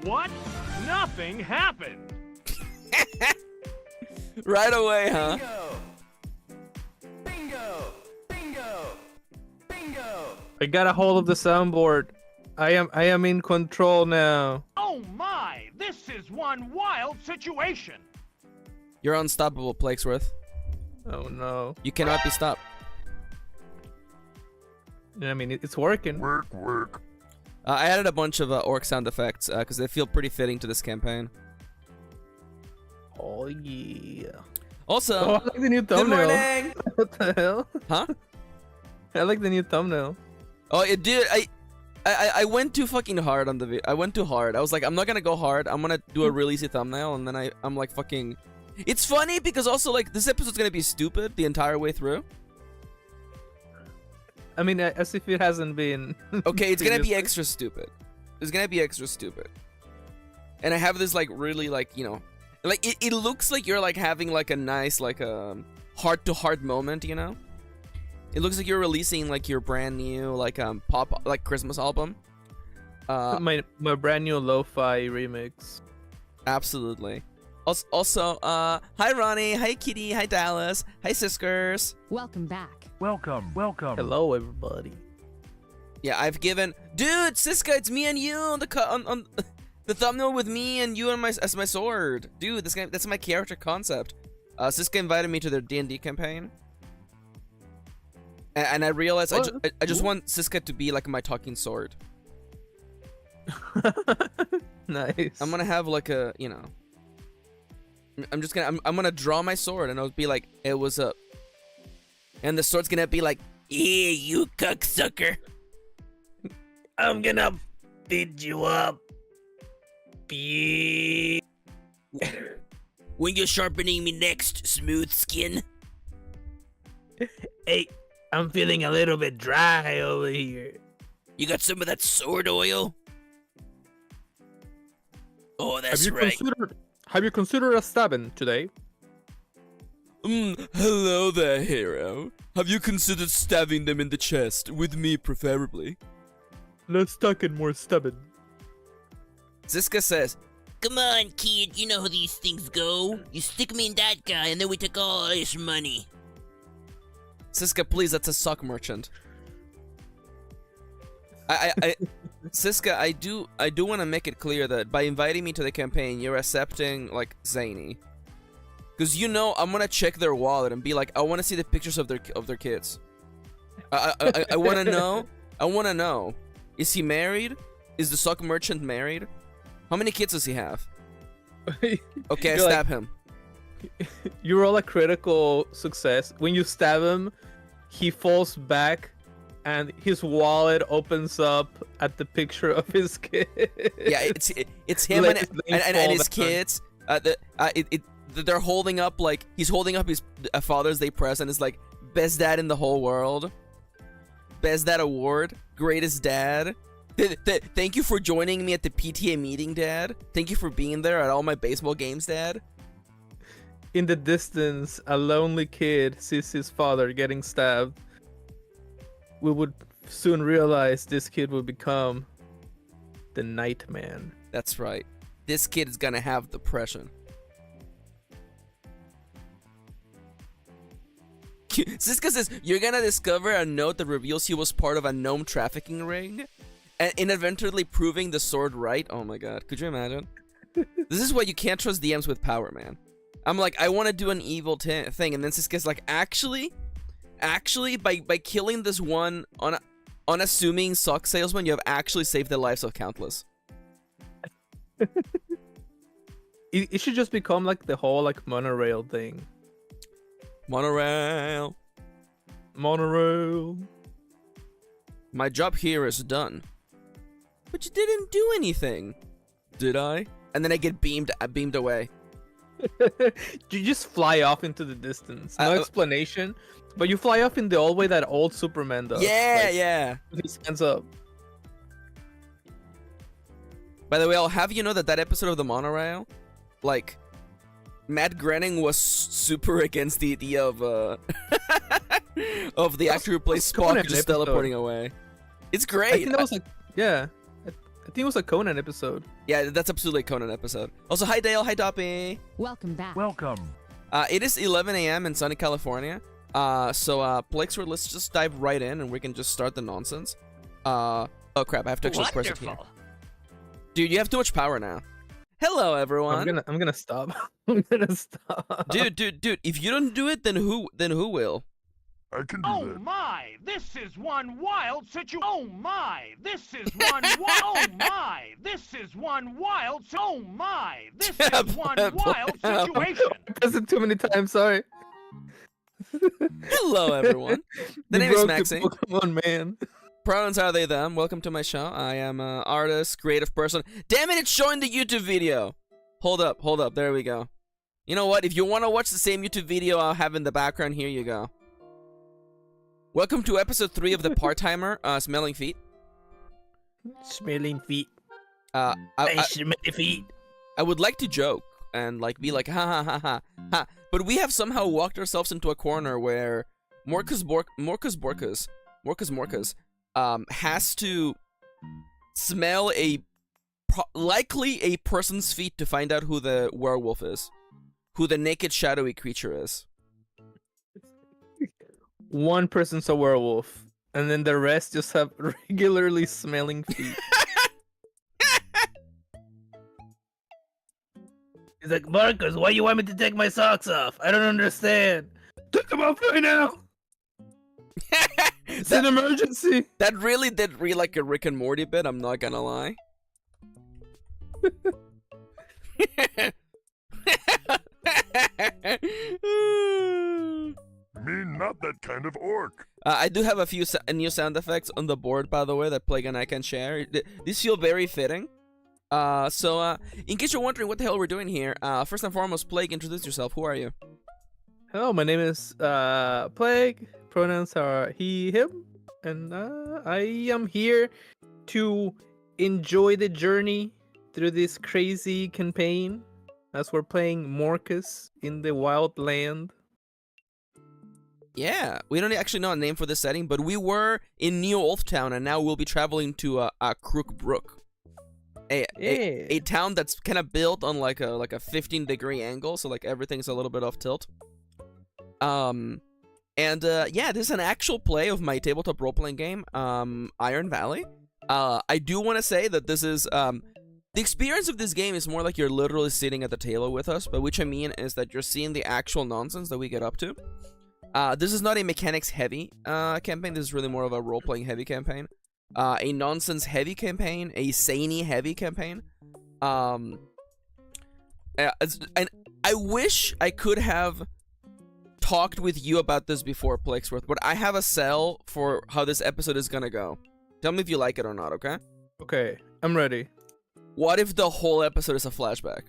What? Nothing happened. Right away, huh? I got a hold of the soundboard. I am in control now. Oh my, this is one wild situation. You're unstoppable, Plaguesworth. Oh no. You cannot be stopped. I mean, it's working. Work. I added a bunch of orc sound effects because they feel pretty fitting to this campaign. Oh yeah. Also, Oh, I like the new good thumbnail. morning. What the hell? Huh? I like the new thumbnail. Oh, it did. I went too fucking hard on the video. I went too hard. I was like, I'm not gonna go hard. I'm gonna do a real easy thumbnail, and then I'm like fucking. It's funny because also like this episode's gonna be stupid the entire way through. I mean, as if it hasn't been. Okay, it's gonna be previously. extra stupid. It's gonna be extra stupid. And I have this like really like, you know, like it looks like you're like having like a nice like heart-to-heart moment, you know? It looks like you're releasing like your brand new like pop like Christmas album. my brand new lo-fi remix. Absolutely. Also, hi Ronnie, hi Kitty, hi Dallas, hi Siskers. Welcome back. Welcome. Hello, everybody. Yeah, I've given, dude, Siska, it's me and you on the on the thumbnail with me and you and as my sword, dude. That's my character concept. Siska invited me to their D&D campaign, and I realized I just want Siska to be like my talking sword. Nice. I'm gonna have like a, you know, I'm gonna draw my sword and I'll be like, "Hey, what's up?" And the sword's gonna be like, "Yeah, you cocksucker. I'm gonna beat you up. When you're sharpening me next, smooth skin." Hey, I'm feeling a little bit dry over here. You got some of that sword oil? Oh, that's right. Have you considered a stabbing today? Hello there, hero. Have you considered stabbing them in the chest, with me preferably? Let's talk in more stabbing. Ziska says, Come on, kid, you know how these things go. You stick me in that guy, and then we take all his money. Siska, please, that's a sock merchant. Siska, I do want to make it clear that by inviting me to the campaign, you're accepting like Zany, because you know I'm gonna check their wallet and be like, I want to see the pictures of their kids. I want to know. I want to know. Is he married? Is the sock merchant married? How many kids does he have? Okay, I stab him. You roll a critical success. When you stab him, he falls back, and his wallet opens up at the picture of his kid. Yeah, it's him Like, and his kids. They're holding up like he's holding up his Father's Day present. It's like best dad in the whole world, best dad award, greatest dad. Thank you for joining me at the PTA meeting, Dad. Thank you for being there at all my baseball games, Dad. In the distance, a lonely kid sees his father getting stabbed. We would soon realize this kid will become the Nightman. That's right. This kid is gonna have depression. Siska says, you're gonna discover a note that reveals he was part of a gnome trafficking ring, and inadvertently proving the sword right. Oh my god, could you imagine? This is why you can't trust DMs with power, man. I'm like, I want to do an evil thing, and then Siska's like, actually, by killing this one unassuming sock salesman, you have actually saved the lives of countless. It should just become like the whole like monorail thing. Monorail. My job here is done. But you didn't do anything, did I? And then I get beamed away. You just fly off into the distance. No explanation, but you fly off in the old way that old Superman does. Yeah, like, yeah. with his hands up. By the way, I'll have you know that episode of the monorail, like, Matt Groening was super against the idea of of the actor who plays Spock just teleporting away. It's great. I think that was like, yeah. I think it was a Conan episode. Yeah, that's absolutely a Conan episode. Also, hi Dale, hi Doppy. Welcome back. Welcome. It is 11 a.m. in sunny California. So Plaguesworth, let's just dive right in and we can just start the nonsense. Oh crap, I have to actually press it here. Dude, you have too much power now. Hello, everyone. I'm gonna stop. I'm gonna stop. Dude, if you don't do it, then who will? I can do Oh that. my, this is one wild Oh my, this is one Oh my, this is one wild Oh my, this is one wild situation. I pressed it too many times. Sorry. Hello, everyone. The You name is broke Maxi. the Pokemon man. Pronouns are they, them. Welcome to my show. I am an artist, creative person. Damn it, it's showing the YouTube video. Hold up. There we go. You know what? If you want to watch the same YouTube video I'll have in the background, here you go. Welcome to episode 3 of the part-timer, Smelling Feet. Smelling feet. I Smelling feet. I would like to joke and like be like, ha ha ha ha ha. But we have somehow walked ourselves into a corner where Morcus has to smell likely a person's feet to find out who the werewolf is, who the naked shadowy creature is. One person's a werewolf, and then the rest just have regularly smelling feet. He's like, Marcus, why you want me to take my socks off? I don't understand. Take them off right now. It's an emergency. That really did read like a Rick and Morty bit, I'm not gonna lie. Me, not that kind of orc. I do have a few new sound effects on the board, by the way, that Plague and I can share. These feel very fitting. In case you're wondering what the hell we're doing here, first and foremost, Plague, introduce yourself. Who are you? Hello, my name is Plague. Pronouns are he, him, and I am here to enjoy the journey through this crazy campaign as we're playing Morcus in the wild land. Yeah, we don't actually know a name for this setting, but we were in New Ulf Town, and now we'll be traveling to Crook Brook, a town that's kind of built on like a 15-degree angle, so like everything's a little bit off tilt. Yeah, this is an actual play of my tabletop role-playing game, Iron Valley. I do want to say that this is the experience of this game is more like you're literally sitting at the table with us, but which I mean is that you're seeing the actual nonsense that we get up to. This is not a mechanics-heavy campaign. This is really more of a role-playing heavy campaign. A nonsense-heavy campaign. A zany-heavy campaign. And I wish I could have talked with you about this before, Plaguesworth, but I have a sell for how this episode is gonna go. Tell me if you like it or not, okay? Okay, I'm ready. What if the whole episode is a flashback?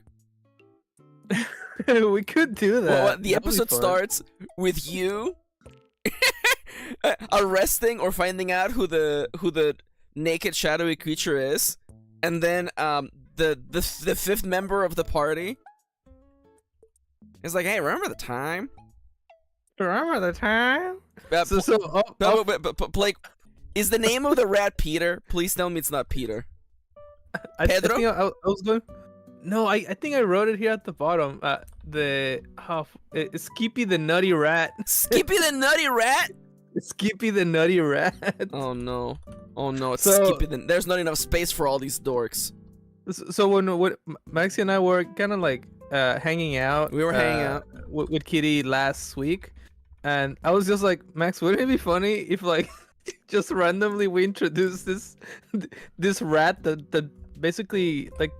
We could do that. Well, the episode starts with you arresting or finding out who the naked shadowy creature is, and then the fifth member of the party is like, "Hey, remember the time? Remember the time?" Blake, is the name of the rat Peter? Please tell me it's not Peter. Pedro? Pedro? I was going. No, I think I wrote it here at the bottom. Skippy the Nutty Rat. Skippy the Nutty Rat? Skippy the Nutty Rat. Oh no. It's Skippy the... There's not enough space for all these dorks. So when Maxi and I were kind of like hanging out. We were hanging out. With Kitty last week. And I was just like, Max, wouldn't it be funny if like just randomly we introduce this rat that basically like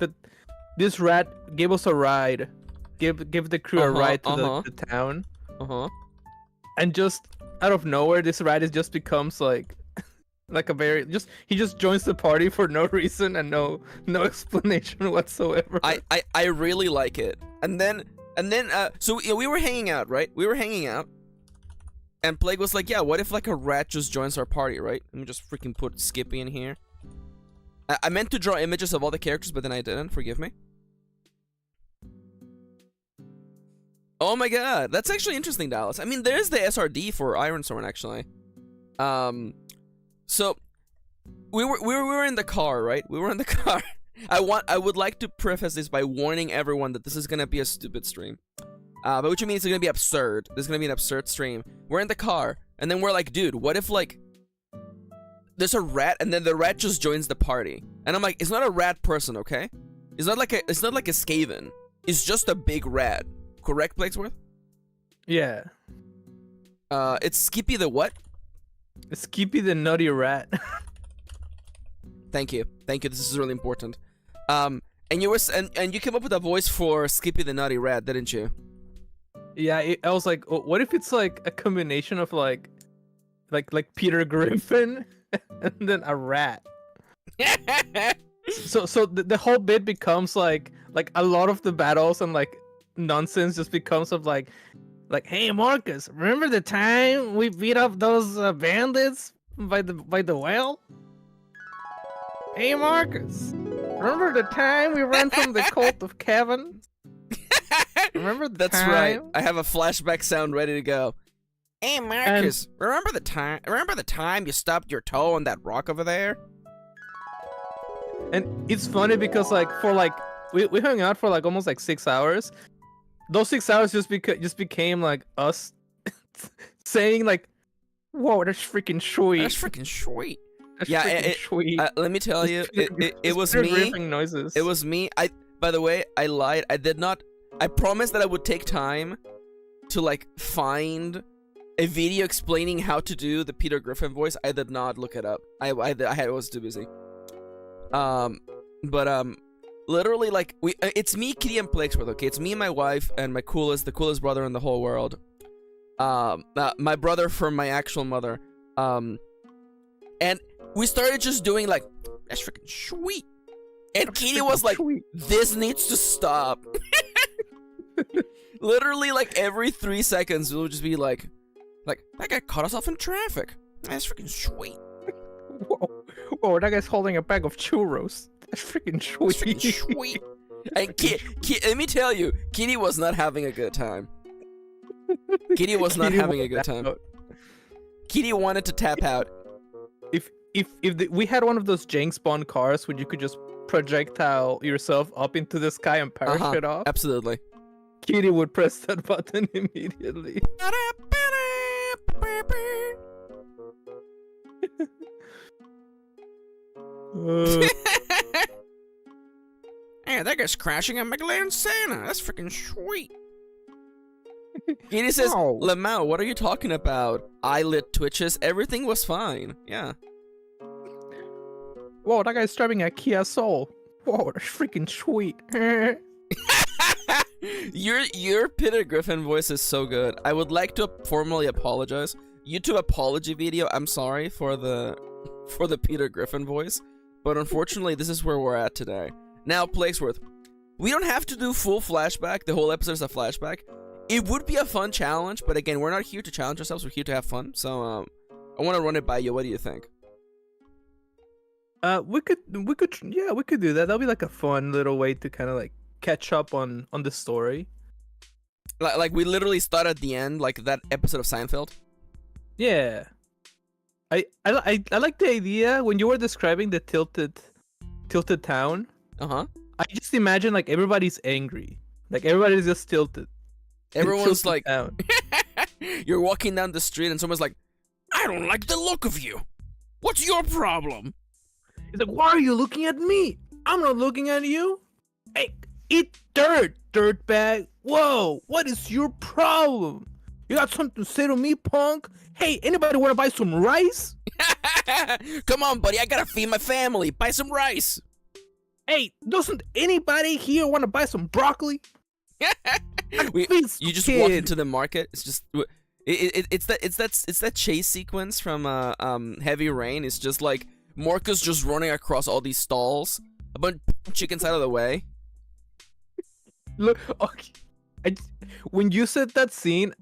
this rat gave us a ride, give the crew a ride to the town, and just out of nowhere, this rat just becomes like a very he just joins the party for no reason and no explanation whatsoever. I really like it. And then so yeah, we were hanging out, right? We were hanging out, and Plague was like, yeah, what if like a rat just joins our party, right? Let me just freaking put Skippy in here. I meant to draw images of all the characters, but then I didn't. Forgive me. Oh my god, that's actually interesting, Dallas. I mean, there's the SRD for Ironsworn, actually. So we were in the car, right? We were in the car. I would like to preface this by warning everyone that this is gonna be a stupid stream. But which means it's gonna be absurd. This is gonna be an absurd stream. We're in the car, and then we're like, dude, what if like there's a rat, and then the rat just joins the party? And I'm like, it's not a rat person, okay? It's not like a Skaven. It's just a big rat. Correct, Plaguesworth? Yeah. It's Skippy the what? Skippy the nutty rat. Thank you. This is really important. And you were and you came up with a voice for Skippy the Naughty Rat, didn't you? Yeah, I was like, oh, what if it's like a combination of like Peter Griffin and then a rat? So the whole bit becomes like a lot of the battles and like nonsense just becomes of like, hey Marcus, remember the time we beat up those bandits by the well? Hey Marcus, remember the time we ran from the cult of Kevin? Remember the That's time? right. I have a flashback sound ready to go. Hey Marcus, remember the time you stubbed your toe on that rock over there? And it's funny because like we hung out for like almost like 6 hours. Those 6 hours just became like us saying like, "Whoa, that's freaking sweet." That's freaking sweet. That's Yeah, freaking sweet. Let me tell you, it was Peter me. Griffin noises. It was me. By the way, I lied. I did not. I promised that I would take time to like find a video explaining how to do the Peter Griffin voice. I did not look it up. I was too busy. Literally, like it's me, Kitty, and Plaguesworth. Okay, it's me, my wife, and the coolest brother in the whole world. My brother from my actual mother. And we started just doing like, that's freaking sweet. And Kitty was like, this needs to stop. Literally, like every 3 seconds, it would just be like that guy caught us off in traffic. That's freaking sweet. Whoa, that guy's holding a bag of churros. That's freaking sweet. That's freaking sweet. And let me tell you, Kitty was not having a good time. Kitty was not having a good time. Kitty wanted to tap out. If we had one of those Jank spawn cars where you could just projectile yourself up into the sky and parachute off, Absolutely. Kitty would press that button immediately. Hey, that guy's crashing at McLaren Santa. That's freaking sweet. Kitty says, No. Lamau, what are you talking about? Eyelid twitches. Everything was fine. Yeah. Whoa, that guy's driving a Kia Soul. Whoa, that's freaking sweet. Your Peter Griffin voice is so good. I would like to formally apologize. YouTube apology video. I'm sorry for the Peter Griffin voice, but unfortunately, this is where we're at today. Now, Plaguesworth, we don't have to do full flashback. The whole episode is a flashback. It would be a fun challenge, but again, we're not here to challenge ourselves. We're here to have fun. So, I want to run it by you. What do you think? We could do that. That'll be like a fun little way to kind of like catch up on the story. Like we literally start at the end, like that episode of Seinfeld. Yeah. I like the idea when you were describing the tilted town. Uh-huh. I just imagine like everybody's angry. Like everybody's just tilted. Everyone's Tilted like, town. you're walking down the street and someone's like, I don't like the look of you. What's your problem? He's like, why are you looking at me? I'm not looking at you. Hey, eat dirtbag. Whoa, what is your problem? You got something to say to me, punk? Hey, anybody want to buy some rice? Come on, buddy, I gotta feed my family. Buy some rice. Hey, doesn't anybody here want to buy some broccoli? You just walk into the market. It's just it's that chase sequence from Heavy Rain. It's just like Marcus just running across all these stalls, a bunch of chickens out of the way. Look, okay. When you said that scene,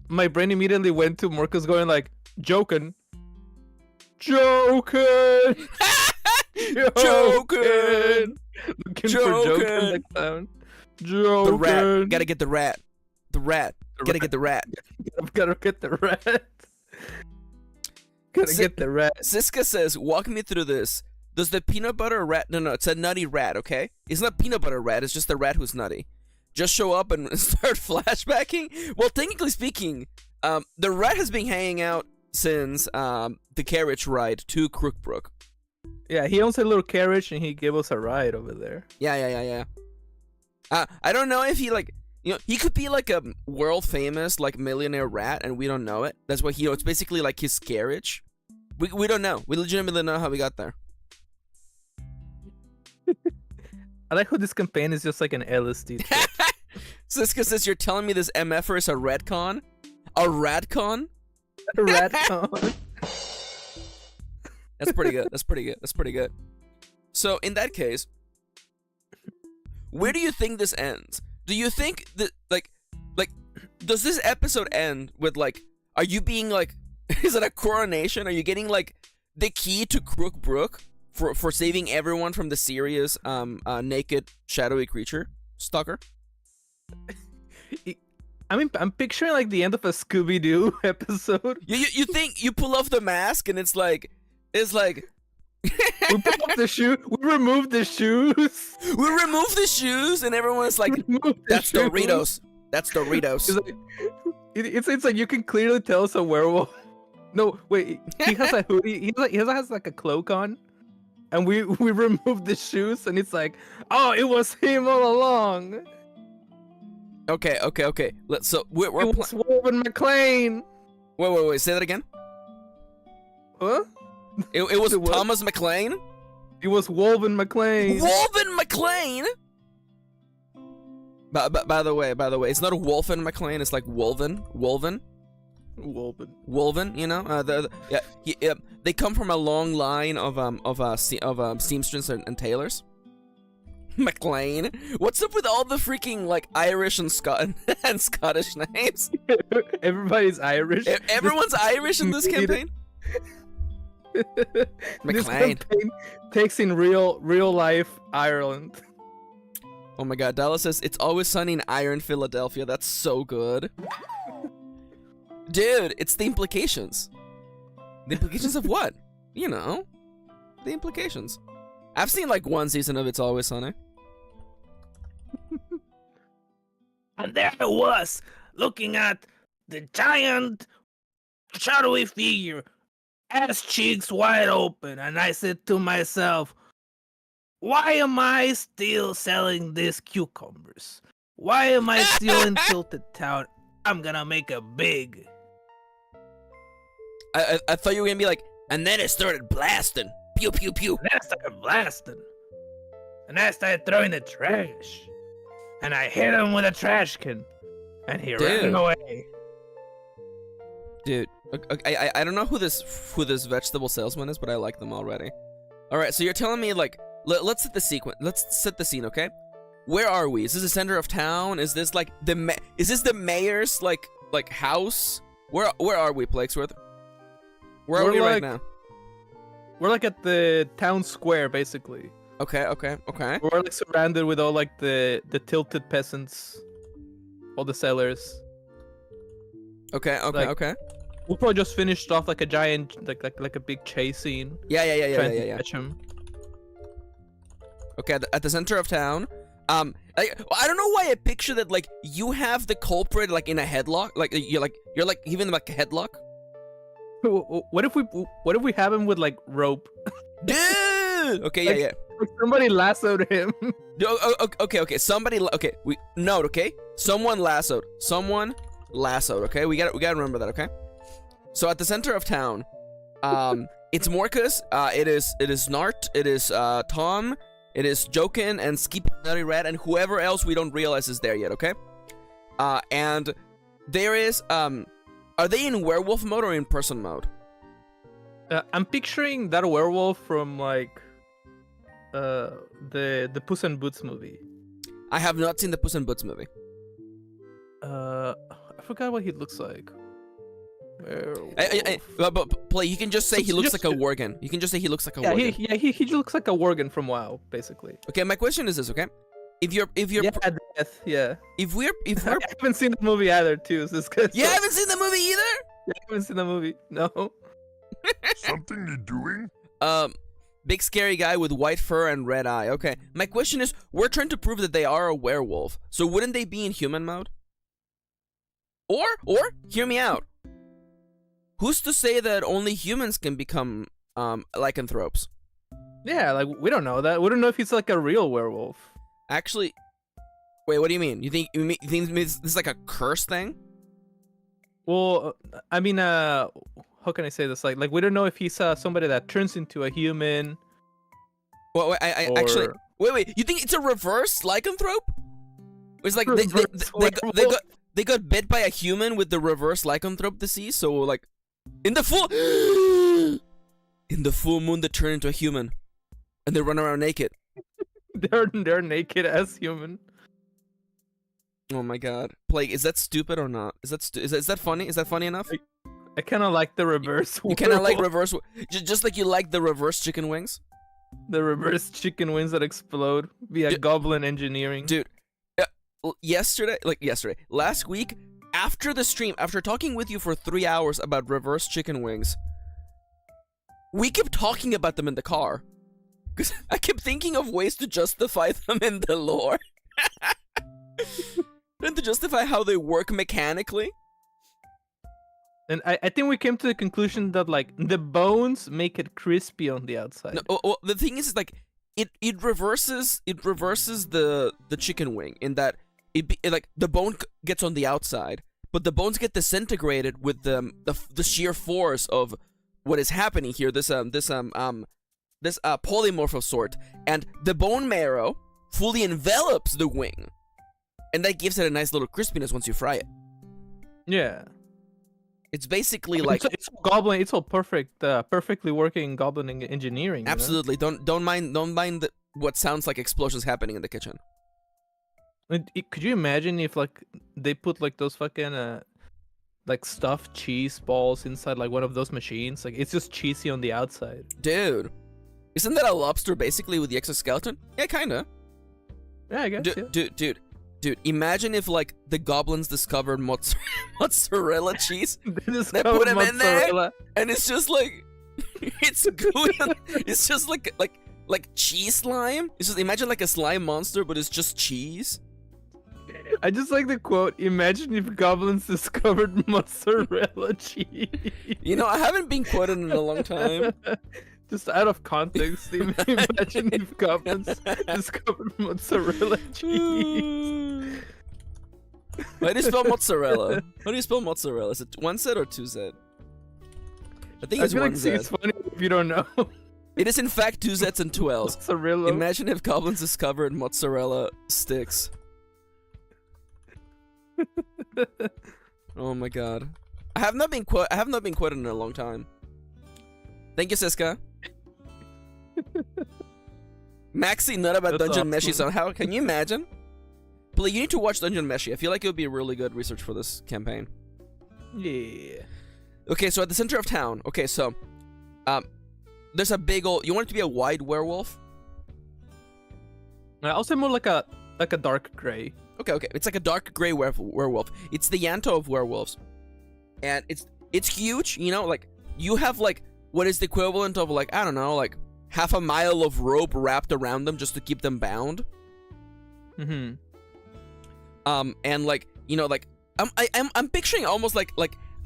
my brain immediately went to Marcus going like, joking. Joking! Joking! Looking for Joking the clown. Joking! The rat. Gotta get the rat. The rat. Gotta get the rat. Gotta get the rat. Gotta get the rat. Siska says, walk me through this. Does the peanut butter rat... No, it's a nutty rat, okay? It's not peanut butter rat, it's just a rat who's nutty. Just show up and start flashbacking? Well, technically speaking, the rat has been hanging out since the carriage ride to Crookbrook. Yeah, he owns a little carriage and he gave us a ride over there. Yeah. I don't know if he, like... he could be like a world famous, like, millionaire rat and we don't know it. That's why it's basically like his carriage. We don't know. We legitimately don't know how we got there. I like how this campaign is just like an LSD trip. Siska says, you're telling me this MFer is a retcon? A ratcon? A ratcon. That's pretty good. So, in that case, where do you think this ends? Do you think that, like, does this episode end with, like, are you being, like, is it a coronation? Are you getting, like, the key to Crookbrook for saving everyone from the serious, naked, shadowy creature stalker? I mean, I'm picturing, like, the end of a Scooby-Doo episode. You think you pull off the mask and it's like... We put off the shoe. We remove the shoes. We remove the shoes, and everyone's like, "That's Doritos. That's Doritos." It's like you can clearly tell it's a werewolf. No, wait. He has a hoodie. He has like a cloak on, and we remove the shoes, and it's like, oh, it was him all along. Okay. So we're it was Wolven McLean. Wait. Say that again. Huh? It was Thomas McLean? It was Wolven McLean. Wolven McLean? By the way, it's not a Wolfen McLean, it's like Wolven, you know? They come from a long line of seamsters and tailors. McLean? What's up with all the freaking, like, Irish and Scottish names? Everybody's Irish. Everyone's Irish in this campaign? This campaign takes in real life Ireland. Oh my god, Dallas says, it's always sunny in Iron Philadelphia. That's so good. Dude, it's the implications. The implications of what? You know, the implications. I've seen like one season of It's Always Sunny. And there I was, looking at the giant shadowy figure, ass cheeks wide open, and I said to myself, why am I still selling these cucumbers? Why am I still in Tilted Town? I'm gonna make a big. I thought you were gonna be like, and then it started blasting. Pew, pew, pew. And then I started blasting. And I started throwing the trash. And I hit him with a trash can. And he ran away. Dude, I don't know who this vegetable salesman is, but I like them already. All right, so you're telling me like let's set the sequence. Let's set the scene, okay? Where are we? Is this the center of town? Is this like is this the mayor's like house? Where are we, Plaguesworth? Where are we right now? We're like at the town square, basically. Okay. We're like surrounded with all like the tilted peasants, all the sellers. Okay. We'll probably just finished off like a giant, like a big chase scene. Yeah. Catch him. Okay, at the center of town. I don't know why I picture that like you have the culprit like in a headlock, like you're even like a headlock. What if we have him with like rope? Dude. Okay, yeah. Like somebody lassoed him. Okay. We note. Okay, someone lassoed. Okay, we gotta remember that. Okay. So at the center of town, it's Morcus. It is Nart. It is Tom. It is Jokin and Skip Nutty Rat and whoever else we don't realize is there yet. Okay. And there is are they in werewolf mode or in person mode? I'm picturing that werewolf from like the Puss in Boots movie. I have not seen the Puss in Boots movie. I forgot what he looks like. But Play, you can just say he looks like a worgen. You can just say he looks like a worgen. He looks like a worgen from WoW, basically. Okay, my question is this, okay? If you're If we're I haven't seen the movie either, too. So you haven't seen the movie either? I haven't seen the movie. No. Something you doing? Big scary guy with white fur and red eye. Okay, my question is, we're trying to prove that they are a werewolf, so wouldn't they be in human mode? Or, hear me out. Who's to say that only humans can become, lycanthropes? Yeah, like we don't know that. We don't know if he's like a real werewolf. Actually, wait, what do you mean? You think this is like a curse thing? Well, I mean, how can I say this? Like we don't know if he's somebody that turns into a human. Well, I actually, or- wait. You think it's a reverse lycanthrope? It's like Reverse they got bit by a human with the reverse lycanthrope disease. So like, in the full moon, they turn into a human, and they run around naked. They're naked as human. Oh my god, Plague, is that stupid or not? Is that funny? Is that funny enough? I kind of like the reverse. You kind of like werewolf. reverse, just like you like the reverse chicken wings, The reverse chicken wings that explode via Dude- goblin engineering. dude. Last week, after the stream, after talking with you for 3 hours about reverse chicken wings, we kept talking about them in the car. Because I kept thinking of ways to justify them in the lore. And to justify how they work mechanically. And I think we came to the conclusion that like the bones make it crispy on the outside. No, well, the thing is like it reverses the chicken wing in that like the bone gets on the outside, but the bones get disintegrated with the sheer force of what is happening here. This polymorph of sort, and the bone marrow fully envelops the wing, and that gives it a nice little crispiness once you fry it. Yeah. It's basically like it's goblin. It's all perfect, perfectly working goblin engineering. You know? absolutely don't mind what sounds like explosions happening in the kitchen. Could you imagine if like they put like those fucking like stuffed cheese balls inside like one of those machines? Like it's just cheesy on the outside. Dude, isn't that a lobster basically with the exoskeleton? Yeah, kinda. Yeah, I guess. Yeah. Dude, imagine if like the goblins discovered mozzarella cheese. They just They covered put him in there, mozzarella. and it's just like it's gooey. It's just like cheese slime. It's just imagine like a slime monster, but it's just cheese. I just like the quote. Imagine if goblins discovered mozzarella cheese. You know, I haven't been quoted in a long time. Just out of context, imagine if goblins discovered mozzarella cheese. How do you spell mozzarella? How do you spell mozzarella? Is it 1 Z or 2 Z? I think I it's feel 1 like Z. it's funny if you don't know. It is in fact 2 Zs and 2 Ls. Mozzarella. Imagine if goblins discovered mozzarella sticks. Oh my god. I have not been quoted in a long time. Thank you, Siska. Maxi nut about That's Dungeon awesome. Meshi, so how can you imagine? But you need to watch Dungeon Meshi. I feel like it would be a really good research for this campaign. Yeah. Okay, so at the center of town. Okay, so there's a big old. You want it to be a wide werewolf? I'll say more like a dark gray. Okay. It's like a dark gray werewolf. It's the Yanto of werewolves, and it's huge. You know, like you have like what is the equivalent of like I don't know, like half a mile of rope wrapped around them just to keep them bound. Mm-hmm. And like you know, like I'm picturing almost like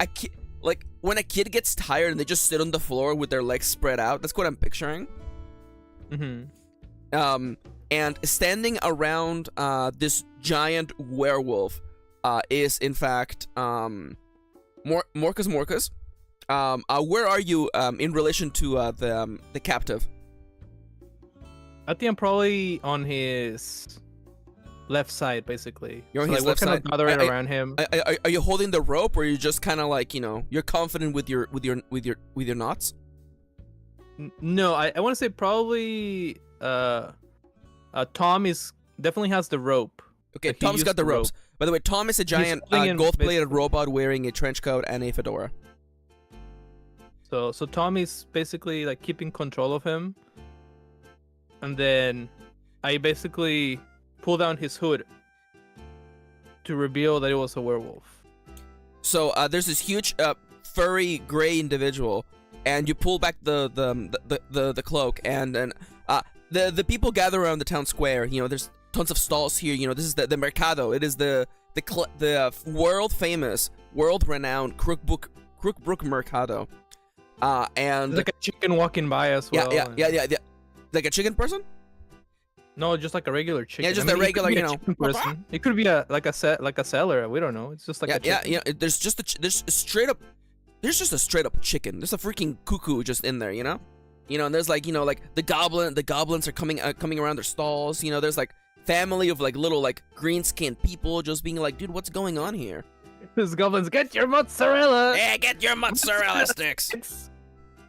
a kid, like when a kid gets tired and they just sit on the floor with their legs spread out. That's what I'm picturing. Mm-hmm. And standing around this giant werewolf is in fact Morcus. Where are you in relation to the captive? I think I'm probably on his left side, basically. You're on So, his like, left we're kind side. of gathering around him. Are you holding the rope, or are you just kind of like you're confident with your knots? No, I want to say probably Tom is definitely has the rope. Okay, Like, he Tom's got used the the ropes. By the way, Tom is a giant holding it gold-plated basically. robot wearing a trench coat and a fedora. So Tom is basically like keeping control of him, and then I basically pull down his hood to reveal that it was a werewolf. So there's this huge furry gray individual, and you pull back the cloak, and then the people gather around the town square. You know, there's tons of stalls here. You know, this is the mercado. It is the world famous, world renowned Crookbrook Mercado. And There's like a chicken walking by as well. Yeah. Like a chicken person? No, just like a regular chicken. Yeah, just a regular, you know. Person. It could be a seller. We don't know. It's just like a chicken. Yeah. There's just a straight up chicken. There's a freaking cuckoo just in there, you know. You know, and there's like, you know, like the goblins are coming around their stalls. You know, there's like family of like little like green skinned people just being like, dude, what's going on here? These goblins, get your mozzarella. Yeah, get your mozzarella sticks.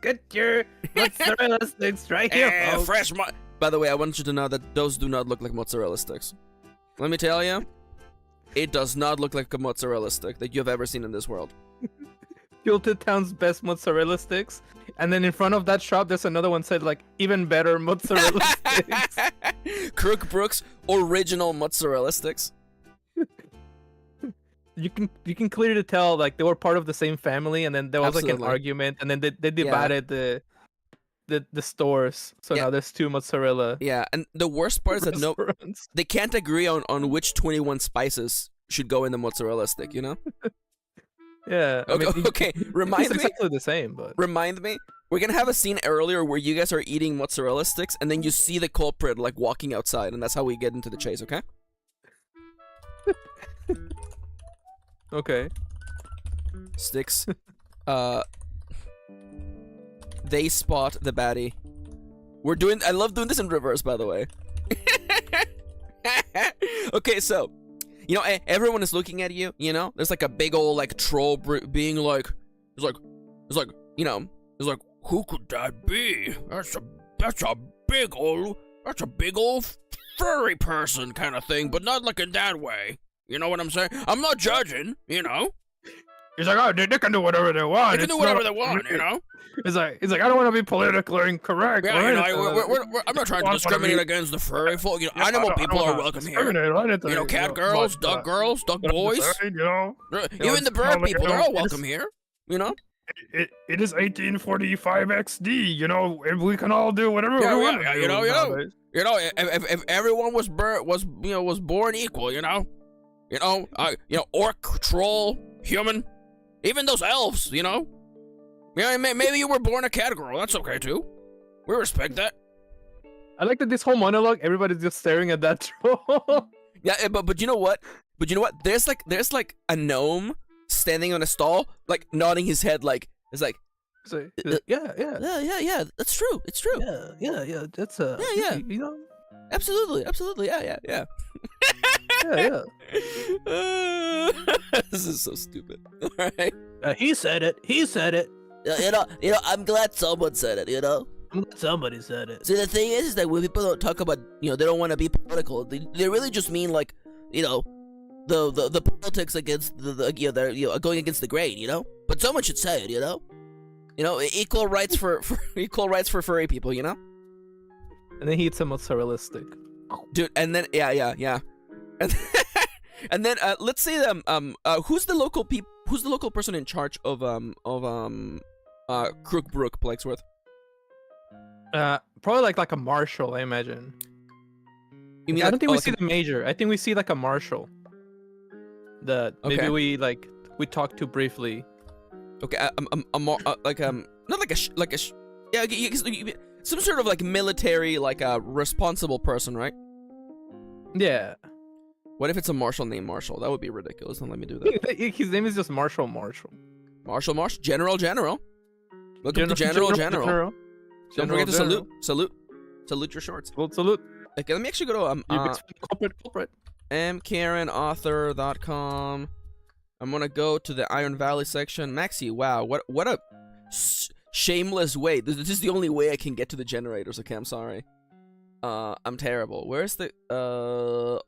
Get your mozzarella sticks right here. Yeah, fresh. By the way, I want you to know that those do not look like mozzarella sticks. Let me tell you, it does not look like a mozzarella stick that you've ever seen in this world. Tilted Town's best mozzarella sticks, and then in front of that shop, there's another one said like even better mozzarella sticks. Crookbrook's original mozzarella sticks. You can clearly tell like they were part of the same family, and then there was like an argument, and then they divided the stores. So now there's two mozzarella. Yeah, and the worst part is that they can't agree on which 21 spices should go in the mozzarella stick. You know? Yeah. Okay. Remind it's me. Exactly the same, but remind me. We're gonna have a scene earlier where you guys are eating mozzarella sticks, and then you see the culprit like walking outside, and that's how we get into the chase. Okay? Okay. Sticks. They spot the baddie. I love doing this in reverse, by the way. Okay, so, you know, everyone is looking at you, you know? There's like a big old, like, troll being like, it's like, you know, it's like, who could that be? That's a big old furry person kind of thing, but not like in that way. You know what I'm saying? I'm not judging, you know? He's like, oh, they can do whatever they want. They can do whatever they want, you know? He's like, I don't want to be politically incorrect. Yeah, you know, I'm not trying to discriminate against the furry folk. You know, animal people are welcome here. You know, cat girls, duck boys. You know, even the bird people, they're all welcome here. You know? It is 1845 XD. You know, we can all do whatever we want. Yeah, you know, if everyone was born equal, you know, orc, troll, human, even those elves, you know. Yeah, maybe you were born a cat girl. That's okay too. We respect that. I like that this whole monologue, everybody's just staring at that troll. Yeah, but you know what? There's like a gnome standing on a stall, like nodding his head, like it's like. So, yeah. That's true. It's true. Yeah. That's yeah. You know. Absolutely. Yeah. Yeah. This is so stupid. All right. He said it. You know, I'm glad someone said it, you know? I'm glad somebody said it. See, the thing is that when people don't talk about, you know, they don't want to be political, they really just mean, like, you know, the politics against going against the grain, you know? But someone should say it, you know? You know, equal rights for furry people, you know? And then he eats a mozzarella stick. Dude, and then yeah. And then let's say who's the local person in charge of Crookbrook, Plaguesworth? Probably like a marshal, I imagine. You mean I don't think we like see the major. I think we see like a marshal. That maybe we talked to briefly. Okay, not like some sort of like military, like a responsible person, right? Yeah. What if it's a marshal named Marshall? That would be ridiculous. Don't let me do that. His name is just Marshall. Marshall. General. Welcome to General. Don't forget to salute your shorts. Salute. Okay, let me actually go to culprit. mkirinauthor.com. I'm gonna go to the Iron Valley section. Maxi, wow, what a shameless way. This is the only way I can get to the generators. Okay, I'm sorry. I'm terrible. Where's the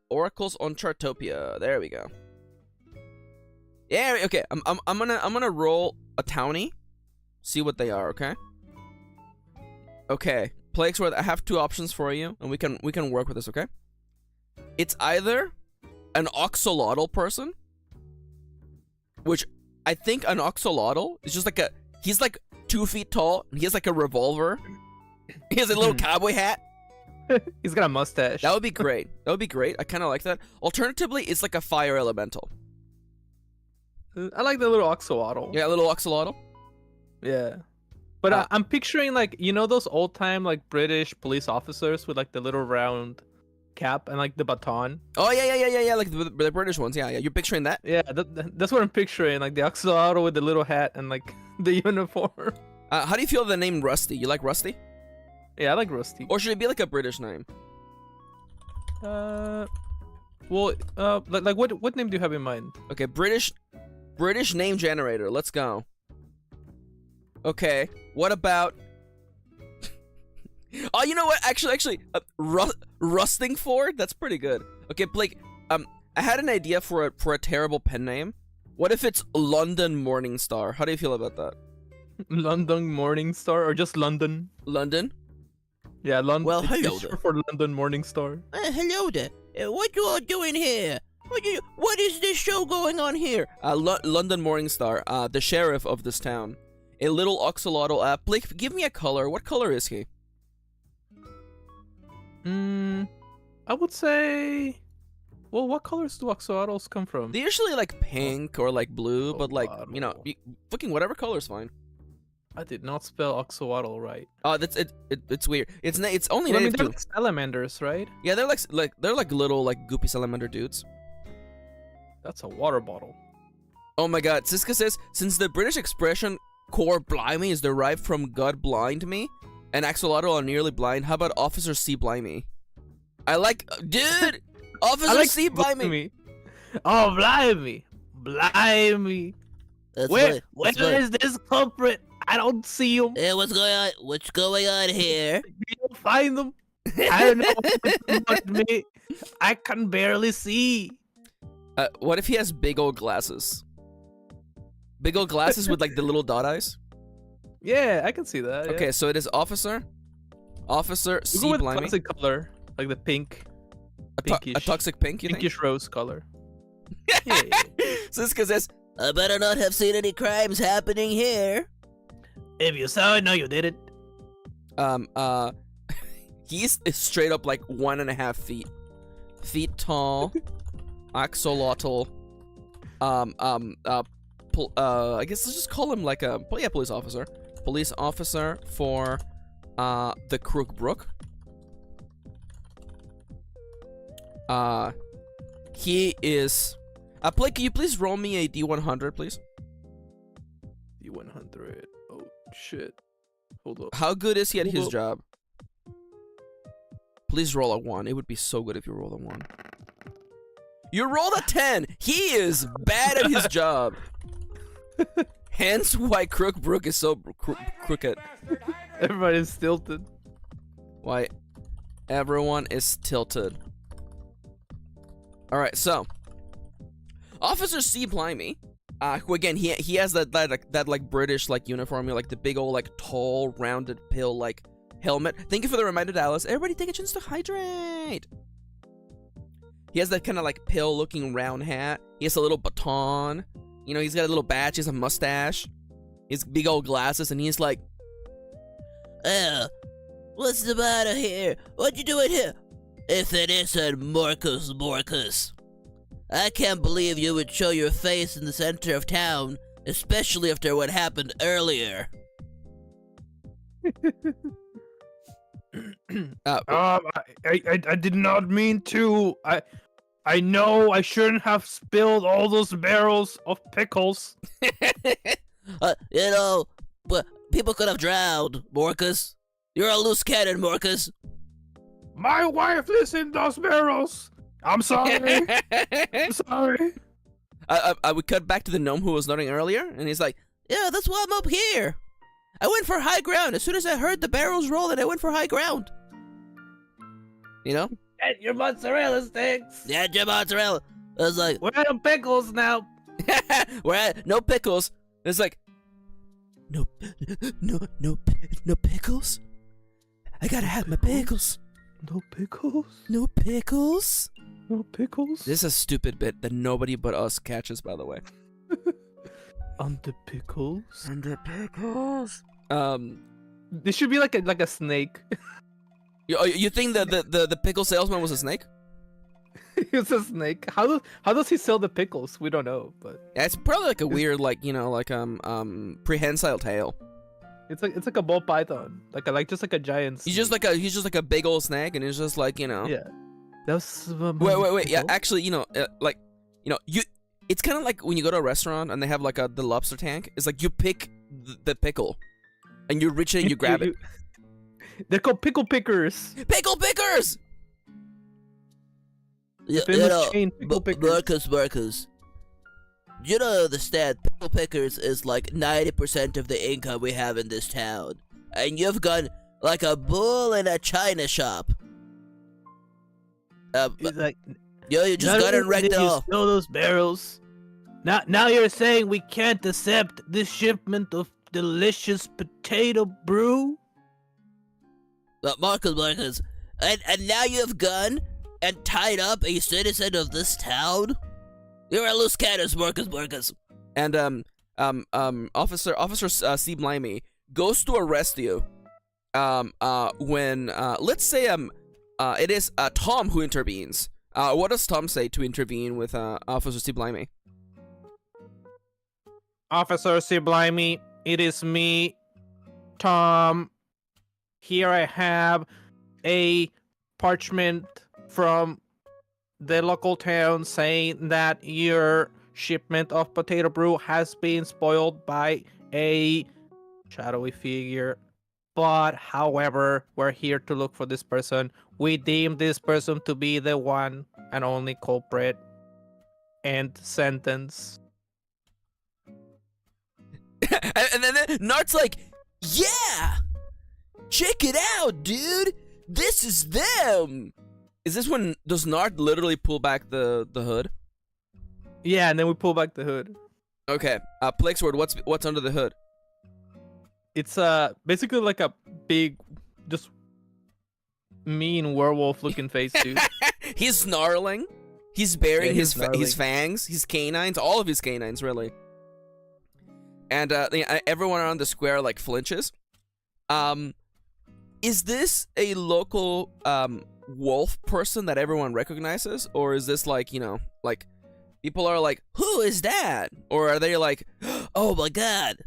oracles on Chartopia? There we go. Yeah, okay. I'm gonna roll a townie. See what they are, okay? Okay. Plaguesworth, I have two options for you, and we can work with this, okay? It's either an oxalotl person, which I think an oxalotl is just like he's like 2 feet tall. And he has like a revolver. He has a little cowboy hat. He's got a mustache. That would be great. That would be great. I kind of like that. Alternatively, it's like a fire elemental. I like the little axolotl. Yeah, a little axolotl. Yeah. But I'm picturing like, you know, those old time like British police officers with like the little round cap and like the baton. Oh yeah. Like the British ones. Yeah. You're picturing that? Yeah, that's what I'm picturing. Like the axolotl with the little hat and like the uniform. How do you feel the name Rusty? You like Rusty? Yeah, I like Rusty. Or should it be like a British name? Well, like what name do you have in mind? Okay, British name generator. Let's go. Okay, what about? Oh, you know what? Actually, Rusting Ford. That's pretty good. Okay, Blake. I had an idea for a terrible pen name. What if it's London Morningstar? How do you feel about that? London Morningstar or just London? London. Yeah, London. Well, hello it's there. short for London Morningstar. Hello there. What you all doing here? What is this show going on here? London Morningstar. The sheriff of this town. A little axolotl. Blake, give me a color. What color is he? I would say. Well, what colors do axolotls come from? They usually like pink or like blue, but like, you know, fucking whatever color is fine. I did not spell axolotl right. Oh, that's it. It's weird. It's only Well, I mean, native they're to. like salamanders, right? Yeah, they're like little like goopy salamander dudes. That's a water bottle. Oh my God, Siska says since the British expression "core blimey" is derived from "God blind me," and axolotl are nearly blind, how about Officer C blimey? I like, dude. Officer C blimey. Oh, blimey. Where is this culprit? I don't see him. Hey, what's going on? What's going on here? You don't find them. I don't know what me. I can barely see. What if he has big old glasses? Big old glasses with like the little dot eyes. Yeah, I can see that. Yeah. Okay, so it is Officer C We'll go with blimey. toxic color, like the pink, A pinkish, toxic pink, you think? pinkish rose color. Siska says, I better not have seen any crimes happening here. If you saw it, no, you didn't. he's straight up like 1.5 feet tall, axolotl. I guess let's just call him like a police officer. Police officer for the Crook Brook. He is. Blake, can you please roll me a D100, please? D100. Oh shit. Hold up. How good is he at his Hold up. job? Please roll a 1. It would be so good if you rolled a 1. You rolled a 10. He is bad at his job. Hence why Crook Brook is so crooked. Everybody's tilted. Why everyone is tilted. All right, so Officer C Blimey, who again he has that like British like uniform, like the big old like tall rounded pill like helmet. Thank you for the reminder, Dallas. Everybody take a chance to hydrate. He has that kind of like pill looking round hat. He has a little baton. You know, he's got a little badge. He has a mustache. His big old glasses, and he's like, What's the matter here? What you doing here? If it isn't Morcus. I can't believe you would show your face in the center of town, especially after what happened earlier. I did not mean to. I know I shouldn't have spilled all those barrels of pickles. But people could have drowned, Morcus. You're a loose cannon, Morcus. My wife lives in those barrels. I'm sorry. I'm sorry. I would cut back to the gnome who was nodding earlier, and he's like, Yeah, that's why I'm up here. I went for high ground. As soon as I heard the barrels rolling, I went for high ground. you know? Get your mozzarella sticks. Yeah, Jim Mozzarella. I was like, Where are the pickles now? We're at no pickles. It's like, no pickles? I gotta have my pickles. No pickles? No pickles? No pickles? this is a stupid bit that nobody but us catches, by the way. On the pickles? And the pickles? This should be like a snake. You think that the pickle salesman was a snake? It's a snake. How does he sell the pickles? We don't know, but Yeah, it's probably like a weird, like, you know, like prehensile tail. it's like a ball python, just like a giant. He's just like a big old snake, and it's just like, you know. Yeah. That was Wait. Yeah, actually, you know, it's kind of like when you go to a restaurant and they have like the lobster tank. It's like you pick the pickle, and you reach in and you grab it. They're called pickle pickers. Pickle pickers. Famous chain pickle pickers. Marcus. You don't understand. Pickle pickers is like 90% of the income we have in this town, and you've gone like a bull in a china shop. He's like, You just got it wrecked off. Fill those barrels. Now you're saying we can't accept this shipment of delicious potato brew? Marcus, and now you have gone and tied up a citizen of this town? You're a loose cannon, Marcus. And Officer C. Blimey goes to arrest you. When let's say it is Tom who intervenes. What does Tom say to intervene with Officer C. Blimey? Officer Sublime, it is me, Tom. Here I have a parchment from the local town saying that your shipment of potato brew has been spoiled by a shadowy figure. But, however, we're here to look for this person. We deem this person to be the one and only culprit. End sentence. and then Nart's like, yeah! Check it out, dude! This is them! Is this when does Nart literally pull back the hood? Yeah, and then we pull back the hood. Okay, Plaguesworth, what's under the hood? It's basically like a big, just mean werewolf looking face, dude. He's snarling. He's baring his snarling. fangs, his canines, all of his canines, really. And everyone around the square like flinches. Is this a local wolf person that everyone recognizes, or is this like, you know, like people are like, who is that? Or are they like, oh my god?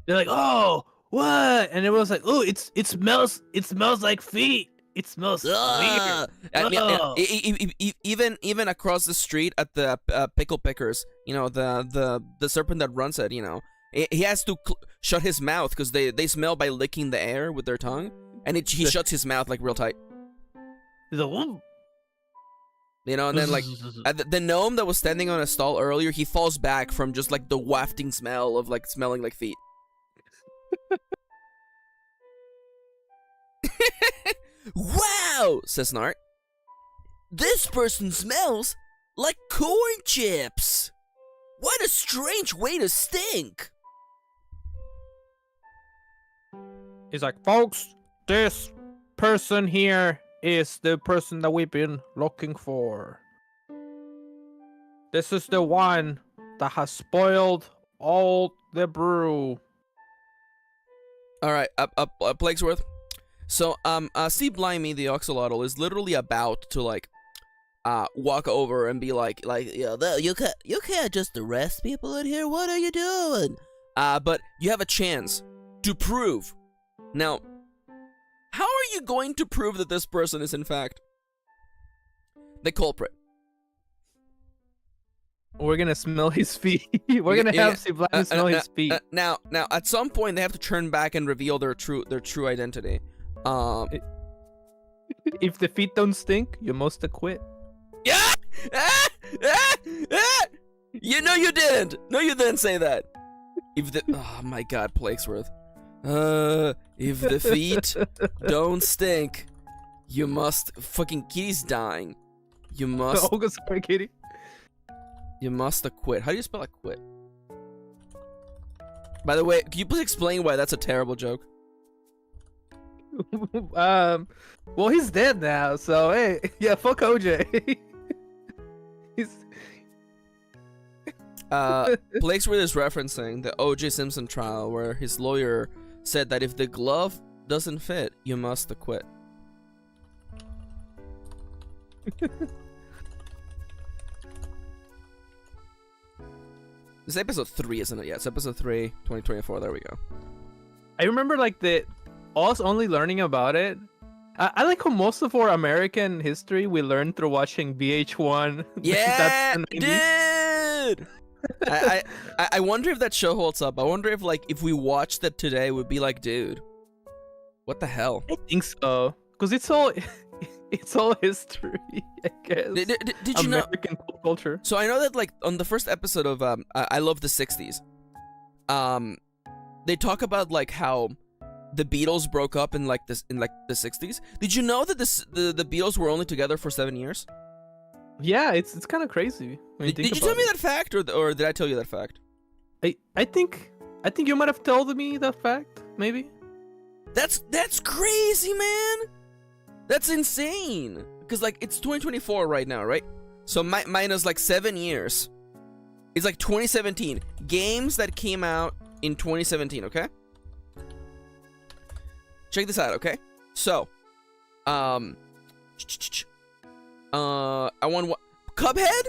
They're like, oh, what? And everyone's like, oh, it smells like feet. It smells weird. I mean, even across the street at the pickle pickers, you know, the serpent that runs it, you know, he has to shut his mouth because they smell by licking the air with their tongue, and he shuts his mouth like real tight. He's like, whoa. You know, and then like the gnome that was standing on a stall earlier, he falls back from just like the wafting smell of like smelling like feet. Wow, says Nart. This person smells like corn chips. What a strange way to stink. He's like, folks, this person here is the person that we've been looking for. This is the one that has spoiled all the brew. All right, Plaguesworth. So, C. Blimey, the Oxalotl, is literally about to like, walk over and be like, Yeah, you can't just arrest people in here. What are you doing? but you have a chance to prove. Now, how are you going to prove that this person is in fact the culprit? We're gonna smell his feet. We're gonna have Sublime smell his feet. Now, at some point, they have to turn back and reveal their true identity. If the feet don't stink, you must acquit. Yeah! You know you didn't. No, you didn't say that. Oh my God, Plaguesworth. If the feet don't stink, you must. Fucking Kitty's dying. You must. Oh, sorry, Kitty. You must acquit. How do you spell acquit? By the way, can you please explain why that's a terrible joke? Well, he's dead now, so hey, yeah, fuck OJ. He's Plaguesworth is referencing the O.J. Simpson trial where his lawyer said that if the glove doesn't fit, you must acquit. This is episode 3, isn't it? Yeah, it's episode 3, 2024. There we go. I remember like us only learning about it. I like how most of our American history we learned through watching VH1. Yeah, That's the 90s. dude. I wonder if that show holds up. I wonder if like if we watched that today, we'd be like, dude, what the hell? I think so, because it's all history, I guess. Did you know? American pop culture. So I know that like on the first episode of I Love the 60s, they talk about like how the Beatles broke up in like the 60s. Did you know that the Beatles were only together for 7 years? Yeah, it's kind of crazy. Did you tell me that fact, or did I tell you that fact? I think you might have told me that fact, maybe. That's crazy, man. That's insane. Because like it's 2024 right now, right? So minus like 7 years. It's like 2017. Games that came out in 2017, okay? Check this out, okay? So, I want what? Cuphead?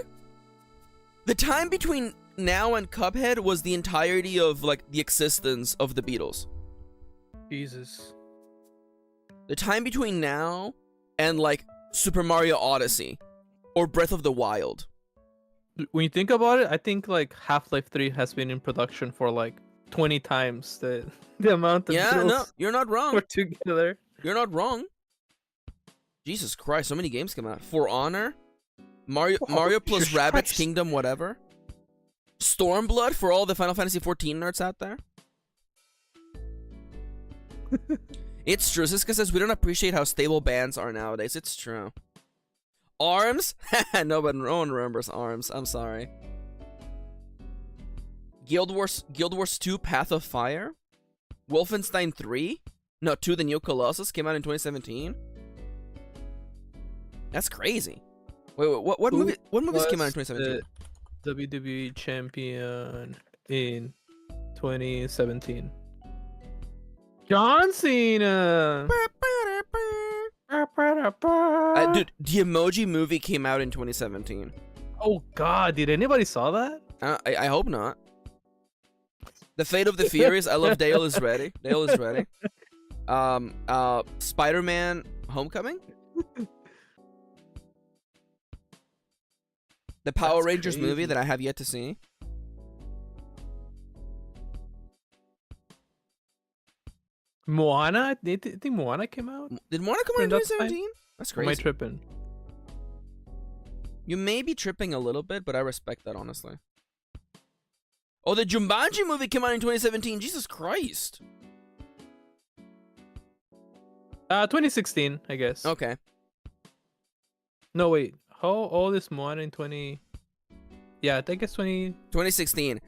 The time between now and Cuphead was the entirety of like the existence of the Beatles. Jesus. The time between now and like Super Mario Odyssey or Breath of the Wild. When you think about it, I think like Half-Life 3 has been in production for like 20 times the amount of Yeah, no, Beatles you're not wrong. were together. You're not wrong. Jesus Christ, so many games come out. For Honor, Mario plus Jesus Rabbids Christ. Kingdom, whatever. Stormblood for all the Final Fantasy 14 nerds out there. It's true. Siska says we don't appreciate how stable bands are nowadays. It's true. ARMS? No one remembers ARMS. I'm sorry. Guild Wars 2 Path of Fire? Wolfenstein 3? No, 2 The New Colossus came out in 2017? That's crazy. Wait, what movies came out in 2017? The WWE champion in 2017. John Cena. Dude, the Emoji Movie came out in 2017. Oh God, did anybody saw that? I hope not. The Fate of the Furious. I love Dale is ready. Dale is ready. Spider-Man Homecoming. The Power That's Rangers crazy. movie that I have yet to see. Moana? I think Moana came out. Did Moana come out in During that time? 2017? That's Or am I crazy. tripping? You may be tripping a little bit, but I respect that, honestly. Oh, the Jumanji movie came out in 2017. Jesus Christ. 2016, I guess. Okay. No, wait. How old is Moana in 20? Yeah, I think it's 20. 2016.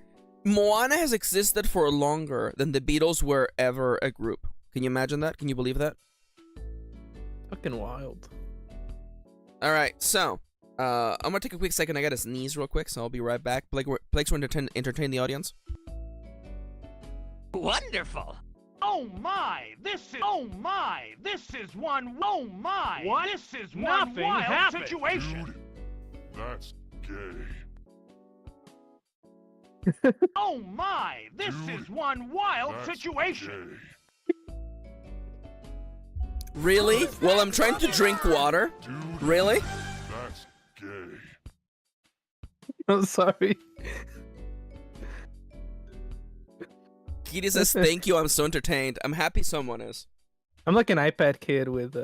Moana has existed for longer than the Beatles were ever a group. Can you imagine that? Can you believe that? Fucking wild. All right, so I'm gonna take a quick second. I gotta sneeze real quick, so I'll be right back. Plaguesworth entertain the audience. Wonderful. Oh my, this is one oh my. What? This is one Nothing wild happened. situation. Dude, that's gay. Oh my, this Dude, is one wild That's situation. gay. Really? Well, I'm trying to drink water. Dude, Really? that's gay. I'm sorry. Kitty says, "Thank you. I'm so entertained. I'm happy someone is." I'm like an iPad kid with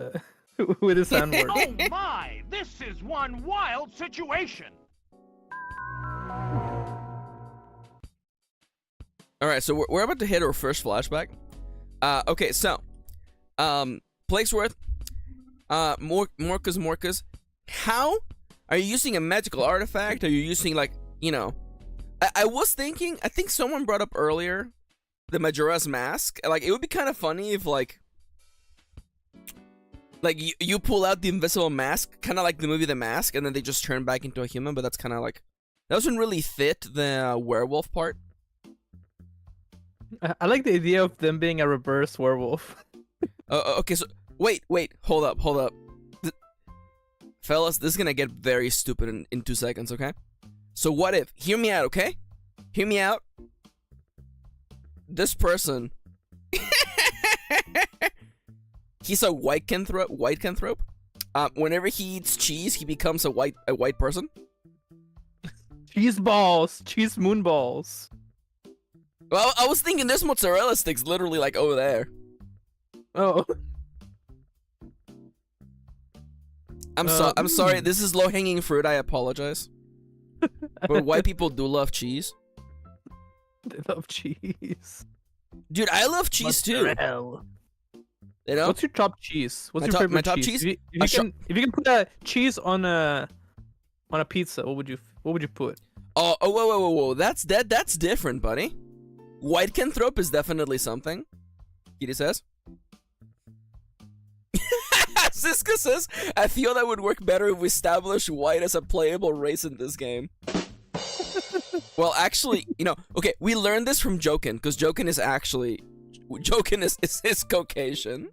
with a soundboard. Oh my, this is one wild situation. All right, so we're about to hit our first flashback. Okay, so, Plaguesworth, Morcus, how are you using a magical artifact? Are you using like, you know, I was thinking, I think someone brought up earlier the Majora's Mask. Like, it would be kind of funny if like you pull out the invisible mask, kind of like the movie The Mask, and then they just turn back into a human. But that's kind of like, that doesn't really fit the werewolf part. I like the idea of them being a reverse werewolf. Okay, so wait, hold up. Fellas, this is gonna get very stupid in 2 seconds, okay? So what if, hear me out, okay? Hear me out. This person, he's a white-canthrope. Whenever he eats cheese, he becomes a white person. Cheese balls, cheese moon balls. Well, I was thinking there's mozzarella sticks literally like over there. Oh. I'm sorry. This is low-hanging fruit. I apologize. But white people do love cheese. They love cheese. Dude, I love cheese too. Mozzarella. You know? What's your top cheese? What's My your favorite top cheese? cheese? If you can put a cheese on a pizza, what would you put? Oh, whoa. That's different, buddy. White-canthrope is definitely something. Kitty says. Siska says, I feel that would work better if we establish white as a playable race in this game. Well, actually, okay, we learned this from Jokin, because Jokin is Caucasian.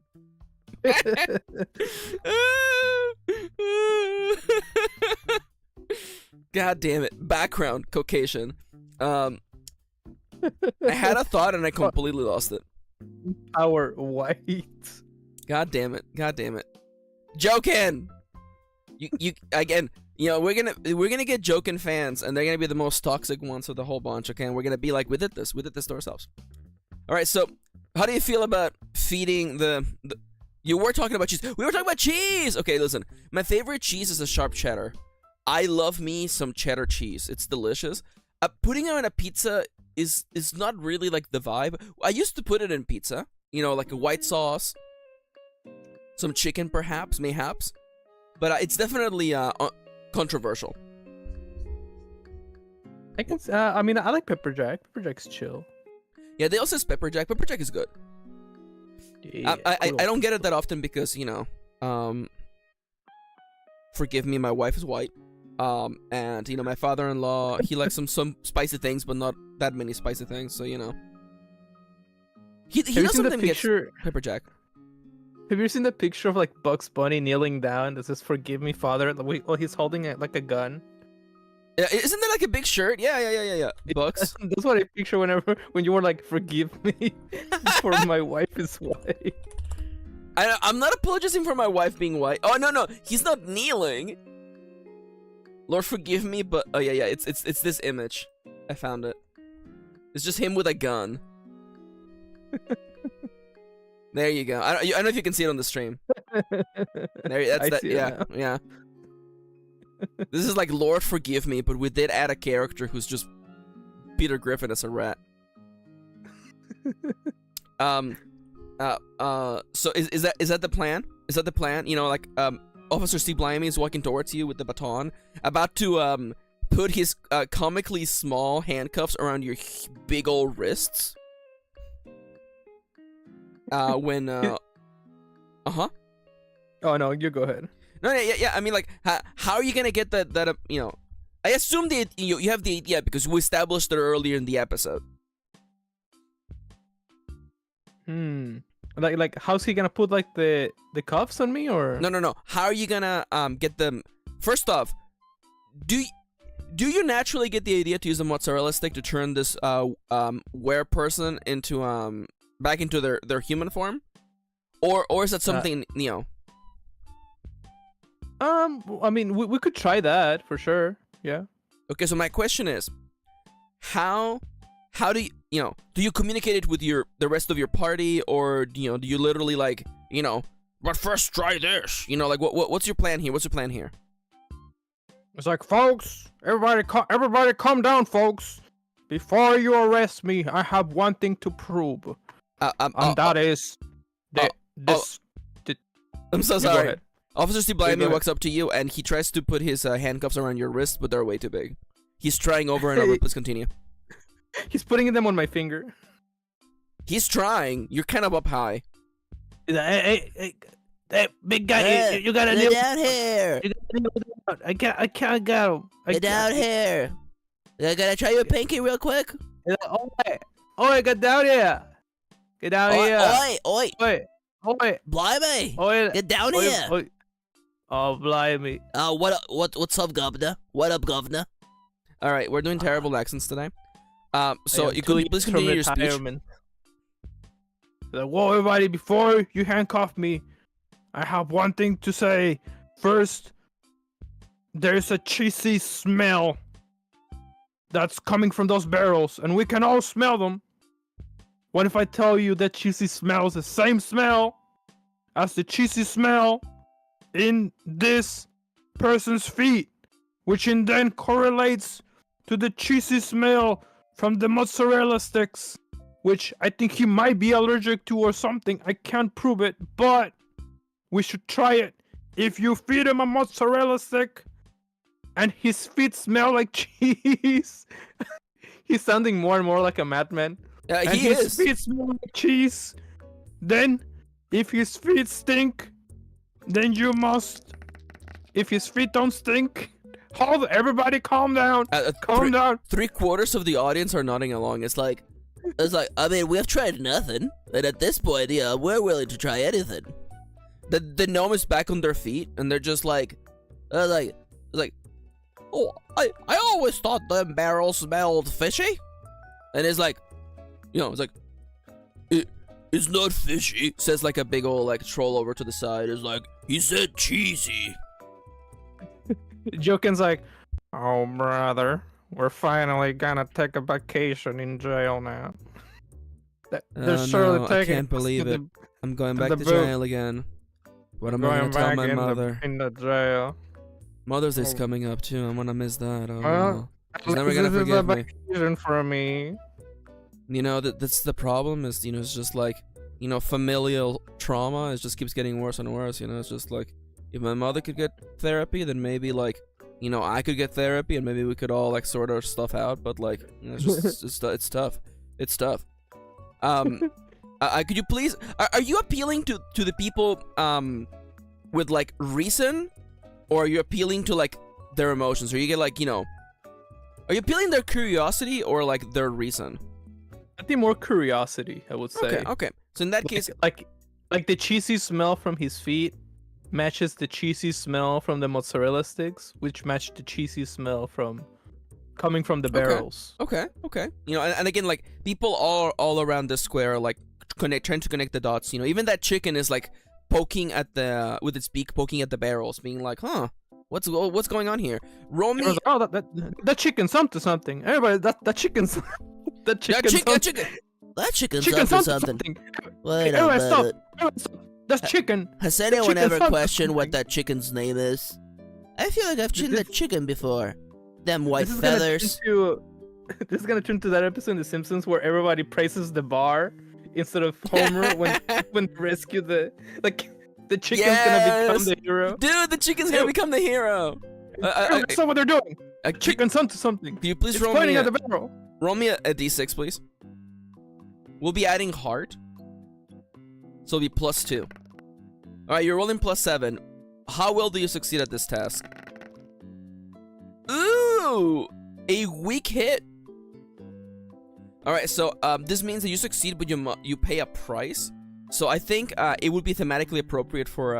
God damn it. Background, Caucasian. I had a thought and I completely lost it. Power white. God damn it. Jokin! You again, we're gonna get Jokin fans, and they're gonna be the most toxic ones of the whole bunch, okay? And we're gonna be like, we did this to ourselves. Alright, so how do you feel about feeding the you were talking about cheese. We were talking about cheese! Okay, listen. My favorite cheese is a sharp cheddar. I love me some cheddar cheese. It's delicious. Putting it on a pizza is not really like the vibe. I used to put it in pizza, like a white sauce. Some chicken, mayhaps, but it's definitely controversial. I mean, I like pepper jack. Pepper jack's chill. Yeah, they also say pepper jack. Pepper jack is good. Yeah, I don't get it that often because forgive me, my wife is white, and my father-in-law, he likes some spicy things, but not that many spicy things. So he does something against pepper jack. Have you seen the picture of like Bugs Bunny kneeling down that says "Forgive me, Father"? While he's holding it like a gun. Yeah, isn't that like a big shirt? Yeah. Bugs. That's what I picture when you were like, "Forgive me, for my wife is white." I'm not apologizing for my wife being white. Oh no, he's not kneeling. Lord forgive me, but oh yeah, it's this image. I found it. It's just him with a gun. There you go. I don't know if you can see it on the stream. Yeah. This is like Lord forgive me, but we did add a character who's just Peter Griffin as a rat. So is that the plan? Is that the plan? Officer Steve Blimey is walking towards you with the baton, about to put his comically small handcuffs around your big old wrists. Oh no, you go ahead. No, yeah. I mean, like, how are you gonna get that? I assume that you have the idea because we established it earlier in the episode. Like, how's he gonna put like the cuffs on me or? No. How are you gonna get them? First off, do you naturally get the idea to use a mozzarella stick to turn this were person into back into their human form, or is that something I mean, we could try that for sure. Yeah. Okay, so my question is, how do you communicate it with the rest of your party, or do you literally like but first try this, like what's your plan here? It's like, folks, everybody calm down, folks. Before you arrest me, I have one thing to prove. And that is this. I'm so sorry. Officer Steve Blimey walks up to you and he tries to put his handcuffs around your wrists, but they're way too big. He's trying over and over. Please continue. He's putting them on my finger. He's trying. You're kind of up high. Hey, big guy, you gotta get down here. I can't go. Get down here. I gotta try your pinky real quick. Oi, get down here! Get down Oi, here! oi, oi, Oi! Oi! blimey! Oi! Get down oi, here! oi. Oh, blimey. What's up, governor? What up, governor? All right, we're doing terrible accents today. So I am you 2 could years please from continue your speech. retirement. Like, whoa, everybody! Before you handcuff me, I have one thing to say. First, there's a cheesy smell that's coming from those barrels, and we can all smell them. What if I tell you that cheesy smells the same smell as the cheesy smell in this person's feet, which in then correlates to the cheesy smell from the mozzarella sticks, which I think he might be allergic to or something. I can't prove it, but we should try it. If you feed him a mozzarella stick and his feet smell like cheese, he's sounding more and more like a madman. And He his is. feet smell like cheese. Then, if his feet stink, then you must. If his feet don't stink, everybody calm down. Calm down. 3/4 of the audience are nodding along. It's like, I mean, we've tried nothing, and at this point, yeah, we're willing to try anything. the gnome is back on their feet, and they're just like, oh, I always thought them barrels smelled fishy. And it's like, it's like, it's not fishy, says like a big old like troll over to the side. It's like, he said cheesy. Jokin's like, oh brother, we're finally gonna take a vacation in jail now. They're surely no, I taking can't us believe to it. I'm going to back the to booth. jail again. What am I going gonna tell back my mother? in the jail. Mother's Day's Oh. coming up too. I'm gonna miss that. Oh, Well, no. At She's never least gonna this is a forgive me. vacation for me. That's the problem. Is it's just like familial trauma. It just keeps getting worse and worse. It's just like, if my mother could get therapy, then maybe like I could get therapy, and maybe we could all like sort our stuff out. But like, it's just it's tough. It's tough. Could you please? Are you appealing to the people with like reason, or are you appealing to like their emotions? Or you get like are you appealing their curiosity or like their reason? I think more curiosity, I would say. Okay, okay. So in that case, like the cheesy smell from his feet matches the cheesy smell from the mozzarella sticks, which match the cheesy smell coming from the barrels. okay. And again, like people all around the square are like trying to connect the dots. Even that chicken is like poking at with its beak, poking at the barrels, being like, huh. What's going on here? Roll me. Oh, that chicken's up to something. Everybody, that chicken's that chicken's That chicken's chicken's up to up to something. something. Wait a Everybody, stop. minute. Everybody, stop. That's chicken. Has anyone chicken's ever up to questioned what something. that chicken's name is? I feel like I've seen This- that chicken before. Them white This is gonna turn feathers. this is gonna turn to that episode in The Simpsons where everybody praises the bar instead of Homer when they rescue the chicken's gonna become the hero. Dude, the chicken's gonna become the hero. That's not what they're doing. Can Chicken's onto something. you please It's roll pointing me at the barrel. roll me a d6, please? We'll be adding heart, so it'll be +2. All right, you're rolling +7. How well do you succeed at this task? Ooh, a weak hit. All right, so this means that you succeed, but you pay a price. So I think it would be thematically appropriate for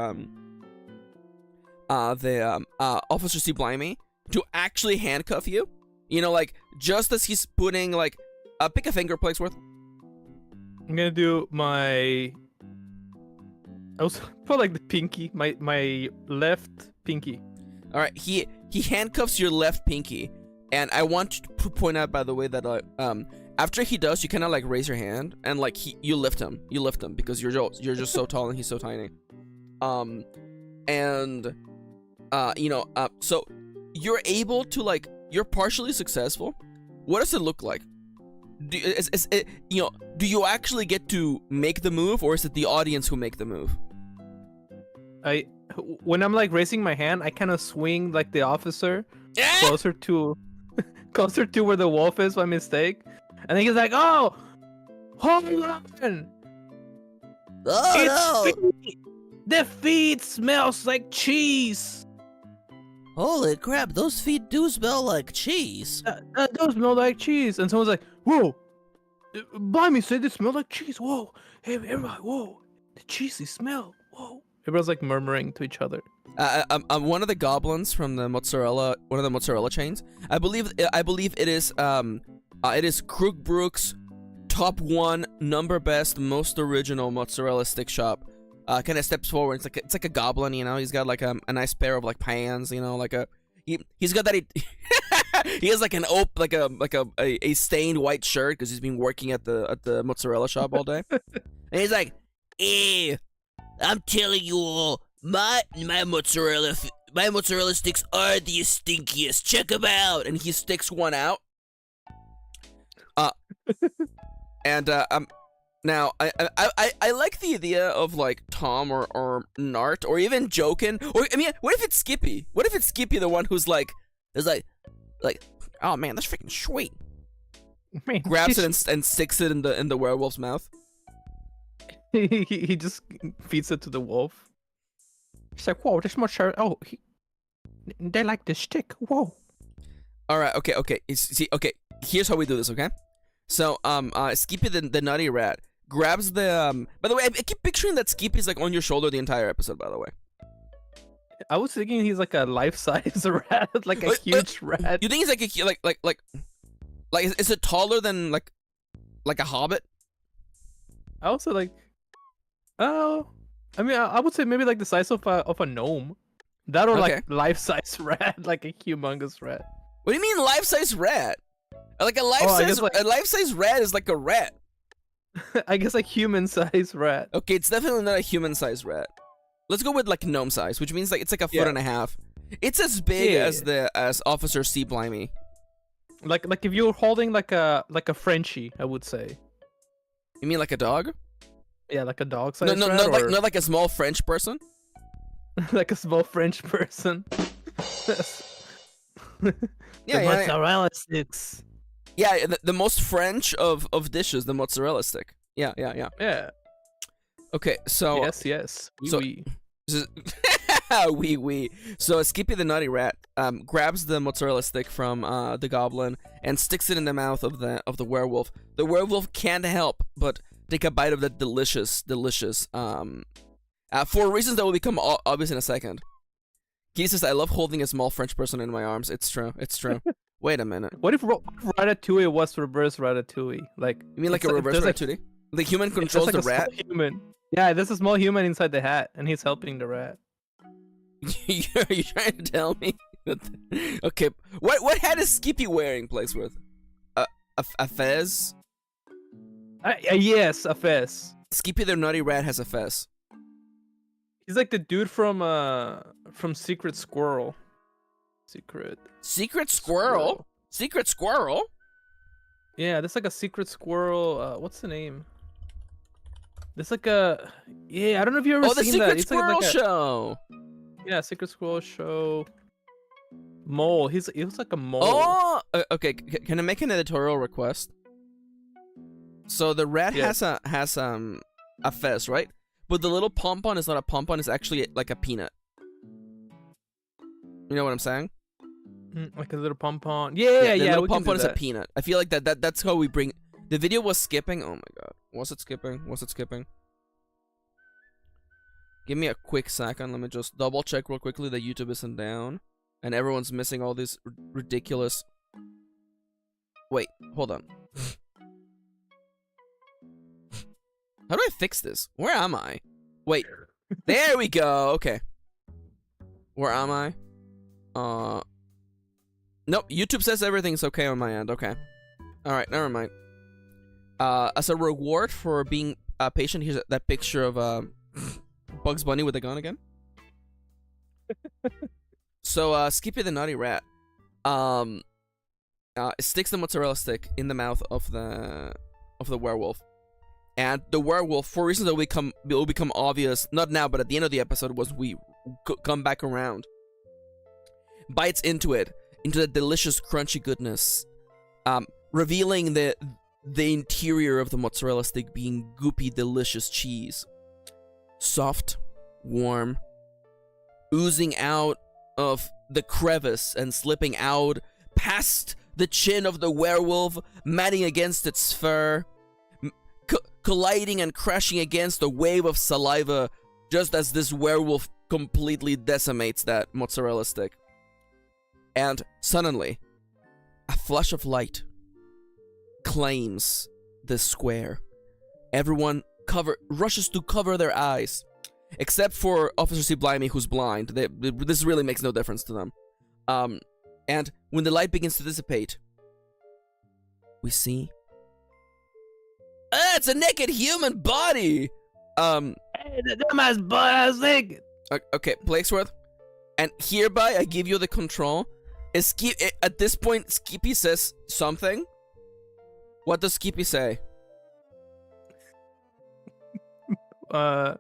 the Officer C. Blimey to actually handcuff you. Like just as he's putting like pick a finger, Plaguesworth. I'm gonna do my. I was put like the pinky, my left pinky. All right, he handcuffs your left pinky, and I want to point out, by the way, that after he does, you kind of like raise your hand and like you lift him because you're just so tall and he's so tiny. So you're able to like you're partially successful. What does it look like? Do you actually get to make the move, or is it the audience who make the move? When I'm like raising my hand, I kind of swing like the officer closer to where the wolf is by mistake, and then he's like, "Oh, hold on, Oh no! feet. The feet smells like cheese. Holy crap! Those feet do smell like cheese. Those smell like cheese." And someone's like, "Whoa, Blimey, say they smell like cheese. Whoa, hey everybody, whoa, the cheesy smell. Whoa. Everyone's like murmuring to each other. One of the goblins from the one of the mozzarella chains. I believe it is Crookbrook's top one, number best, most original mozzarella stick shop. Kind of steps forward. It's like a goblin, you know. He's got like a nice pair of like pans, you know, like he's got that. He has like a stained white shirt because he's been working at the mozzarella shop all day. And he's like, I'm telling you all, my mozzarella sticks are the stinkiest. Check them out. and he sticks one out. Now I like the idea of like Tom or Nart or even Jokin, or I mean, what if it's Skippy? What if it's Skippy, the one who's like, oh man, that's freaking sweet. Man, Grabs it and sticks it in the werewolf's mouth. he just feeds it to the wolf. He's like, whoa, this mozzarella. Oh, they like the stick. Whoa. All right, okay. Okay, here's how we do this, okay? So, Skippy the nutty rat grabs the by the way, I keep picturing that Skippy's like on your shoulder the entire episode, by the way. I was thinking he's like a life-size rat, like a huge rat. You think he's like is it taller than like a hobbit? I also like, oh, I mean, I would say maybe like the size of a gnome. That or Okay. like life-size rat, like a humongous rat. What do you mean life-size rat? Like a guess, like- life-size rat is like a rat. I guess like human-sized rat. Okay, it's definitely not a human-sized rat. Let's go with like gnome size, which means like it's like a foot Yeah. and a half. It's as big Yeah. as Officer C. Blimey. Like if you're holding like a Frenchie, I would say. You mean like a dog? Yeah, like a dog No, size no, rat, not or like a small French person. like a small French person. Yeah, Mozzarella sticks. yeah. The most French of dishes, the mozzarella stick. Yeah. Yeah. Okay, so Yes. so- Oui. wee. So Skippy the Naughty Rat grabs the mozzarella stick from the goblin and sticks it in the mouth of the werewolf. The werewolf can't help but take a bite of that delicious for reasons that will become obvious in a second. He says, "I love holding a small French person in my arms." It's true. Wait a minute. What if Ratatouille was reverse Ratatouille? Like You mean like a it's reverse there's, like, Ratatouille? The human there's, controls like, the a small rat. Human. Yeah, there's a small human inside the hat, and he's helping the rat. Are you trying to tell me? Okay, what hat is Skippy wearing, Plaguesworth? A fez? Yes, a fez. Skippy the Naughty Rat has a fez. He's like the dude from Secret Squirrel. Secret Squirrel? Secret Squirrel? Yeah, there's like a Secret Squirrel. What's the name? There's like a I don't know if you ever Oh, the seen Secret that. It's Squirrel like a, Show! Yeah, Secret Squirrel Show. Mole. He looks like a mole. Oh! Okay, can I make an editorial request? So the rat Yes. has a fez, right? But the little pompon is not a pompon, it's actually like a peanut. You know what I'm saying? Like a little pom-pom. Yeah, The little we can pompon do is a that. peanut. I feel like that's how we bring. The video was skipping. Oh my god, was it skipping? Give me a quick second. Let me just double check real quickly that YouTube isn't down, and everyone's missing all these ridiculous. Wait, hold on. How do I fix this? Where am I? Wait, there we go. Okay, where am I? Nope, YouTube says everything's okay on my end. Okay. Alright, never mind. As a reward for being patient, here's that picture of Bugs Bunny with a gun again. So, Skippy the Naughty Rat sticks the mozzarella stick in the mouth of the werewolf. And the werewolf, for reasons that will become obvious, not now, but at the end of the episode, was we come back around, bites into the delicious crunchy goodness, revealing the interior of the mozzarella stick being goopy delicious cheese, soft, warm, oozing out of the crevice and slipping out past the chin of the werewolf, matting against its fur, colliding and crashing against a wave of saliva just as this werewolf completely decimates that mozzarella stick. And suddenly, a flash of light claims this square. Everyone rushes to cover their eyes, except for Officer C. Blimey, who's blind. This really makes no difference to them. And when the light begins to dissipate, we see... it's a naked human body! Hey, the dumbass butt ass naked. Okay, Plaguesworth. And hereby I give you the control. At this point, Skippy says something. What does Skippy say? Oh,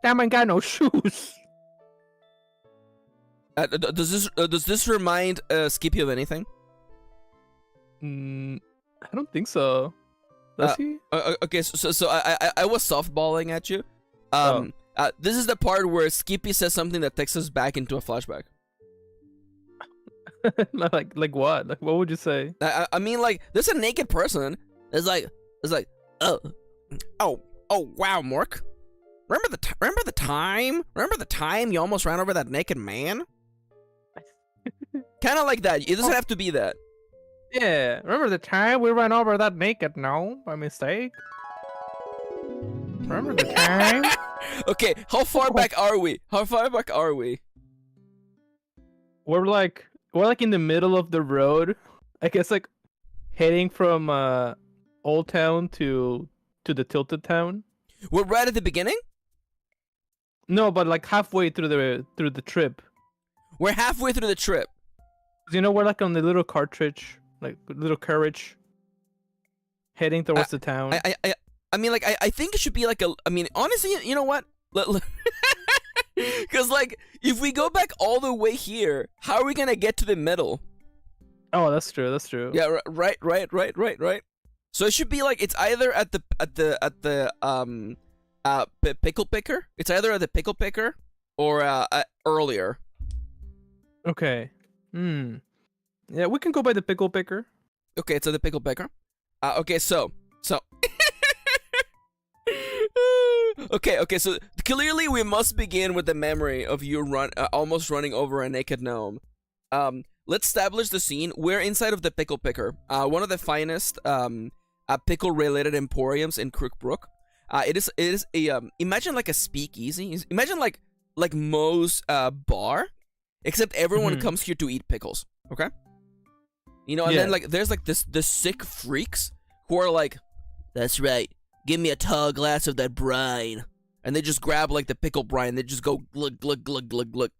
that man got no shoes. Does this remind Skippy of anything? I don't think so. Does he? Okay, so I was softballing at you. This is the part where Skippy says something that takes us back into a flashback. like what? Like what would you say? I mean, like, there's a naked person. It's like, oh wow, Mork. Remember the time? Remember the time you almost ran over that naked man? Kind of like that. It doesn't have to be that. Yeah. Remember the time we ran over that naked gnome by mistake? Remember the time? Okay, how far back are we? How far back are we? We're like in the middle of the road. I guess like heading from Old Town to the Tilted Town. We're right at the beginning? No, but like halfway through the trip. We're halfway through the trip. You know, we're like on the little cartridge, like little carriage, heading towards the town. I mean, like, I think it should be like I mean, honestly, you know what? Because, like, if we go back all the way here, how are we gonna get to the middle? Oh, that's true. That's true. Yeah, right. So it should be like it's either at the pickle picker. It's either at the pickle picker or earlier. Okay. Yeah, we can go by the pickle picker. Okay, it's at the pickle picker. Okay, so. Okay, so clearly we must begin with the memory of you almost running over a naked gnome. Let's establish the scene. We're inside of the pickle picker, one of the finest pickle-related emporiums in Crookbrook. It is a imagine like a speakeasy. Imagine like Moe's bar, except everyone comes here to eat pickles. Okay, you know, and then like there's like the sick freaks who are like, that's right. Give me a tall glass of that brine. And they just grab, like, the pickle brine. They just go glug, glug, glug, glug, glug.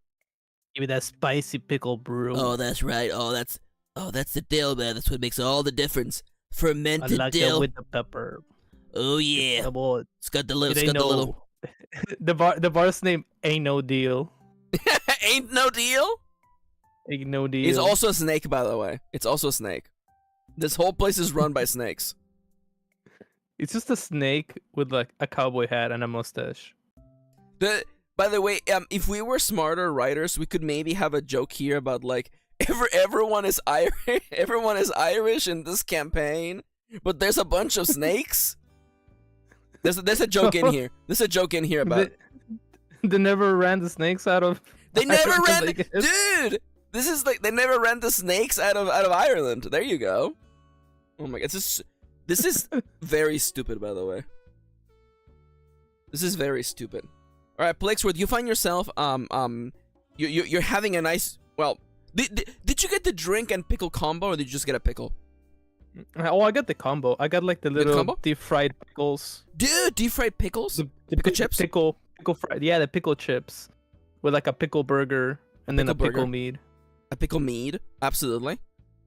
Give me that spicy pickle brew. Oh, that's right. Oh, that's the dill, man. That's what makes all the difference. Fermented I like dill. it with the pepper. Oh, yeah. Come on. It's got the little. The bar's name Ain't No Deal. Ain't no deal? Ain't no deal. He's also a snake, by the way. It's also a snake. This whole place is run by snakes. It's just a snake with like a cowboy hat and a mustache. By the way, if we were smarter writers, we could maybe have a joke here about like everyone is Irish. Everyone is Irish in this campaign, but there's a bunch of snakes. There's a joke in here. There's a joke in here about. They never ran the snakes out of. They never ran, dude. This is like they never ran the snakes out of Ireland. There you go. Oh my god, this is very stupid, by the way. This is very stupid. All right, Plaguesworth, you find yourself you're having a nice. Well, did you get the drink and pickle combo, or did you just get a pickle? Oh, I got the combo. I got like the little deep fried pickles. Dude, deep fried pickles? The pickle chips? Pickle fried. Yeah, the pickle chips with like a pickle burger and then a pickle mead. A pickle mead, absolutely.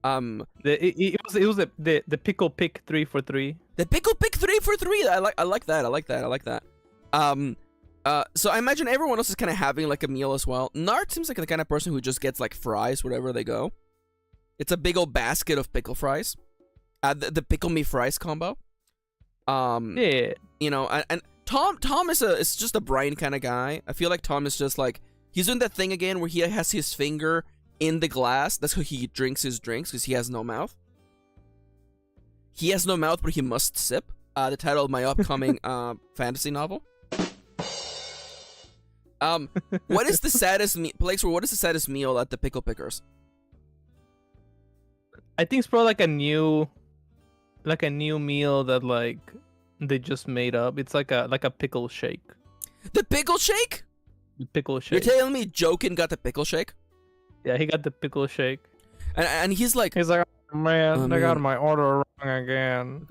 It was the pickle pick 3 for 3. The pickle pick 3 for 3. I like that. So I imagine everyone else is kind of having like a meal as well. Nart seems like the kind of person who just gets like fries wherever they go. It's a big old basket of pickle fries. The pickle me fries combo. Yeah. You know, and Tom is just a brine kind of guy. I feel like Tom is just like he's doing that thing again where he has his finger in the glass. That's how he drinks his drinks because he has no mouth. He has no mouth, but he must sip. the title of my upcoming fantasy novel. What is the saddest meal? Plaguesworth, what is the saddest meal at the Pickle Pickers? I think it's probably like a new meal that like they just made up. It's like a pickle shake. The pickle shake? The pickle shake. You're telling me Jokin got the pickle shake? Yeah, he got the pickle shake. And he's like, oh, man, they got mean- my order wrong again.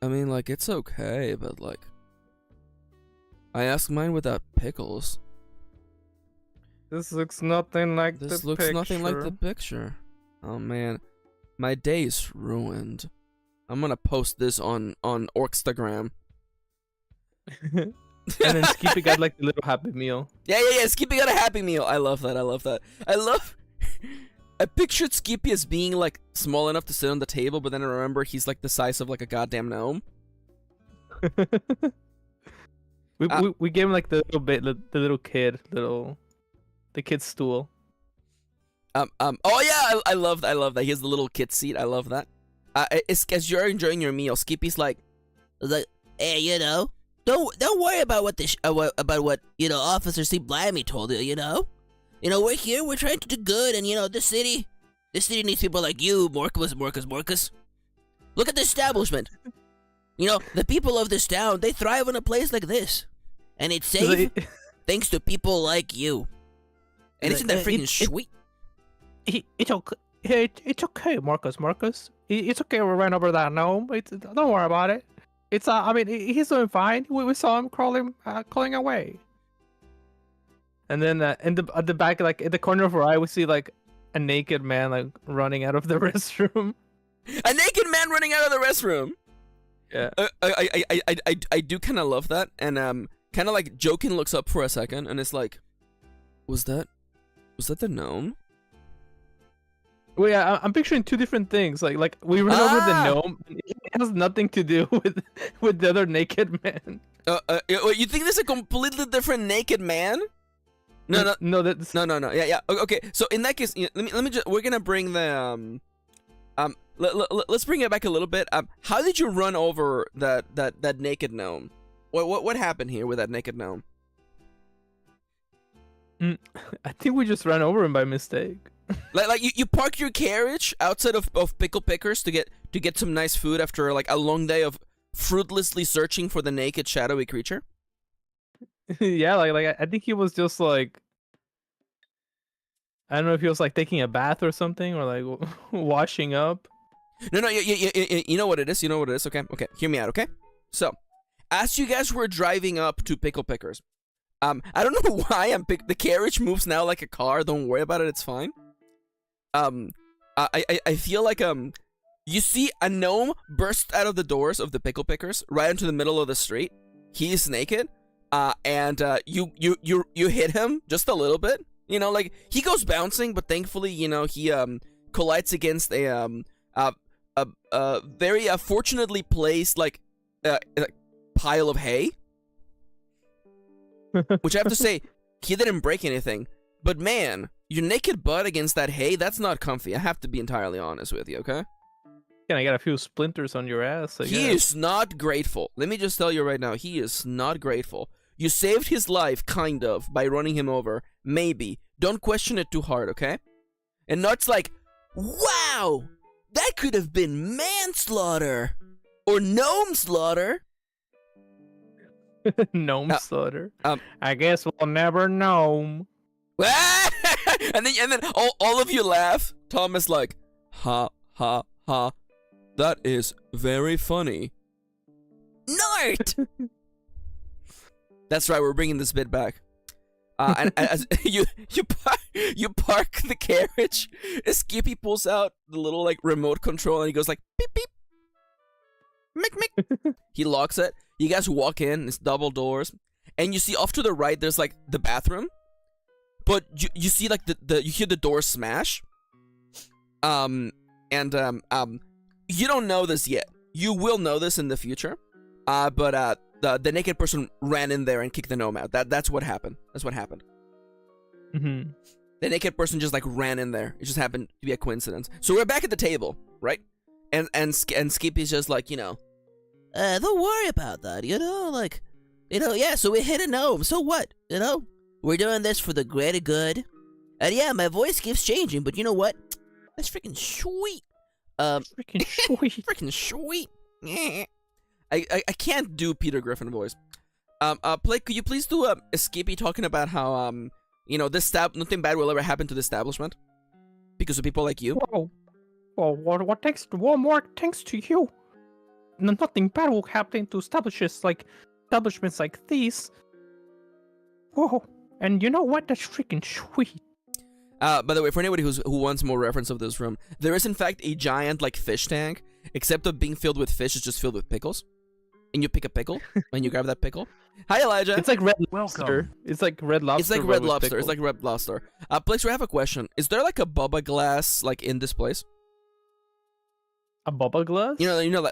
I mean, like, it's okay, but like, I asked mine without pickles. This looks nothing like This the looks picture. nothing like the picture. Oh man, my day's ruined. I'm gonna post this on Orkstagram. And then Skippy got like the little Happy Meal. Yeah. Skippy got a Happy Meal. I love that. I pictured Skippy as being like small enough to sit on the table, but then I remember he's like the size of like a goddamn gnome. we gave him like the little kid's stool. Oh yeah, I love that. He has the little kid seat. I love that. As you're enjoying your meal, Skippy's like, Hey, you know, don't worry about what about what Officer C. Blimey told you. You know, we're here. We're trying to do good, and this city needs people like you, Morcus. Look at the establishment. The people of this town, they thrive in a place like this, and it's safe thanks to people like you. And isn't that freaking sweet? It's okay. It's okay, Marcus. It's okay. We ran over that gnome. Don't worry about it. It's I mean, he's doing fine. We saw him crawling away. And then at the back, like in the corner of our eye, we see like a naked man like running out of the restroom. A naked man running out of the restroom. Yeah. I do kind of love that, and kind of like Jokin looks up for a second, and it's like, was that the gnome? Well, yeah, I'm picturing two different things. Like we ran over the gnome. It has nothing to do with the other naked man. You think there's a completely different naked man? No. Yeah. Okay. So in that case, let me just. We're gonna bring the let's bring it back a little bit. How did you run over that naked gnome? What happened here with that naked gnome? I think we just ran over him by mistake. Like you park your carriage outside of Pickle Pickers to get some nice food after like a long day of fruitlessly searching for the naked shadowy creature. Yeah, like I think he was just like, I don't know if he was like taking a bath or something, or like washing up. No, you know what it is. Okay, hear me out. Okay, so as you guys were driving up to Pickle Pickers, I don't know why the carriage moves now like a car. Don't worry about it. It's fine. I feel like you see a gnome burst out of the doors of the Pickle Pickers right into the middle of the street. He is naked. And you hit him just a little bit, like he goes bouncing, but thankfully, he collides against a very fortunately placed like pile of hay, which I have to say he didn't break anything, but man, your naked butt against that hay, that's not comfy. I have to be entirely honest with you, okay? Yeah, I got a few splinters on your ass. He is not grateful. Let me just tell you right now, he is not grateful. You saved his life, kind of, by running him over. Maybe. Don't question it too hard, okay? And Nut's like, wow! That could have been manslaughter! Or gnome slaughter! Gnome slaughter. I guess we'll never know. and then all of you laugh. Tom is like, ha, ha, ha. That is very funny. Nart! That's right, we're bringing this bit back. And as you park the carriage, Skippy pulls out the little like remote control and he goes like beep beep, mick mick. He locks it. You guys walk in. It's double doors, and you see off to the right there's like the bathroom, but you see like you hear the door smash. You don't know this yet. You will know this in the future. But the naked person ran in there and kicked the gnome out. That's what happened. Mm-hmm. The naked person just like ran in there. It just happened to be a coincidence. So we're back at the table, right? And Skippy's just like, Don't worry about that, you know? Like, yeah, so we hit a gnome. So what? We're doing this for the greater good. And yeah, my voice keeps changing, but you know what? That's freaking sweet. Freaking sweet. Freaking sweet. I can't do Peter Griffin voice. Play, could you please do Escapee talking about how this nothing bad will ever happen to the establishment because of people like you? Whoa. Well, what thanks to one more thanks to you. Nothing bad will happen to establishments like these. Whoa. And you know what? That's freaking sweet. By the way, for anybody who wants more reference of this room, there is in fact a giant like fish tank, except of being filled with fish, it's just filled with pickles. And you pick a pickle, and you grab that pickle. Hi, Elijah. It's like Red Lobster. It's like Red Lobster. It's like Red Lobster. It's like Red Lobster. Plaguesworth, I have a question. Is there like a Bubba glass like in this place? A Bubba glass?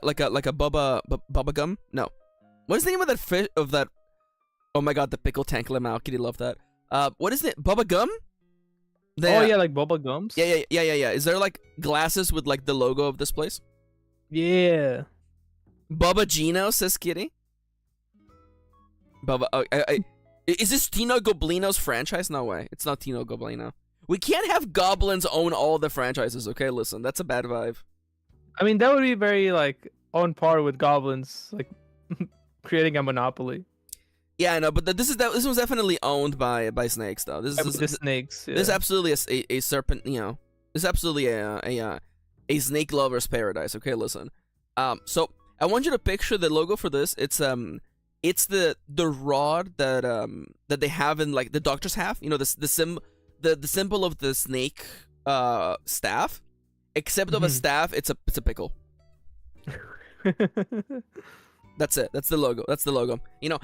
Like a Bubba gum? No. What is the name of that fish of that? Oh my god, the pickle tank lemao. Kitty love that. What is it? Bubba gum? Oh yeah, like Bubba gums. Yeah. Is there like glasses with like the logo of this place? Yeah. Bubba Gino, says Kitty. Bubba, is this Tino Goblino's franchise? No way. It's not Tino Goblino. We can't have goblins own all the franchises, okay? Listen, that's a bad vibe. I mean, that would be very, like, on par with goblins, like, creating a monopoly. Yeah, I know, but this was definitely owned by snakes, though. This is the snakes. Yeah. This is absolutely a serpent, This is absolutely a snake lover's paradise, okay? Listen. So I want you to picture the logo for this. It's the rod that they have in like the doctors have. The symbol of the snake staff. Except of a staff, it's a pickle. That's it. That's the logo.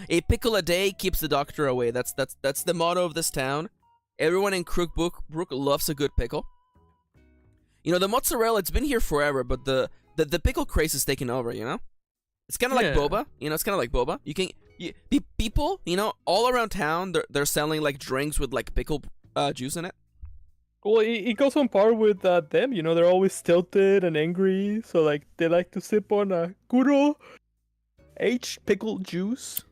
A pickle a day keeps the doctor away. That's the motto of this town. Everyone in Crookbrook loves a good pickle. The mozzarella, it's been here forever, but the pickle craze is taking over, It's kind of like boba, it's kind of like boba. People, all around town, they're selling like drinks with like pickle juice in it. Well, it goes on par with them, they're always tilted and angry, so like they like to sip on a good old aged pickle juice.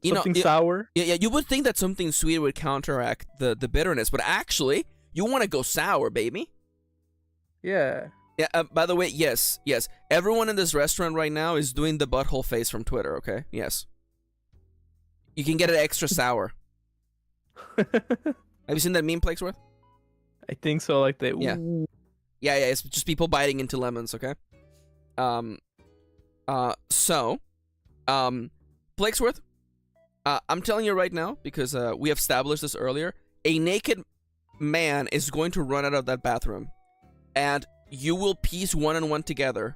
Something sour. Yeah, you would think that something sweet would counteract the bitterness, but actually, you want to go sour, baby. Yeah. Yeah, by the way, yes. Everyone in this restaurant right now is doing the butthole face from Twitter, okay? Yes. You can get it extra sour. Have you seen that meme, Plaguesworth? I think so, like they... Yeah. Ooh. Yeah, it's just people biting into lemons, okay? Plaguesworth, I'm telling you right now, because we have established this earlier, a naked man is going to run out of that bathroom, and you will piece one and one together.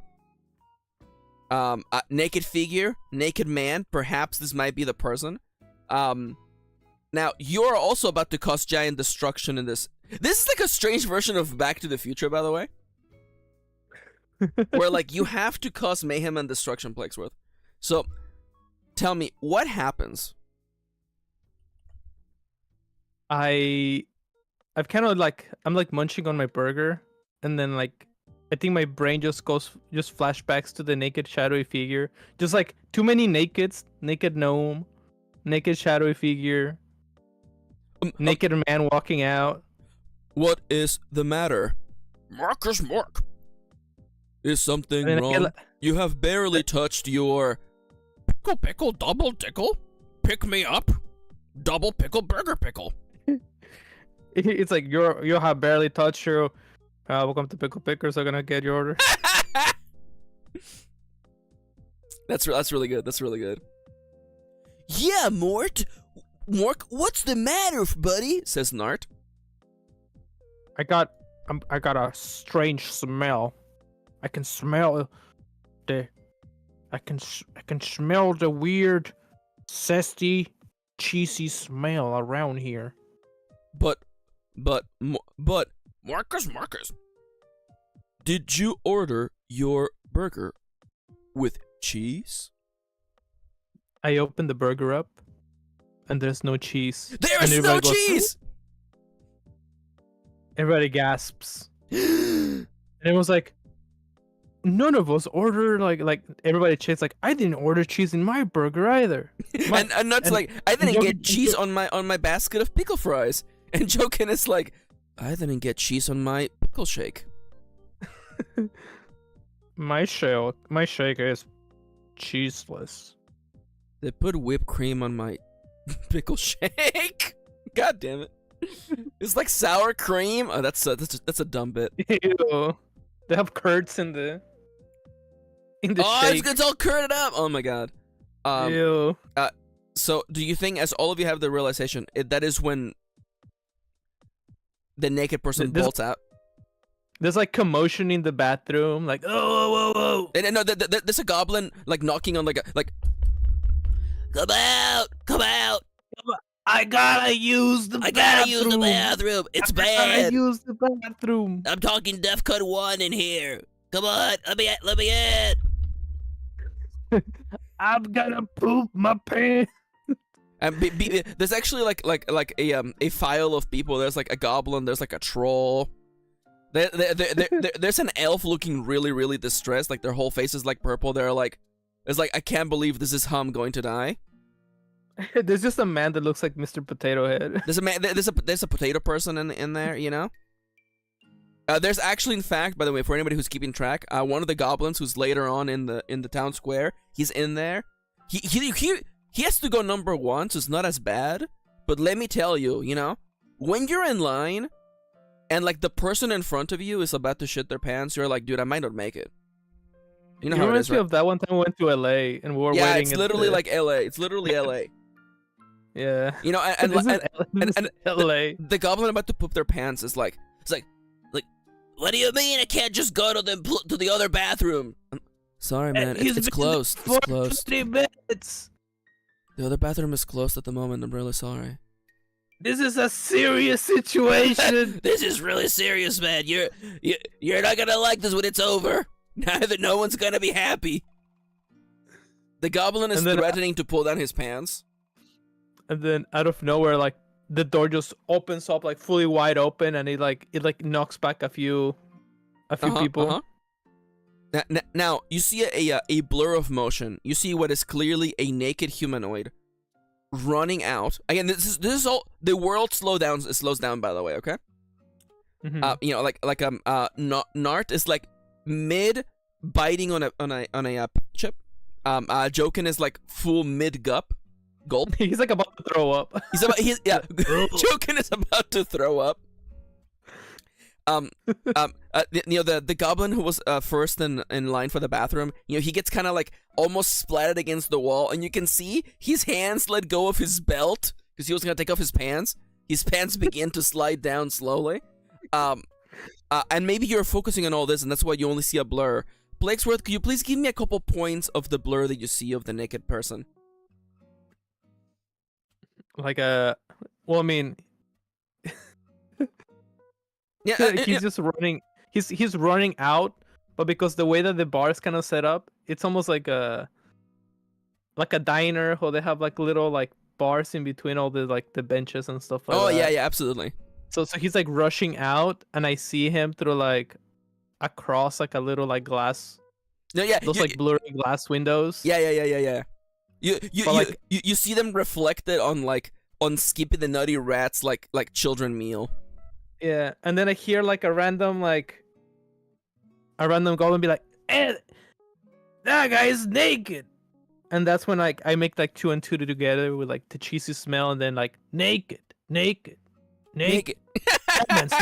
Naked figure, naked man, perhaps this might be the person. Now, you're also about to cause giant destruction in this. This is like a strange version of Back to the Future, by the way. Where, like, you have to cause mayhem and destruction, Plaguesworth. So, tell me, what happens? I've kind of like, I'm like munching on my burger, and then like, I think my brain just flashbacks to the naked shadowy figure. Just like, too many nakeds, naked gnome, naked shadowy figure, naked man walking out. What is the matter? Marcus Mark. Is something wrong? You have barely touched your pickle double tickle. Pick me up. Double pickle burger pickle. It's like you have barely touched your. Welcome to Pickle Pickers. I'm gonna get your order. That's really good. That's really good. Yeah, Mort, what's the matter, buddy? Says Nart. I got a strange smell. I can smell I can smell the weird, zesty, cheesy smell around here. But, Marcus, did you order your burger with cheese? I opened the burger up, and there's no cheese. There's no cheese! Everybody gasps. And it was like, none of us order like everybody checks like I didn't order cheese in my burger either. And Nut's and- like, I didn't Joken- get cheese on my basket of pickle fries. And Joken is like, I didn't get cheese on my pickle shake. My shake is cheeseless. They put whipped cream on my pickle shake. God damn it! It's like sour cream. Oh, that's a dumb bit. Ew. They have curds in the Oh, shake. it's all curded up. Oh my god. Ew. So, do you think, as all of you have the realization, that is when the naked person This- bolts out? There's like commotion in the bathroom, like oh whoa whoa. And no, there's a goblin like knocking on like Come out! Come out! I gotta use the I bathroom. gotta use the bathroom. It's I bad. use the bathroom. I'm talking DEFCON 1 in here. Come on, let me in. I'm gonna poop my pants. and there's actually like a file of people. There's like a goblin. There's like a troll. There's an elf looking really distressed. Like their whole face is like purple. They're like, it's like I can't believe this is how I'm going to die. There's just a man that looks like Mr. Potato Head. There's a man. There's a potato person in there. You know. There's actually, in fact, by the way, for anybody who's keeping track, one of the goblins who's later on in the town square, he's in there. He has to go number 1, so it's not as bad. But let me tell you, you know, when you're in line, and like the person in front of you is about to shit their pants, you're like, dude, I might not make it. You know how it reminds is, me right? of that one time we went to LA and we were Yeah, waiting. it's at literally the- like LA. It's literally LA. yeah. You know, This is and- LA. the goblin about to poop their pants is like, What do you mean I can't just go to the other bathroom? sorry, man, He's it's been closed. for It's closed. 50 minutes. The other bathroom is closed at the moment. I'm really sorry. This is a serious situation. This is really serious, man. You're not gonna like this when it's over. Neither, no one's gonna be happy. The goblin is And then- threatening to pull down his pants. And then out of nowhere, like the door just opens up like fully wide open, and it knocks back a few people. Now you see a blur of motion. You see what is clearly a naked humanoid running out. Again, this is all the world slows down. By the way, okay. Mhm. You know, Nart is like mid biting on a chip. Joken is like full mid gulp. He's like about to throw up. Joken is about to throw up. The goblin who was first in line for the bathroom, you know, he gets kind of like almost splattered against the wall, and you can see his hands let go of his belt because he was gonna take off his pants. His pants begin to slide down slowly. And maybe you're focusing on all this, and that's why you only see a blur. Plaguesworth, could you please give me a couple points of the blur that you see of the naked person? Well, I mean, Yeah, he's just running. He's running out, but because the way that the bar is kind of set up, it's almost like a diner, where they have like little like bars in between all the like the benches and stuff like that. yeah, absolutely. So he's like rushing out, and I see him through like across like a little like glass, No, yeah, those like blurry glass windows. yeah. But, You see them reflected on Skippy the Nutty Rat's like children meal. Yeah, and then I hear like a random goblin be like, And that guy is naked. and that's when like I make like 2 and 2 together with like the cheesy smell, and then like naked. Naked. That man's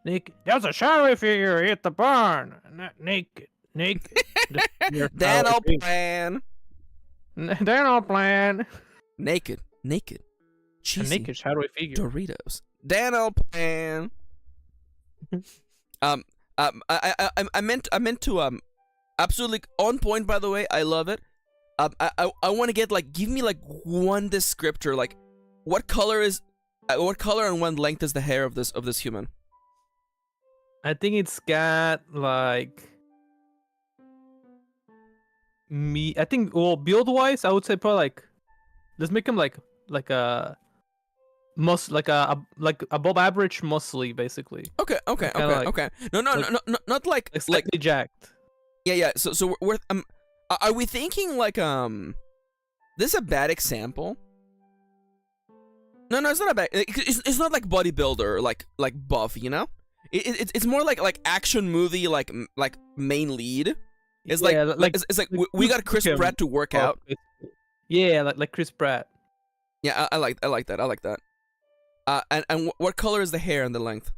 naked. There's a shadowy figure at the barn. Naked. Dan O'Brien. Daniel plan. Naked. A Cheesy. naked shadowy figure. Doritos. Dan O'Brien. I meant to absolutely on point, by the way. I love it. I want to get like, give me like one descriptor, like what color and what length is the hair of this human? I think it's got like I think, well, build wise, I would say probably like, let's make him like a above average muscly, basically. Okay. Kinda like- No, not like Like slightly jacked. Yeah. So we're are we thinking like this is a bad example? No, it's not a bad. It's not like bodybuilder, like buff, you know. It's more like action movie, like main lead. It's Yeah, it's like we got Chris Pratt to work out. Yeah, like Chris Pratt. Yeah, I like that. And what color is the hair and the length?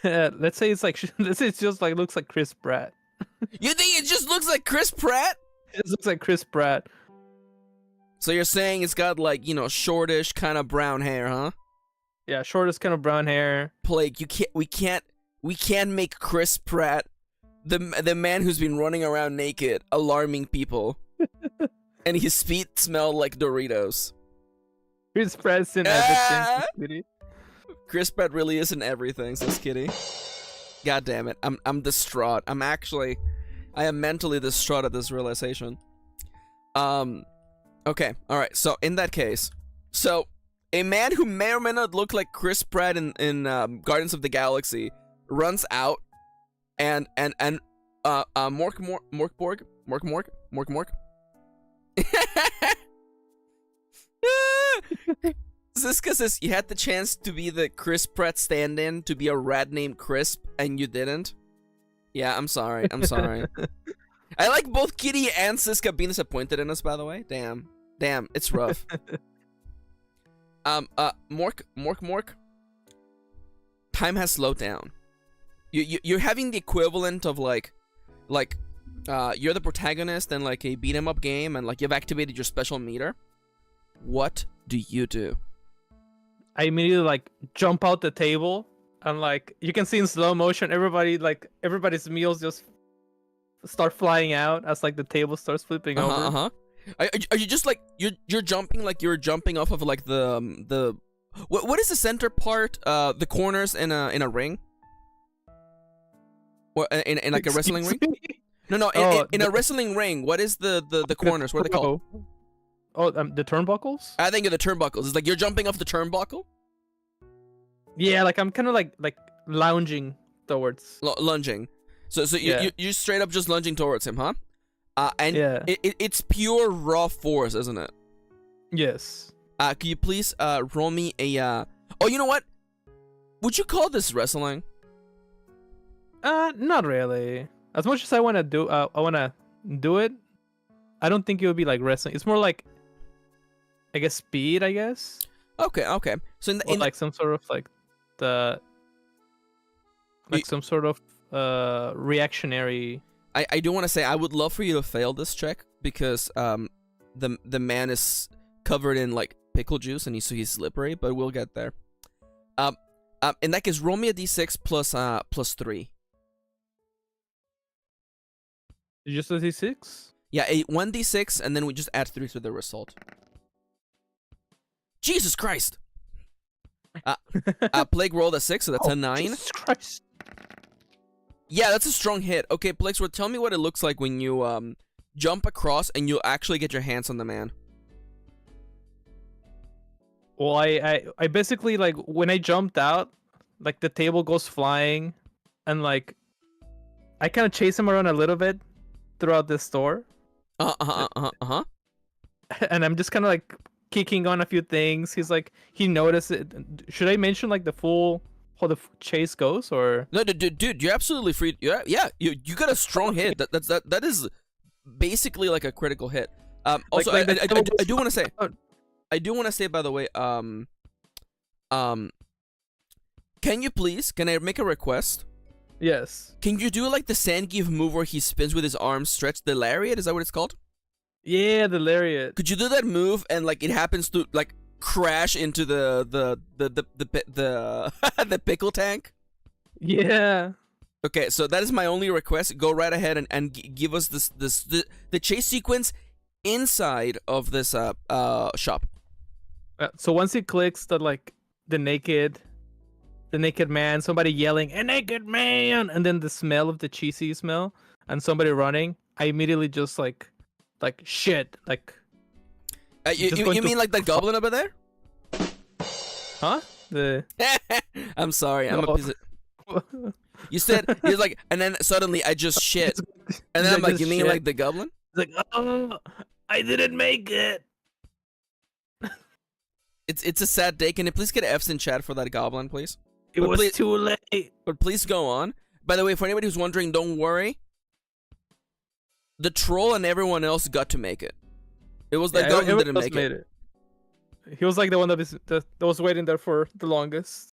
Let's say it's just like looks like Chris Pratt. You think it just looks like Chris Pratt? It looks like Chris Pratt. So you're saying it's got like, you know, shortish kind of brown hair, huh? Yeah, shortest kind of brown hair. Plague, we can't make Chris Pratt the man who's been running around naked, alarming people, and his feet smell like Doritos. Chris Pratt's in everything. Kitty. Chris Pratt really is in everything, says Kitty. God damn it, I'm distraught. I am mentally distraught at this realization. Okay, all right. So in that case, a man who may or may not look like Chris Pratt in Guardians of the Galaxy runs out, and Mork. Ziska says you had the chance to be the Chris Pratt stand-in to be a rat named Crisp, and you didn't. Yeah, I'm sorry. I like both Kitty and Siska being disappointed in us, by the way. Damn, it's rough. Mork. Time has slowed down. You're having the equivalent of like, you're the protagonist in like a beat 'em up game, and like you've activated your special meter. What do you do? I immediately like jump out the table, and like you can see in slow motion, everybody's meals just start flying out as like the table starts flipping over. Are you just like you're jumping like you're jumping off of like the what is the center part? The corners in a ring. Or in like a wrestling ring? No, in a wrestling ring. What is the corners? What are they called? Oh, the turnbuckles. I think of the turnbuckles. It's like you're jumping off the turnbuckle. Yeah, like I'm kind of like lounging towards. Lunging. So you straight up just lunging towards him, huh? And yeah. It's pure raw force, isn't it? Yes. Could you please roll me a Oh, you know what? Would you call this wrestling? Not really. As much as I want to do it, I don't think it would be like wrestling. It's more like, I guess, speed, I guess. Okay. So in like some sort of like some sort of reactionary. I do want to say I would love for you to fail this check because the man is covered in like pickle juice and he's slippery, but we'll get there. In that case, roll me a d6 plus 3. Just a d6? Yeah, a 1d6 and then we just add 3 to the result. Jesus Christ! Plague rolled a 6, so that's a 9. Jesus Christ! Yeah, that's a strong hit. Okay, Plaguesworth, tell me what it looks like when you jump across and you actually get your hands on the man. Well, I basically, like, when I jumped out, like, the table goes flying, and, like, I kind of chase him around a little bit throughout the store. And I'm just kind of, like, kicking on a few things. He's like, he noticed it. Should I mention, like, how the chase goes, or? No, dude, you're absolutely free. Yeah, you got a strong hit. That is basically like a critical hit. Also, I do want to say, by the way, can I make a request? Yes. Can you do like the Zangief move where he spins with his arms stretched, the lariat? Is that what it's called? Yeah, the lariat. Could you do that move and like it happens to like crash into the pickle tank? Yeah. Okay, so that is my only request. Go right ahead and give us the chase sequence inside of this shop. So once it clicks that like the naked man, somebody yelling "a naked man," and then the smell of the cheesy smell and somebody running, I immediately just like shit, like. You mean like that goblin over there? Huh? I'm sorry. I'm a piece of... You said, he was like, and then suddenly I just shit. And then I'm like, Just you mean shit. like the goblin? It's like, oh, I didn't make it. It's a sad day. Can you please get F's in chat for that goblin, please? It But was please- too late. But please go on. By the way, for anybody who's wondering, don't worry. The troll and everyone else got to make it. It was the Yeah, goblin everyone didn't else make made it. He was like the one that was waiting there for the longest.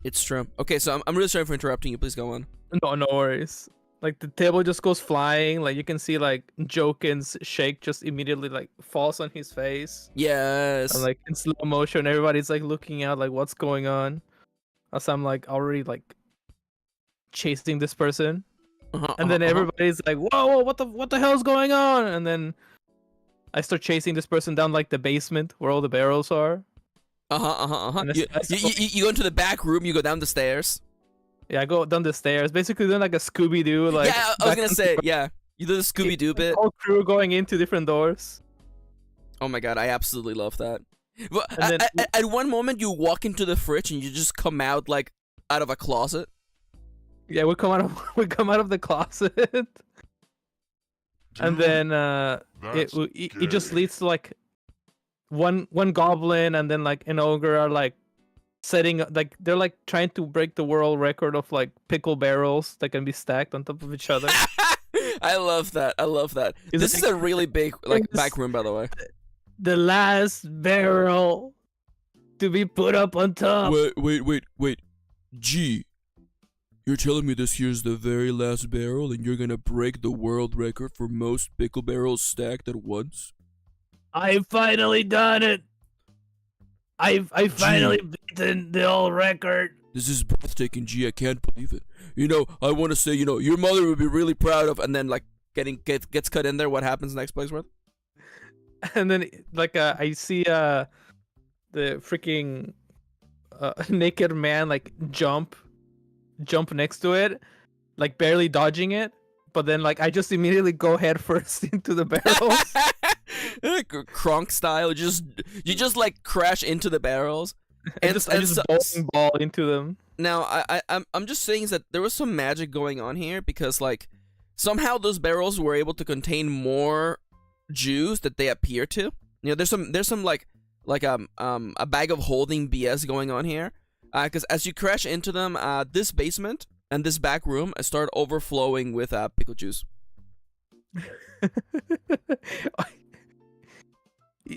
It's true. Okay, so I'm really sorry for interrupting you. Please go on. No worries. Like the table just goes flying. Like you can see like Jokin's shake just immediately like falls on his face. Yes. And like in slow motion, everybody's like looking out like what's going on. As I'm like already like chasing this person. And then everybody's like, whoa, what the hell's going on? And then I start chasing this person down like the basement where all the barrels are. And You go into the back room, you go down the stairs. Yeah, I go down the stairs, basically doing like a Scooby-Doo. Like yeah, I was back gonna and say, forth. yeah. You do the Scooby-Doo bit. Whole crew going into different doors. Oh my god, I absolutely love that. But And then- at one moment, you walk into the fridge and you just come out like out of a closet. Yeah, we come out of the closet. And then it just leads to like one goblin and then like an ogre are like setting like they're like trying to break the world record of like pickle barrels that can be stacked on top of each other. I love that. I love that. Is This it- is a really big like It's- back room, by the way. The last barrel to be put up on top. Wait. G. You're telling me this here's the very last barrel and you're gonna break the world record for most pickle barrels stacked at once? I finally done it. I finally beaten the old record. This is breathtaking, G. I can't believe it. You know, I want to say, you know, your mother would be really proud of, and then like gets cut in there. What happens next, Plaguesworth? And then like I see the freaking naked man like jump next to it, like barely dodging it, but then like I just immediately go head first into the barrels. Kronk style, you just like crash into the barrels. I just bowling ball into them. Now I'm just saying is that there was some magic going on here because like somehow those barrels were able to contain more juice that they appear to. You know, there's some like a bag of holding BS going on here. Because as you crash into them, this basement and this back room start overflowing with pickle juice.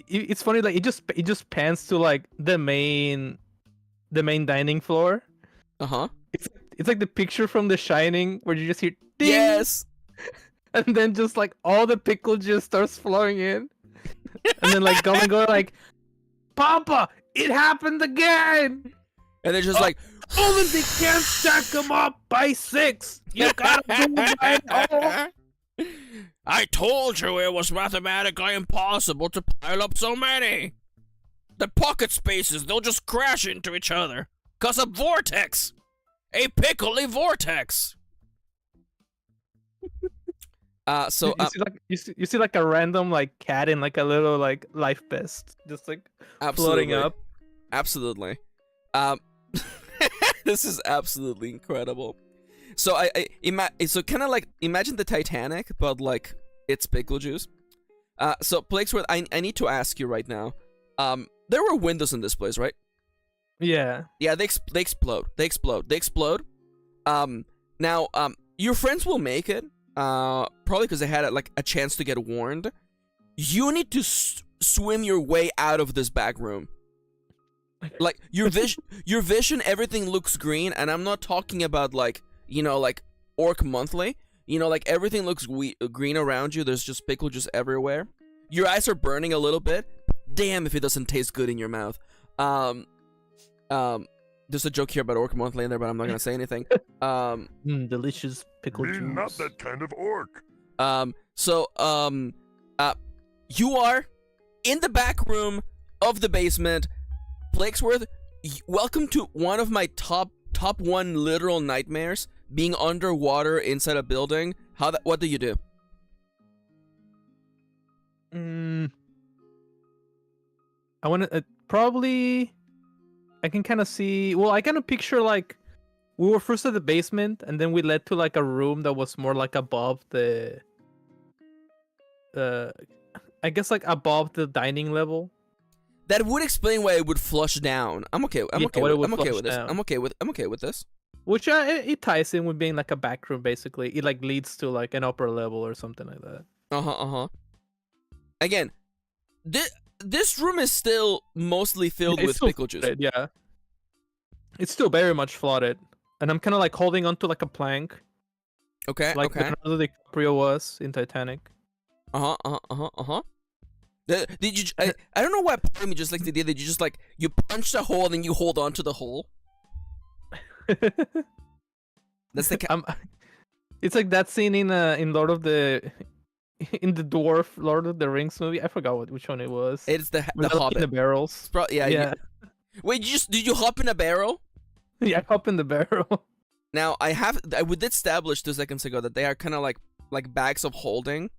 It's funny, like it just pans to like the main dining floor. It's like the picture from The Shining where you just hear ding, Yes. and then just like all the pickle juice starts flowing in, and then like Goblin go like, Papa, it happened again. And they're just like, Only they can't stack them up by 6. You gotta do it by all. I told you it was mathematically impossible to pile up so many. The pocket spaces, they'll just crash into each other. Cause a vortex. A pickly vortex. So you see like a random like cat in like a little like life vest just like floating up. Absolutely. This is absolutely incredible. So so kind of like imagine the Titanic, but like it's pickle juice. So Plaguesworth, I need to ask you right now. There were windows in this place, right? Yeah. Yeah, they explode. They explode. Now your friends will make it. Probably because they had like a chance to get warned. You need to swim your way out of this back room. Like your vision, everything looks green, and I'm not talking about like, you know, like Orc Monthly. You know, like everything looks green around you. There's just pickle juice everywhere. Your eyes are burning a little bit. Damn if it doesn't taste good in your mouth. There's a joke here about Orc Monthly in there, but I'm not gonna say anything. Delicious pickle Me juice. not that kind of orc. You are in the back room of the basement. Plaguesworth, welcome to one of my top 1 literal nightmares, being underwater inside a building. What do you do? I want to probably I can kind of see. Well, I kind of picture like we were first at the basement, and then we led to like a room that was more like above the, I guess like above the dining level. That would explain why it would flush down. I'm okay. I'm Yeah, okay. why it With, would I'm okay flush with this. down. I'm okay with this. Which it ties in with being like a back room, basically. It like leads to like an upper level or something like that. Again, this room is still mostly filled It's with still pickle juice. flooded, yeah. It's still very much flooded. And I'm kind of like holding onto like a plank. Okay. Like okay. Leonardo DiCaprio was in Titanic. Did you? I don't know why part of me just like the idea that you just like you punch the hole and then you hold on to the hole. That's the. It's like that scene in Lord of the dwarf Lord of the Rings movie. I forgot which one it was. It's the Where they're, like, Hobbit. in the barrels. Yeah. Yeah. Wait, did you hop in a barrel? Yeah, I hop in the barrel. Now we did establish 2 seconds ago that they are kind of like bags of holding.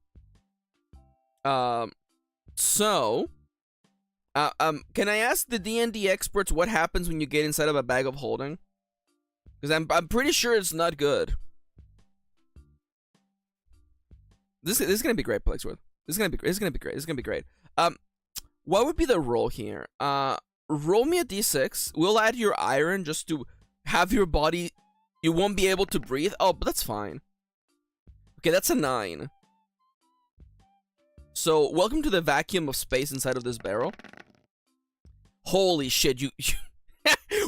So, can I ask the D&D experts what happens when you get inside of a bag of holding? Because I'm pretty sure it's not good. This is gonna be great, Plaguesworth. This is gonna be great. This is gonna be great. What would be the roll here? Roll me a d6. We'll add your iron just to have your body. You won't be able to breathe. Oh, but that's fine. Okay, that's a 9. So, welcome to the vacuum of space inside of this barrel. Holy shit, you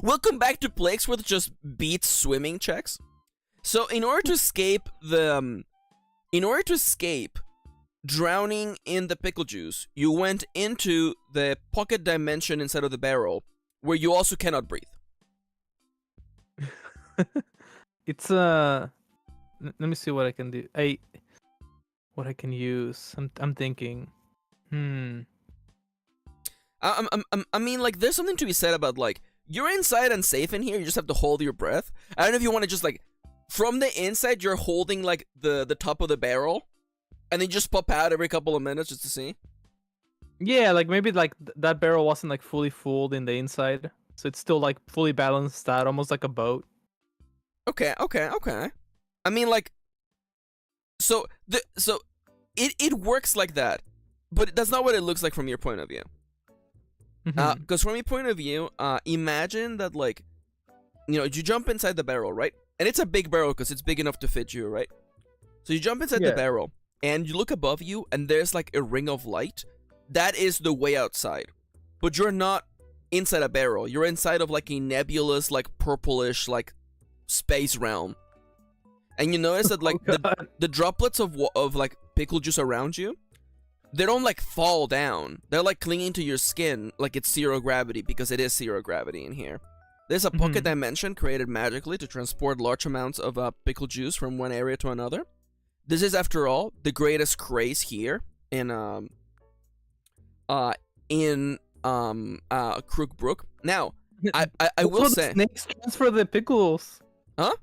welcome back to Plaguesworth just beats swimming checks. So, in order to escape drowning in the pickle juice, you went into the pocket dimension inside of the barrel, where you also cannot breathe. It's let me see what I can do. What I can use. I'm thinking. I mean, like, there's something to be said about, like, you're inside and safe in here, you just have to hold your breath. I don't know if you want to just, like, from the inside, you're holding, like, the top of the barrel, and then just pop out every couple of minutes just to see. Yeah, like, maybe, like, that barrel wasn't, like, fully full in the inside. So it's still, like, fully balanced out, almost like a boat. Okay. I mean, like, so it works like that, but that's not what it looks like from your point of view. Because from your point of view, imagine that, like, you know, you jump inside the barrel, right? And it's a big barrel because it's big enough to fit you, right? So you jump inside the barrel, and you look above you, and there's, like, a ring of light. That is the way outside. But you're not inside a barrel. You're inside of, like, a nebulous, like, purplish, like, space realm. And you notice that, like, the droplets of like, pickle juice around you, they don't, like, fall down. They're, like, clinging to your skin like it's zero gravity, because it is zero gravity in here. There's a pocket dimension created magically to transport large amounts of pickle juice from one area to another. This is, after all, the greatest craze here in Crookbrook. Now, I will say, snakes transfer the pickles. Huh?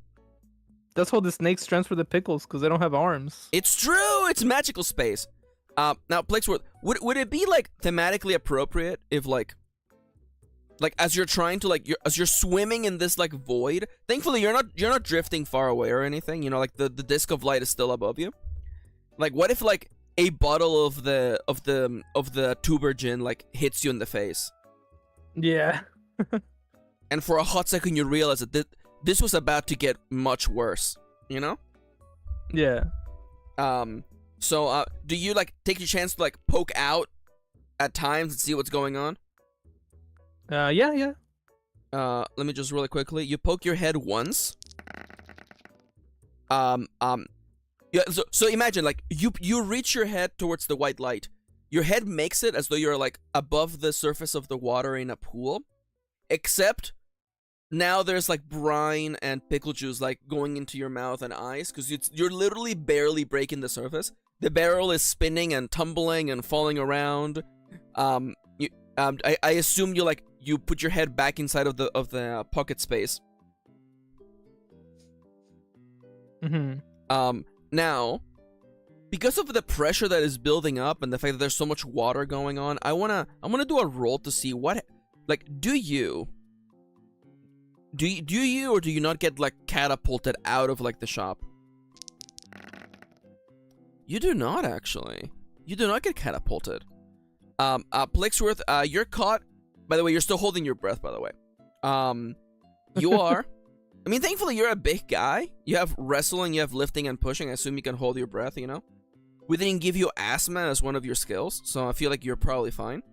That's how the snakes transfer the pickles, because they don't have arms. It's true. It's magical space. Now, Plaguesworth, would it be, like, thematically appropriate if, like as you're trying to, like, as you're swimming in this, like, void? Thankfully, you're not drifting far away or anything. You know, like, the disc of light is still above you. Like, what if, like, a bottle of the tuber gin, like, hits you in the face? Yeah. And for a hot second, you realize that this was about to get much worse. You know? Yeah. So, do you, like, take your chance to, like, poke out at times and see what's going on? Yeah. Let me just really quickly. You poke your head once. Yeah, so imagine, like, you reach your head towards the white light. Your head makes it as though you're, like, above the surface of the water in a pool. Except, now there's, like, brine and pickle juice, like, going into your mouth and eyes, because you're literally barely breaking the surface. The barrel is spinning and tumbling and falling around. I assume you put your head back inside of the pocket space. Now, because of the pressure that is building up and the fact that there's so much water going on, I'm gonna do a roll to see what, like, do you Do you or do you not get like catapulted out of like the shop? You do not actually. You do not get catapulted. Plaguesworth, you're caught. By the way, you're still holding your breath. By the way, you are. I mean, thankfully, you're a big guy. You have wrestling, you have lifting and pushing. I assume you can hold your breath. You know, we didn't give you asthma as one of your skills, so I feel like you're probably fine.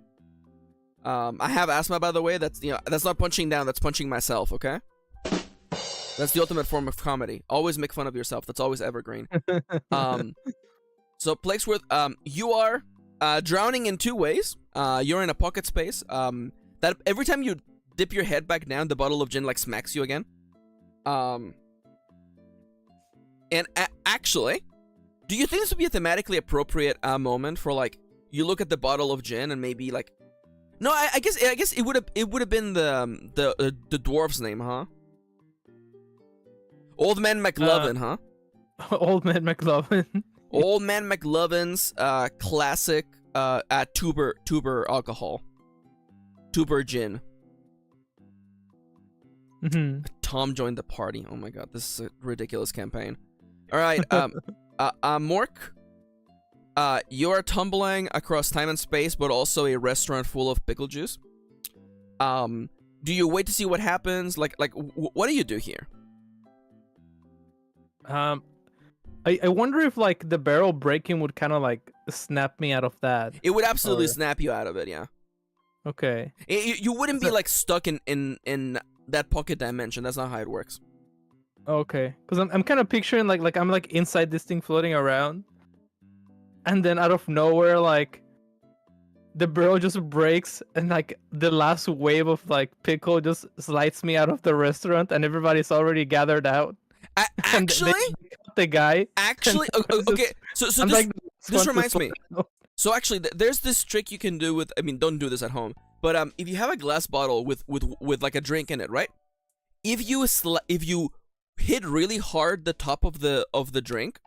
I have asthma, by the way. That's that's not punching down. That's punching myself. Okay. That's the ultimate form of comedy. Always make fun of yourself. That's always evergreen. So Plaguesworth, you are drowning in two ways. You're in a pocket space. That every time you dip your head back down, the bottle of gin like smacks you again. And actually, do you think this would be a thematically appropriate moment for like you look at the bottle of gin and maybe like, no, I guess it would have been the dwarf's name, huh? Old Man McLovin, huh? Old Man McLovin. Old Man McLovin's classic tuber alcohol. Tuber gin. Mm-hmm. Tom joined the party. Oh my god, this is a ridiculous campaign. Alright, Mork. You are tumbling across time and space, but also a restaurant full of pickle juice. Do you wait to see what happens? What do you do here? I wonder if like the barrel breaking would kind of like snap me out of that. It would absolutely snap you out of it, yeah. Okay. You wouldn't be like stuck in that pocket dimension. That's not how it works. Okay, because I'm kind of picturing like I'm like inside this thing floating around, and then out of nowhere like the barrel just breaks and like the last wave of like pickle just slides me out of the restaurant and everybody's already gathered out. Actually, the guy. Actually, okay. So this reminds me. So actually, there's this trick you can do with. I mean, don't do this at home. But if you have a glass bottle with like a drink in it, right? If you hit really hard the top of the drink,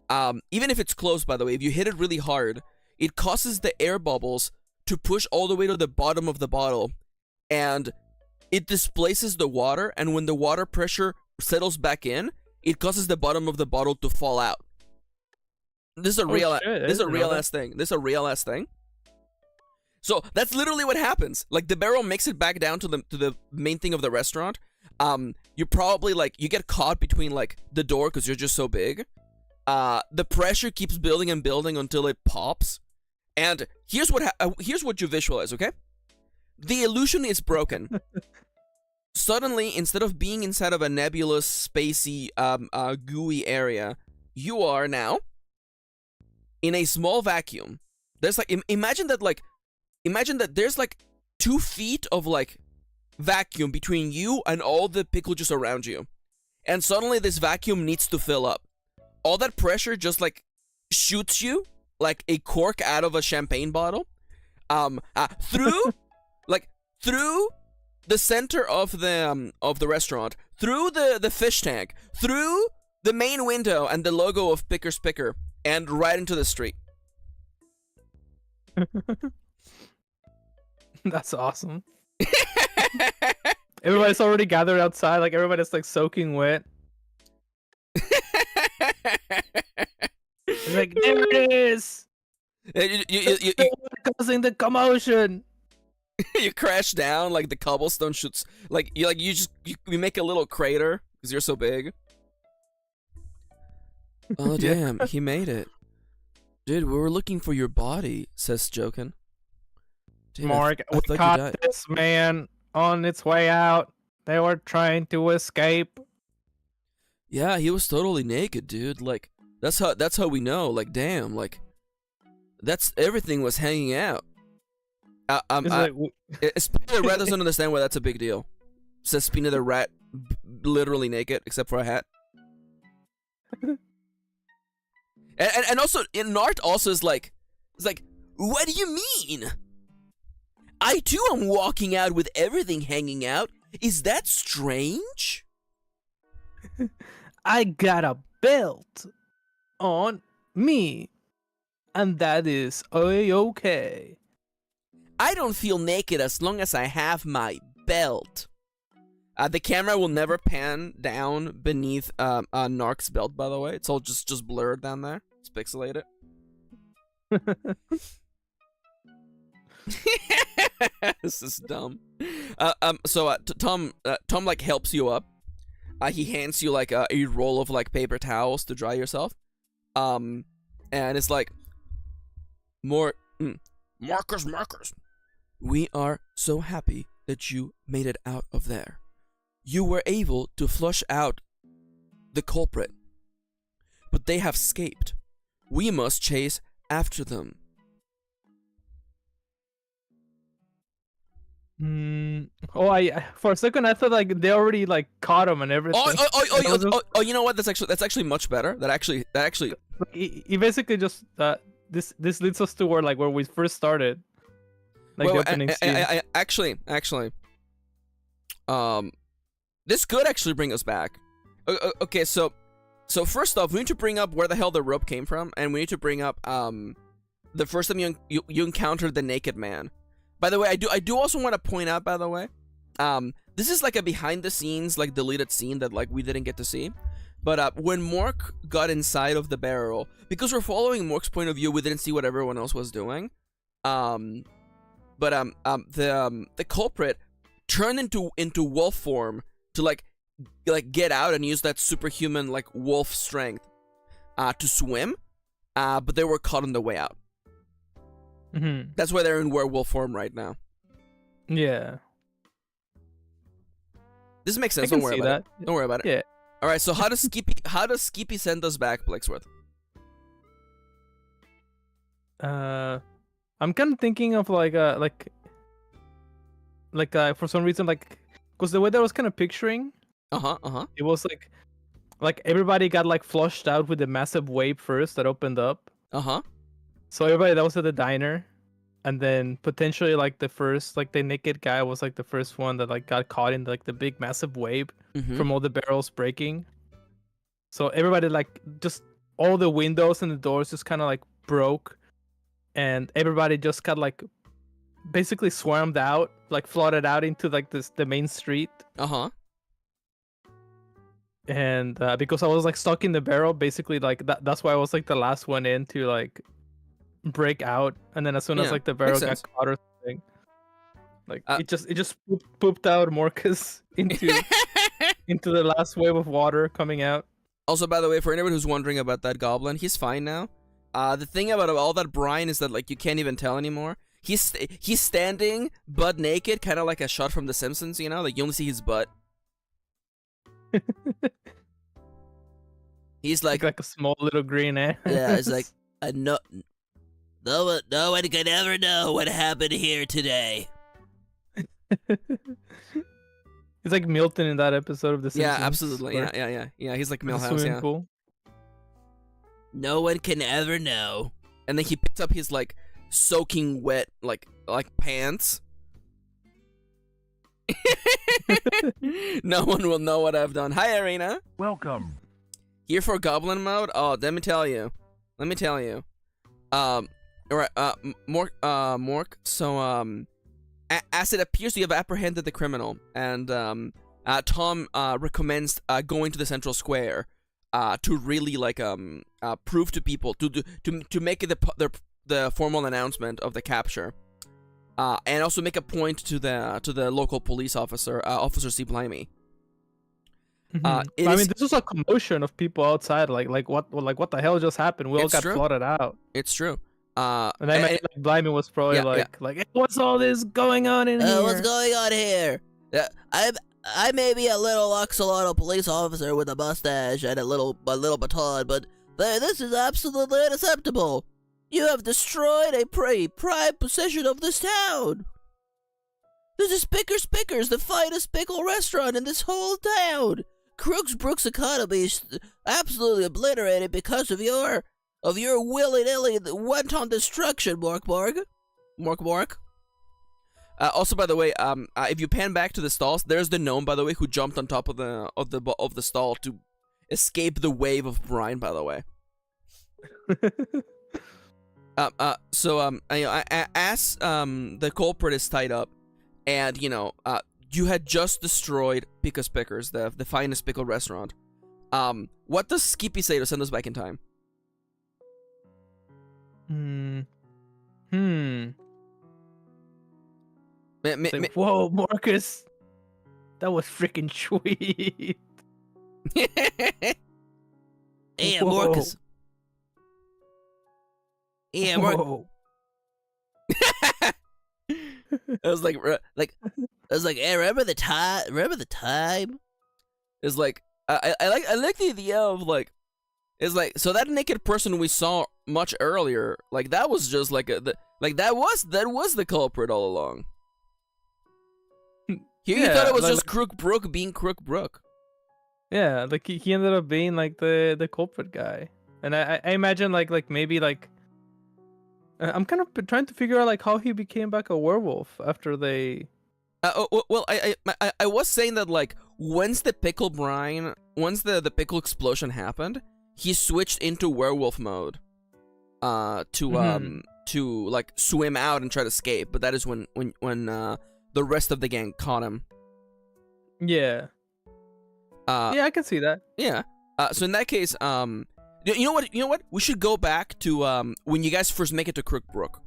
even if it's closed, by the way, if you hit it really hard, it causes the air bubbles to push all the way to the bottom of the bottle, and it displaces the water. And when the water pressure settles back in, it causes the bottom of the bottle to fall out. This is a real ass thing. This is a real ass thing. So that's literally what happens. Like the barrel makes it back down to the main thing of the restaurant. You probably like you get caught between like the door because you're just so big. The pressure keeps building and building until it pops. And here's what you visualize. Okay, the illusion is broken. Suddenly, instead of being inside of a nebulous, spacey, gooey area, you are now in a small vacuum. There's like imagine that there's like 2 feet of like vacuum between you and all the pickle juice around you, and suddenly this vacuum needs to fill up. All that pressure just like shoots you like a cork out of a champagne bottle, through the center of the restaurant, through the fish tank, through the main window and the logo of Picker's Picker, and right into the street. That's awesome. Everybody's already gathered outside, like everybody's like soaking wet. It's like, there it is. You causing the commotion. You crash down, like the cobblestone shoots, like you make a little crater because you're so big. Oh damn, he made it. Dude, we were looking for your body, says Jokin. Dude, Mark, I we thought you caught died. this man on its way out. They were trying to escape. Yeah, he was totally naked, dude. Like that's how we know. Like damn, like that's everything was hanging out. Spina the Rat doesn't understand why that's a big deal. Says Spina the Rat, literally naked except for a hat. and also, Nart also is like, what do you mean? I too am walking out with everything hanging out. Is that strange? I got a belt on me, and that is okay. I don't feel naked as long as I have my belt. The camera will never pan down beneath Narc's belt, by the way. It's all just blurred down there. It's pixelated. This is dumb. Tom like helps you up. He hands you like a roll of like paper towels to dry yourself. And it's like markers. We are so happy that you made it out of there. You were able to flush out the culprit, but they have escaped. We must chase after them. Oh, I for a second I thought like they already like caught him and everything. Oh, you know what? That's actually much better. That actually. He basically just this leads us to where we first started. Like the opening scene. Actually, this could actually bring us back. Okay, so first off, we need to bring up where the hell the rope came from, and we need to bring up the first time you encountered the naked man. By the way, I do also want to point out, by the way, this is like a behind the scenes like deleted scene that like we didn't get to see. But when Mork got inside of the barrel, because we're following Mork's point of view, we didn't see what everyone else was doing. The culprit turned into wolf form to like get out and use that superhuman like wolf strength to swim, but they were caught on the way out. Mm-hmm. That's why they're in werewolf form right now. Yeah. This makes sense. I can Don't worry see about that. it. Don't worry about it. Yeah. All right. So how does Skippy send us back, Plaguesworth? I'm kind of thinking of like for some reason because the way that I was kind of picturing, it was like everybody got like flushed out with a massive wave first that opened up. So everybody that was at the diner, and then potentially like the first like the naked guy was like the first one that like got caught in like the big massive wave from all the barrels breaking. So everybody like just all the windows and the doors just kind of like broke, and everybody just got like basically swarmed out, like flooded out into like the main street. And because I was like stuck in the barrel, basically like that's why I was like the last one in to like break out, and then as soon as like the barrel got caught or something, like it just pooped out Morcus into into the last wave of water coming out. Also, by the way, for anyone who's wondering about that goblin, he's fine now. The thing about all that brine is that like you can't even tell anymore. He's standing butt naked, kind of like a shot from The Simpsons, you know, like you only see his butt. He's like a small little green ass. Yeah, it's like no one can ever know what happened here today. He's like Milton in that episode of The Simpsons. Yeah, absolutely. Yeah. He's like Milhouse. Yeah. Pool. No one can ever know. And then he picks up his like soaking wet like pants. No one will know what I've done. Hi, Arena. Welcome. Here for Goblin mode. Oh, let me tell you. All right. Mork. So as it appears, you have apprehended the criminal, and Tom recommends going to the central square to really like prove to people to make it the formal announcement of the capture, and also make a point to the local police officer, Officer C. Blimey. I mean, this was a commotion of people outside. Like what the hell just happened? We all got flooded out. It's true. And I mean, like, Blimey was probably like, what's all this going on in here? What's going on here? I may be a little axolotl police officer with a mustache and a little baton, but this is absolutely unacceptable. You have destroyed a prime possession of this town. This is Spickers, the finest pickle restaurant in this whole town. Crooksbrook's economy is absolutely obliterated because of your willy-nilly wanton destruction, Mork. Also, by the way, if you pan back to the stalls, there's the gnome, by the way, who jumped on top of the stall to escape the wave of brine. By the way. So as the culprit is tied up, and you had just destroyed Pickers Pickers, the finest pickle restaurant. What does Skippy say to send us back in time? Whoa, Marcus, that was freaking sweet. Yeah, Whoa. Marcus. Yeah, Marcus. Whoa. I was like, Hey, remember the time? Remember the time? it's like, I like the idea of like, it's like, so that naked person we saw much earlier, like that was just like that was the culprit all along. Here you Yeah, thought it was like- just Crook Brook being Crook Brook. Yeah, like he ended up being like the culprit guy, and I imagine like maybe like I'm kind of trying to figure out like how he became back a werewolf after they. Well, I was saying that like once the pickle brine, once the pickle explosion happened, he switched into werewolf mode, to like swim out and try to escape. But that is when the rest of the gang caught him. Yeah. Yeah, I can see that. Yeah. So in that case, you know what? We should go back to when you guys first make it to Crook Brook.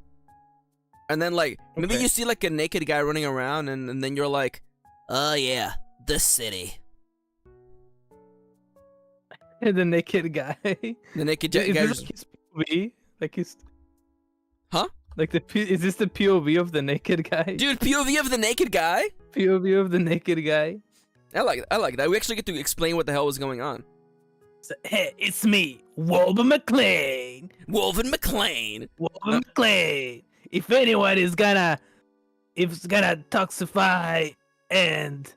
And then like maybe Okay. you see like a naked guy running around and then you're like, Oh yeah, the city. The naked guy. the naked Is guy this just, like his POV? Like his. Huh? Like is this the POV of the naked guy? dude, POV of the naked guy? POV of the naked guy. I like that. We actually get to explain what the hell was going on. So, hey, it's me, Wolven McLean. Wolven McLean. Wolven McLean. If anyone is gonna toxify and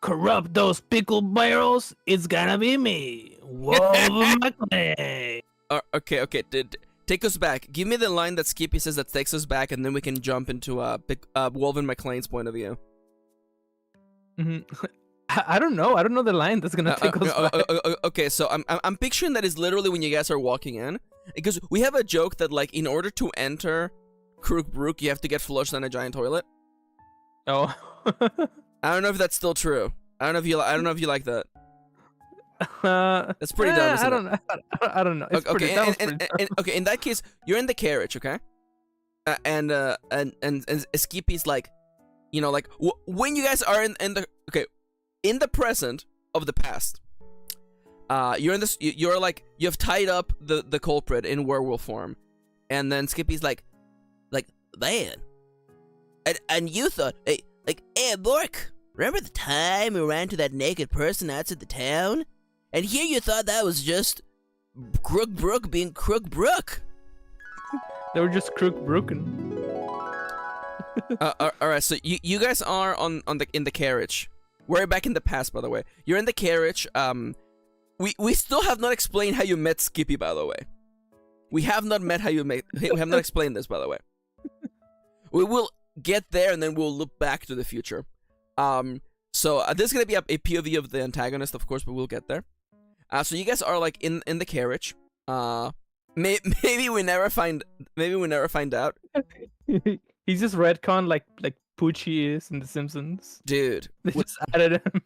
corrupt those pickle barrels, it's gonna be me, Wolven McLean. Okay. Take us back. Give me the line that Skippy says that takes us back, and then we can jump into Wolven McLean's point of view. I don't know. I don't know the line that's gonna take us back. Okay, so I'm picturing that is literally when you guys are walking in, because we have a joke that like in order to enter Crook Brook, you have to get flushed on a giant toilet. Oh. I don't know if that's still true. I don't know if you like that. That's pretty dumb, isn't it? I don't know. It's Okay, that was pretty dumb. okay. In that case, you're in the carriage, okay? And Skippy's like, you know, like when you guys are in the present of the past, you're in this. You're like you have tied up the culprit in werewolf form, and then Skippy's like, Man. And you thought, hey, Bork, remember the time we ran to that naked person outside the town? And here you thought that was just Crook Brook being Crook Brook. They were just crook broken. all right. So you guys are in the carriage. We're back in the past, by the way. You're in the carriage. We still have not explained how you met Skippy, by the way. We have not explained this, by the way. We will get there, and then we'll look back to the future. So this is gonna be a POV of the antagonist, of course, but we'll get there. So you guys are like in the carriage. Maybe we never find out, He's just retcon like Poochie is in The Simpsons. dude. They just added him.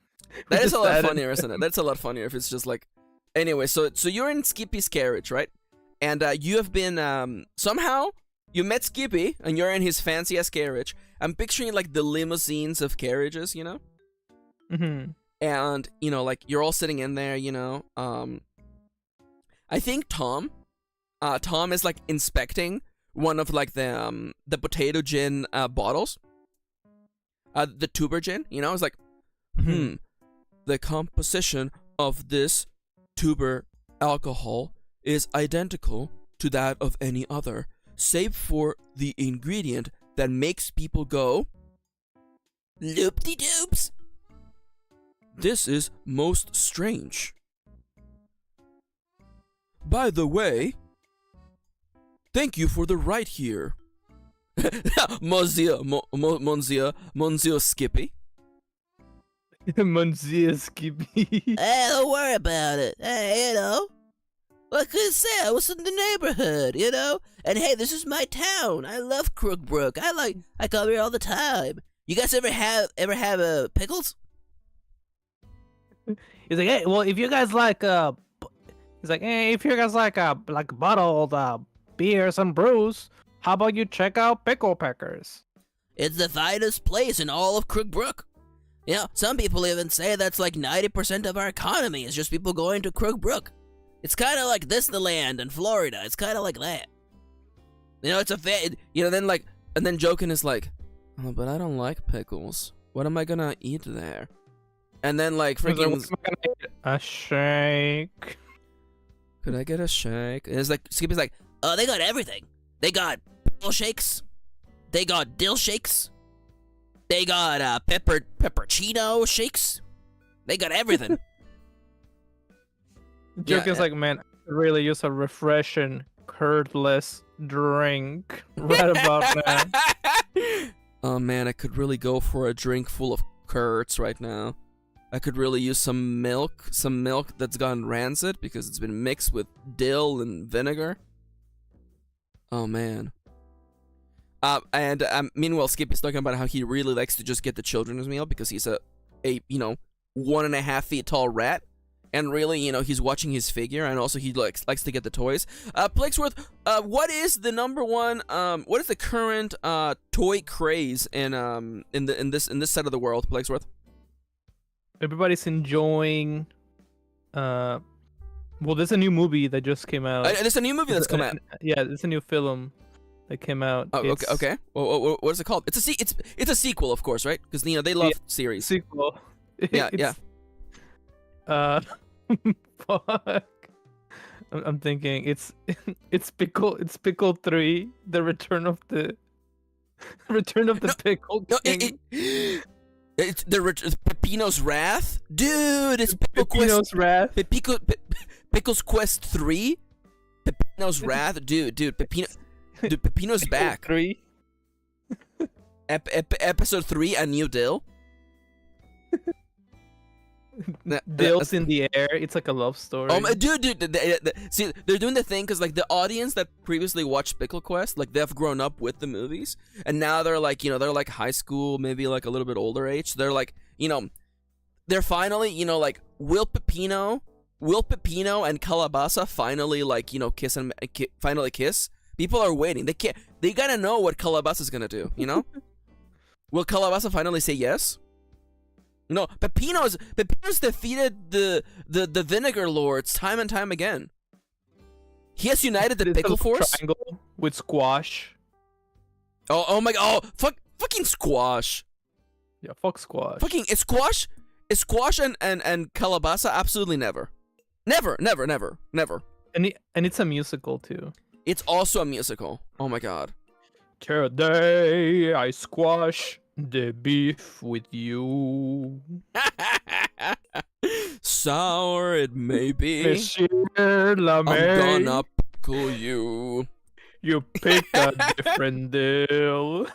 That is Just a lot added- funnier, isn't it? That's a lot funnier if it's just like. Anyway, so you're in Skippy's carriage, right? And you have been somehow you met Skippy, and you're in his fancy ass carriage. I'm picturing like the limousines of carriages, you know. Mhm. And you know, like you're all sitting in there, you know. I think Tom is like inspecting one of like the potato gin bottles. The tuber gin, you know. It's like, the composition of this tuber alcohol is identical to that of any other, save for the ingredient that makes people go Loop-de-doops. This is most strange. By the way, thank you for the ride here. Monsieur Skippy. Monsieur Skippy. Don't worry about it. Hey, you know. Like I said, I was in the neighborhood, you know? And hey, this is my town. I love Crook Brook. I come here all the time. You guys ever have pickles? He's like, hey, well, if you guys like he's like, hey, if you guys like bottled beers and brews, how about you check out Pickle Peckers? It's the finest place in all of Crookbrook. You know, some people even say that's like 90% of our economy is just people going to Crookbrook. It's kind of like Disneyland in Florida. It's kind of like that. You know, it's a then like, and then Jokin is like, oh, but I don't like pickles. What am I gonna eat there? And then like freaking A shake. could I get a shake? And it's like Skippy's like, oh, they got everything. They got pickle shakes. They got dill shakes. They got peppercino shakes. They got everything. Jokin's like, man, I could really use a refreshing, curdless drink right about now. oh man, I could really go for a drink full of curds right now. I could really use some milk that's gone rancid because it's been mixed with dill and vinegar. Oh man. Meanwhile, Skip is talking about how he really likes to just get the children's meal because he's a 1.5 feet tall rat, and really, he's watching his figure, and also he likes to get the toys. Plaguesworth, what is the number one? What is the current toy craze in this side of the world, Plaguesworth? Everybody's enjoying. Well, there's a new movie that just came out. There's a new movie that's come out. Yeah, there's a new film that came out. Oh, okay. Well, what is it called? It's a sequel, of course, right? Because they love series. Sequel. Yeah. Fuck. I'm thinking it's Pickle 3, the return of the Pickle King. It's Peppino's Wrath, dude. It's Peppino's Wrath. Pickle's Quest 3. Peppino's Wrath, dude. Peppino's back. 3. Episode 3, a new dill. Dill's in the air. It's like a love story. Dude. See, they're doing the thing because like the audience that previously watched Pickle Quest, like they've grown up with the movies, and now they're like, they're like high school, maybe like a little bit older age. So they're like, they're finally, like, will Peppino and Calabasa finally like, kiss and finally kiss? People are waiting. They gotta know what Calabasa's gonna do. Will Calabasa finally say yes? No, Peppino's defeated the Vinegar Lords time and time again. He has united the Pickle Force. Triangle with Squash. Oh my god! Oh, fucking Squash. Yeah, fuck Squash. Fucking is Squash and Calabasa absolutely never. Never. And it's a musical too. It's also a musical. Oh my god. Today I squash the beef with you. Sour it may be. Monsieur Lamé, I'm gonna pickle you. You picked a different deal.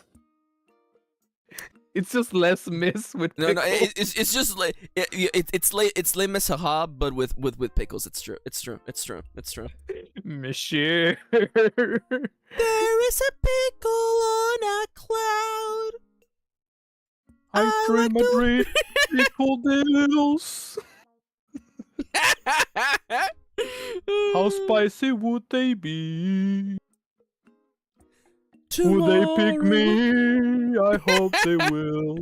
It's just Les Mis with pickles. No, it's just like it's Les Miserables, but with pickles. It's true. Monsieur. There is a pickle on a cloud. I dream a dream, pickle deals. How spicy would they be? Will they pick me? I hope they will.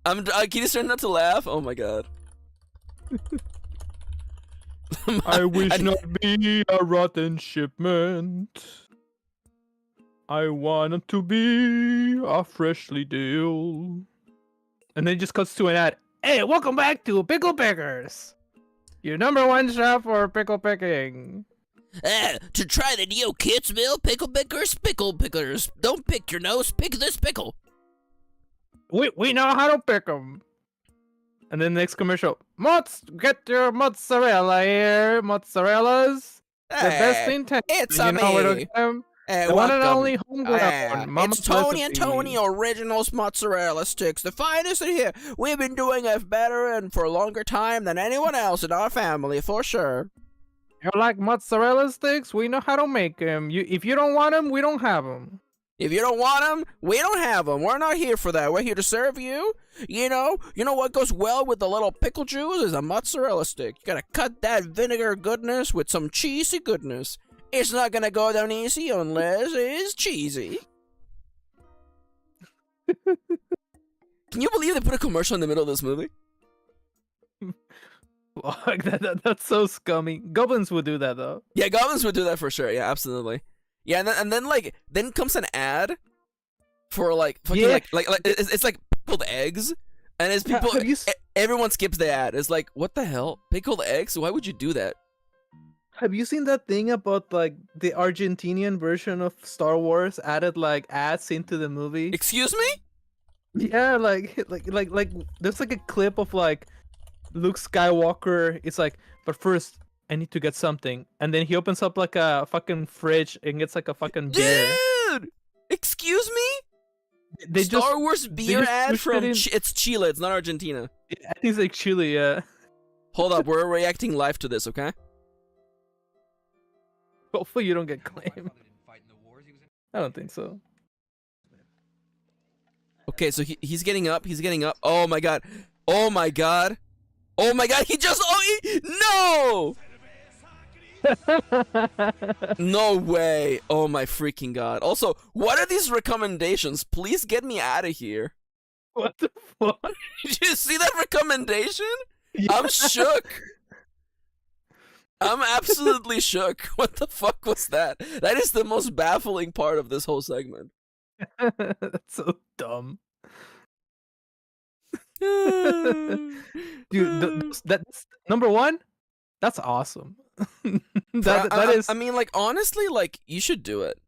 Can you start not to laugh? Oh my god. I wish not be a rotten shipment. I want it to be a freshly deal. And then it just cuts to an ad. Hey, welcome back to Pickle Pickers, your number one shop for pickle picking. To try the new kids meal, pickle pickers. Don't pick your nose, pick this pickle. We know how to pick them. And then the next commercial. Get your mozzarella here. Mozzarella's the best in town. It's you know where to me. get them? Hey, The one and welcome. only homegrown. Mama's It's Tony and recipe. Tony Originals mozzarella sticks, the finest in here. We've been doing it better and for a longer time than anyone else in our family, for sure. You like mozzarella sticks? We know how to make them. If you don't want them, we don't have them. If you don't want them, we don't have them. We're not here for that. We're here to serve you. You know what goes well with the little pickle juice is a mozzarella stick. You gotta cut that vinegar goodness with some cheesy goodness. It's not gonna go down easy unless it's cheesy. Can you believe they put a commercial in the middle of this movie? Fuck, that's so scummy. Goblins would do that though. Yeah, goblins would do that for sure. Yeah, absolutely. Yeah, and then comes an ad for like fucking Yeah. like it's like pickled eggs, and as people Have you everyone skips the ad. It's like, what the hell? Pickled eggs? Why would you do that? Have you seen that thing about like the Argentinian version of Star Wars added like ads into the movie? Excuse me? Yeah, like there's like a clip of like Luke Skywalker. It's like, but first I need to get something, and then he opens up like a fucking fridge and gets like a fucking beer. Dude! Excuse me? They Star Wars beer just ad pushed it from in- it's Chile. It's not Argentina. I think it's like Chile. Yeah. Hold up, we're reacting live to this, okay? Hopefully you don't get claimed. I don't think so. Okay, so he's getting up. He's getting up. Oh my god. Oh my god. Oh my god. He just. No. No way. Oh my freaking god. Also, what are these recommendations? Please get me out of here. What the fuck? Did you see that recommendation? Yeah. I'm shook. I'm absolutely shook. What the fuck was that? That is the most baffling part of this whole segment. That's so dumb. Dude, that's number one. That's awesome. that is I mean, like, honestly, like, you should do it.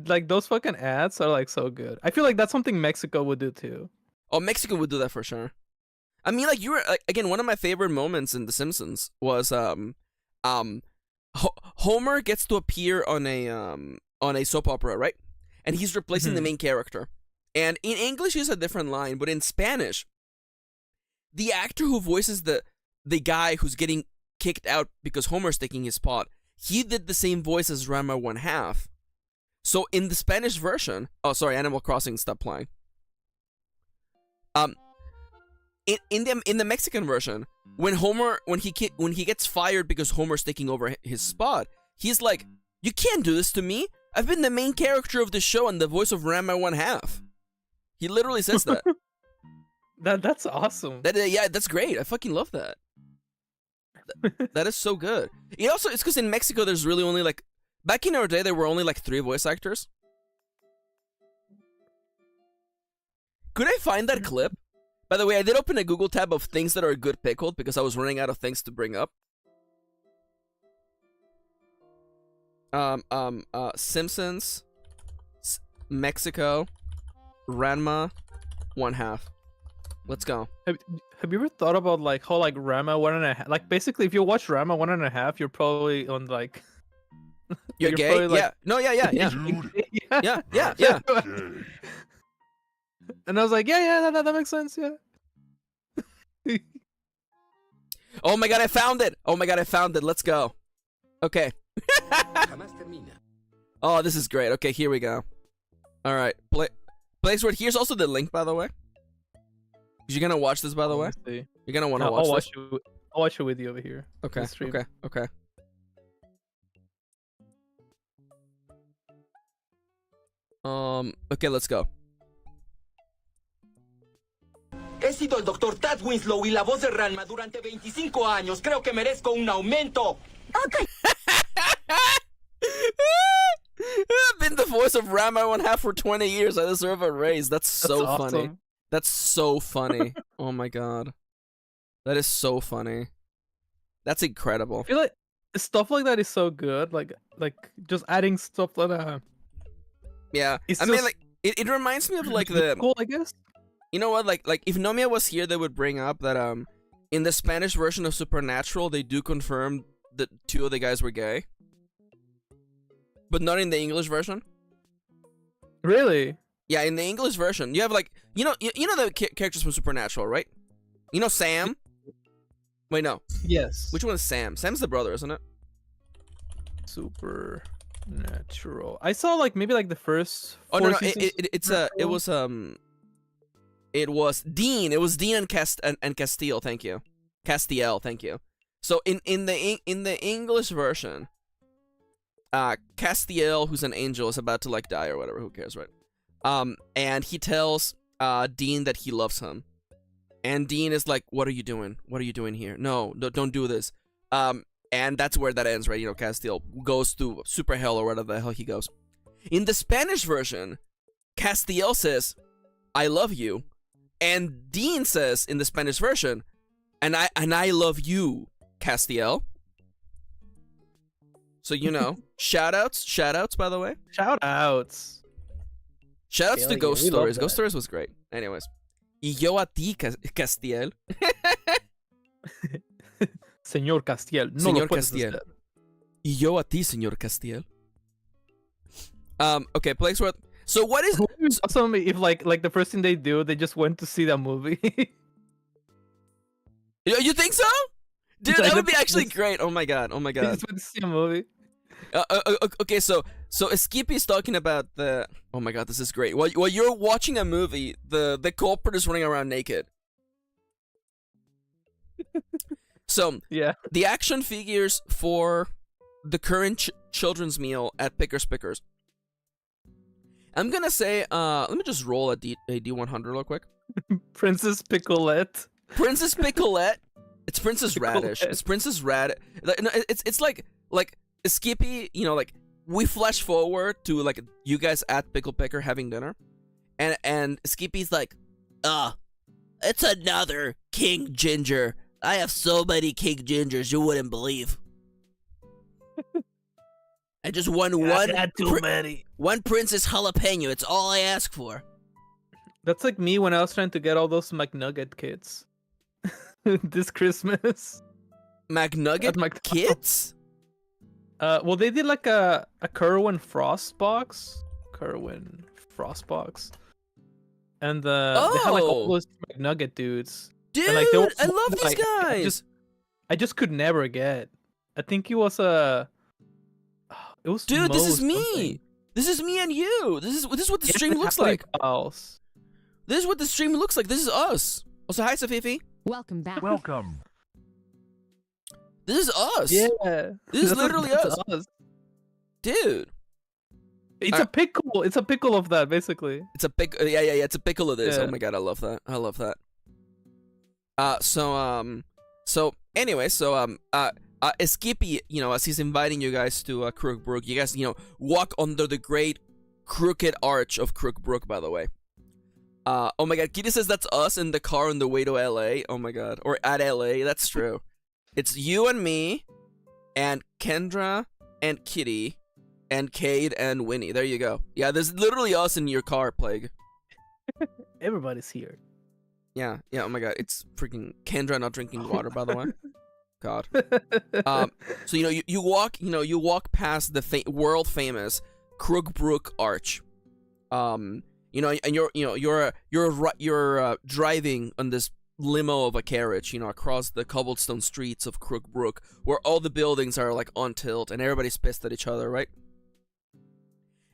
like those fucking ads are like so good. I feel like that's something Mexico would do too. Oh, Mexico would do that for sure. I mean, like, you were like, again, one of my favorite moments in The Simpsons was Homer gets to appear on a soap opera, right? And he's replacing the main character. And in English, he's a different line, but in Spanish, the actor who voices the guy who's getting kicked out because Homer's taking his spot, he did the same voice as Rama 1/2. So in the Spanish version, oh sorry, Animal Crossing stopped playing. In the Mexican version, when he gets fired because Homer's taking over his spot, he's like, "You can't do this to me. I've been the main character of the show and the voice of Rama 1/2." He literally says that. That's awesome. Yeah, that's great. I fucking love that. That is so good. It's because in Mexico there's really only like, back in our day there were only like 3 voice actors. Could I find that clip? By the way, I did open a Google tab of things that are good pickled because I was running out of things to bring up. Simpsons, Mexico, Ranma, 1/2. Let's go. Have you ever thought about like how like Rama 1.5? Like basically, if you watch Rama 1.5, you're probably on like. You're gay? probably, like- Yeah. No, yeah. Dude, Yeah. gay. And I was like, yeah, that makes sense, yeah. Oh my god, I found it! Let's go. Okay. Oh, this is great. Okay, here we go. Alright. Plaguesworth, here's also the link, by the way. You're gonna watch this, by the way? See. You're gonna want to I'll watch watch it. I'll watch it with you over here. this? on stream. Okay. Okay, let's go. He sido el Dr. Tad Winslow y la voz de Ranma durante 25 años. Creo que merezco un aumento. I've been the voice of Rama 1/2 for 20 years. I deserve a raise. That's so funny. awesome. That's so funny. Oh my god. That is so funny. That's incredible. I feel like stuff like that is so good. Like just adding stuff like that. Yeah. It's I mean, just- like, it reminds me of, like, the... cool, I guess. You know what? Like if Nomiya was here, they would bring up that, in the Spanish version of Supernatural, they do confirm that 2 of the guys were gay. But not in the English version. Really? Yeah, in the English version, you have like you know the characters from Supernatural, right? You know Sam. Wait, no. Yes. Which one is Sam? Sam's the brother, isn't it? Super. Natural. I saw like maybe like the first. Oh four no, seasons it was Dean. It was Dean and Castile. Thank you, Castiel. Thank you. So in the English version, Castiel, who's an angel, is about to like die or whatever. Who cares, right? And he tells Dean that he loves him, and Dean is like, "What are you doing? What are you doing here? No, don't do this." And that's where that ends, right? You know, Castiel goes to super hell or whatever the hell he goes. In the Spanish version, Castiel says, "I love you," and Dean says in the Spanish version, "And I love you, Castiel." So you know, shout outs by the way. Shout outs. Shout outs Hell to yeah, Ghost we love Stories. that. Ghost Stories was great. Anyways. Y yo a ti, Castiel. Señor Castiel. No Señor lo puedes Castiel. hacer. Y yo a ti, señor Castiel. Okay, Plaguesworth. So what is... It would be awesome if like the first thing they do, they just went to see that movie. You think so? Dude, Yeah, that would be that's- actually that's- great. Oh my god. Oh my They god. just went to see a movie. Okay, so Skippy's talking about the... Oh my god, this is great. While you're watching a movie, the culprit is running around naked. So, Yeah. the action figures for the current children's meal at Pickers Pickers. I'm gonna say, let me just roll a D100 real quick. Princess Piccolette. Princess Piccolette. It's Princess Radish. Piccolette. It's Princess Radish. No, it's like Skippy. You know, like we flash forward to like you guys at Pickle Picker having dinner, and Skippy's like, It's another King Ginger. I have so many King Gingers you wouldn't believe. I just won I got too many. one Princess Jalapeno. It's all I ask for. That's like me when I was trying to get all those McNugget kits this Christmas. McNugget At McDonald's. Kids. Well, they did like a Kerwin Frost box. Kerwin Frost box. And they had like all Oh. those McNugget dudes. Dude, And, like, there was I one love that, these like, guys. I just could never get. I think it was a. It was. Dude, this is Mo me. something. This is me and you. This is what the Yeah, stream it looks had, like. Files. This is what the stream looks like. This is us. Also, hi, Safifi. Welcome back. Welcome. This is us. Yeah. This is That's literally that's us. Dude. It's a pickle. It's a pickle of that, basically. It's a pick. Yeah. It's a pickle of this. Yeah. Oh my god, I love that. I love that. Anyway, Skippy, you know, as he's inviting you guys to Crookbrook, you guys, you know, walk under the great crooked arch of Crookbrook, by the way. Oh my god, Kitty says that's us in the car on the way to LA. Oh my god, or at LA. That's true. It's you and me, and Kendra, and Kitty, and Cade, and Winnie. There you go. Yeah, there's literally us in your car, Plague. Everybody's here. Yeah, oh my god, it's freaking Kendra not drinking water, by the way. God. So you know, you walk past the world famous Crookbrook Arch. You know, and you're driving on this limo of a carriage, you know, across the cobblestone streets of Crookbrook, where all the buildings are like on tilt and everybody's pissed at each other, right?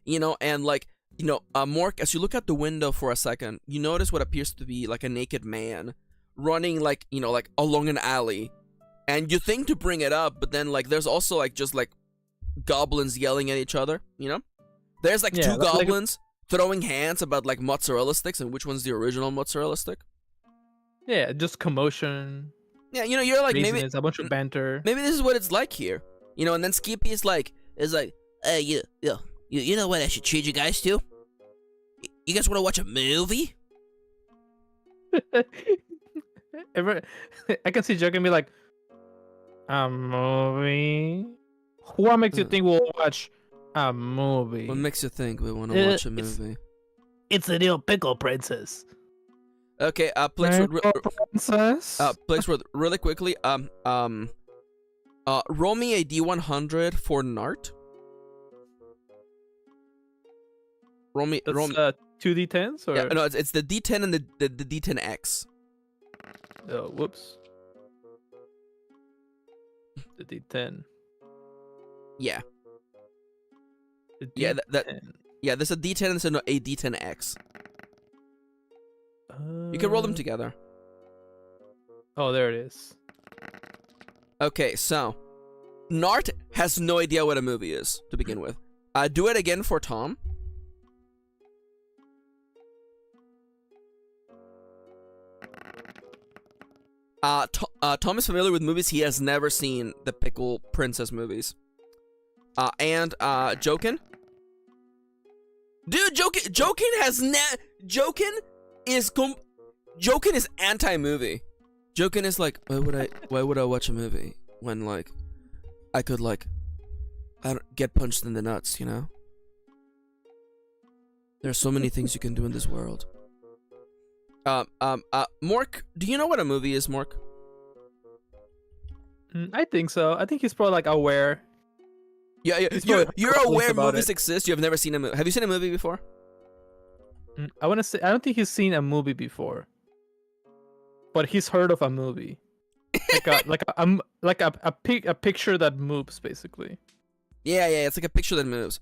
You know, and like, you know, Mork, as you look out the window for a second, you notice what appears to be like a naked man running, like, you know, like along an alley. And you think to bring it up, but then like there's also like just like goblins yelling at each other, you know? There's like Yeah, two like- goblins throwing hands about like mozzarella sticks and which one's the original mozzarella stick. Yeah, just commotion. Yeah, you know, you're like Craziness, a bunch of banter. maybe this is what it's like here. You know, and then Skippy is like, Hey, you know what I should treat you guys to? You guys want to watch a movie? I can see Joe can be like, a movie? What makes you think we'll watch a movie? what makes you think we want to watch a it's- movie? It's the new Pickle Princess. Okay, Plaguesworth, Princess? Plaguesworth, really quickly, roll me a D100 for Nart. Roll me, That's 2d10s? Or... yeah, no, it's the D10 and the D10X. Oh, whoops. The d10. Yeah. Yeah, that D10. yeah. There's a D10 and a D10X. You can roll them together. Oh, there it is. Okay, so Nart has no idea what a movie is to begin with. Do it again for Tom. Tom is familiar with movies. He has never seen the Pickle Princess movies. And Jokin. Dude, Jokin is anti-movie. Jokin is like, why would I watch a movie when like I could like I don't get punched in the nuts, you know? There are so many things you can do in this world. Mork, do you know what a movie is, Mork? I think so. I think he's probably like aware. Yeah, He's you're probably aware about movies it. exist. You have never seen a movie. Have you seen a movie before? I want to say I don't think he's seen a movie before, but he's heard of a movie, like a picture that moves, basically. Yeah, it's like a picture that moves.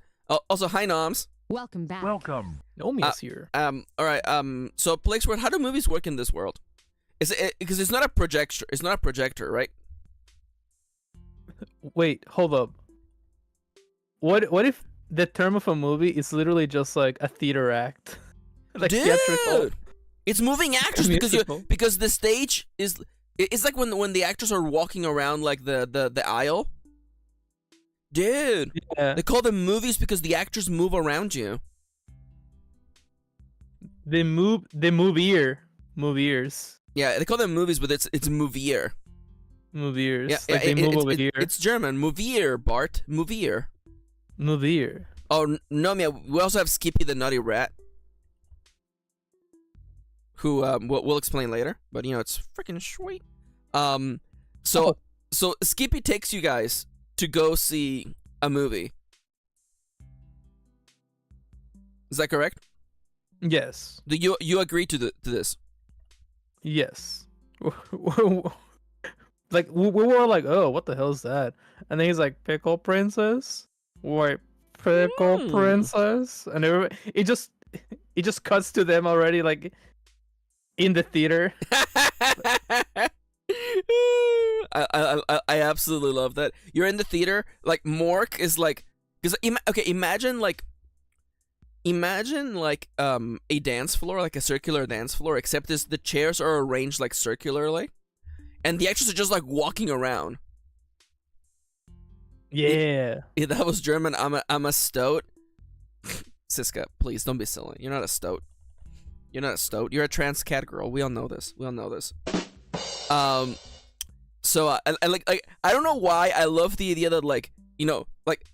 Also, hi Noms. Welcome back. Welcome. Nomi's here. All right. So Plaguesworth, how do movies work in this world? Is it because it's not a projector? It's not a projector, right? Wait, hold up. What if the term of a movie is literally just like a theater act? Like theatrical. Dude, it's moving actors Musical. because the stage is. It's like when the actors are walking around like the aisle. Dude, Yeah. they call them movies because the actors move around you. They move ears. Yeah, they call them movies, but it's movier. Move ears. Yeah, Like they move over here. It's German. Movier, Bart. Movier. Move ear. Oh, no, man. We also have Skippy the Naughty Rat. Who we'll explain later, but you know it's freaking sweet. So Skippy takes you guys to go see a movie. Is that correct? Yes. Do you agree to this? Yes. Like we were like, oh, what the hell is that? And then he's like, pickle princess. Wait, pickle princess. And it just cuts to them already, like in the theater. I absolutely love that. You're in the theater, like Mork is like, because imagine a dance floor, like a circular dance floor, except the chairs are arranged like circularly, and the actors are just like walking around. Yeah. That was German. I'm a stoat. Siska, please don't be silly. You're not a stoat. You're not a stoat. You're a trans cat girl. We all know this. So and like I don't know why I love the idea that like, you know, like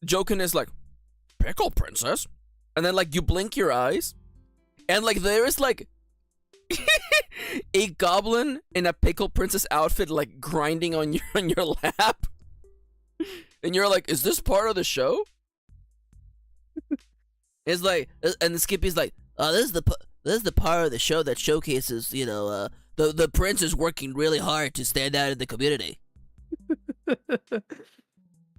Jokin is like pickle princess, and then like you blink your eyes, and like there is like a goblin in a pickle princess outfit like grinding on your lap, and you're like, is this part of the show? It's like, and the Skippy's like, oh, this is the part of the show that showcases, you know, the prince is working really hard to stand out in the community.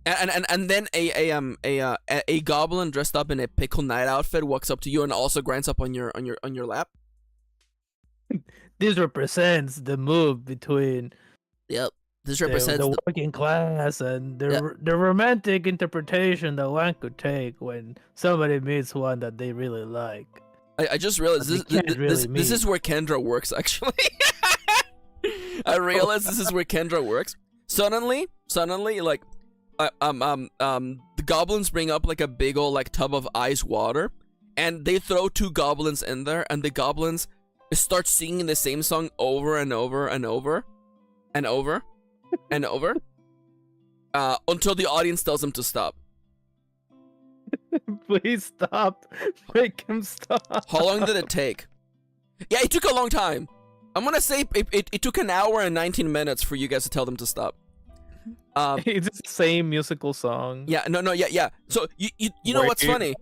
and then a goblin dressed up in a pickle knight outfit walks up to you and also grinds up on your lap. This represents the move between Yep. This represents the working class and the romantic interpretation that one could take when somebody meets one that they really like. I just realized this is where Kendra works, actually. I realized this is where Kendra works. Suddenly, like, the goblins bring up like a big old like tub of ice water, and they throw two goblins in there, and the goblins start singing the same song over and over and over and over and over, until the audience tells them to stop. Please stop. Make him stop. How long did it take? Yeah, it took a long time. I'm gonna say it took an hour and 19 minutes for you guys to tell them to stop. It's the same musical song. Yeah, yeah. So you know what's funny?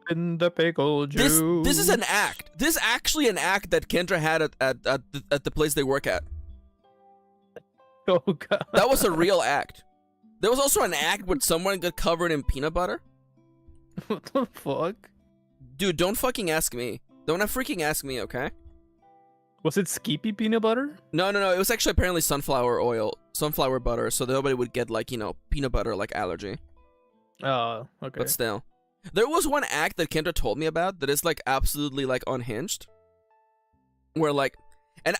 In the pickle juice. This is an act. This is actually an act that Kendra had at the place they work at. Oh god. That was a real act. There was also an act where someone got covered in peanut butter. What the fuck? Dude, don't fucking ask me. Don't freaking ask me, okay? Was it Skippy peanut butter? No. It was actually apparently sunflower butter, so that nobody would get like, peanut butter like allergy. Oh, okay. But still, there was one act that Kendra told me about that is like absolutely like unhinged. Where like, and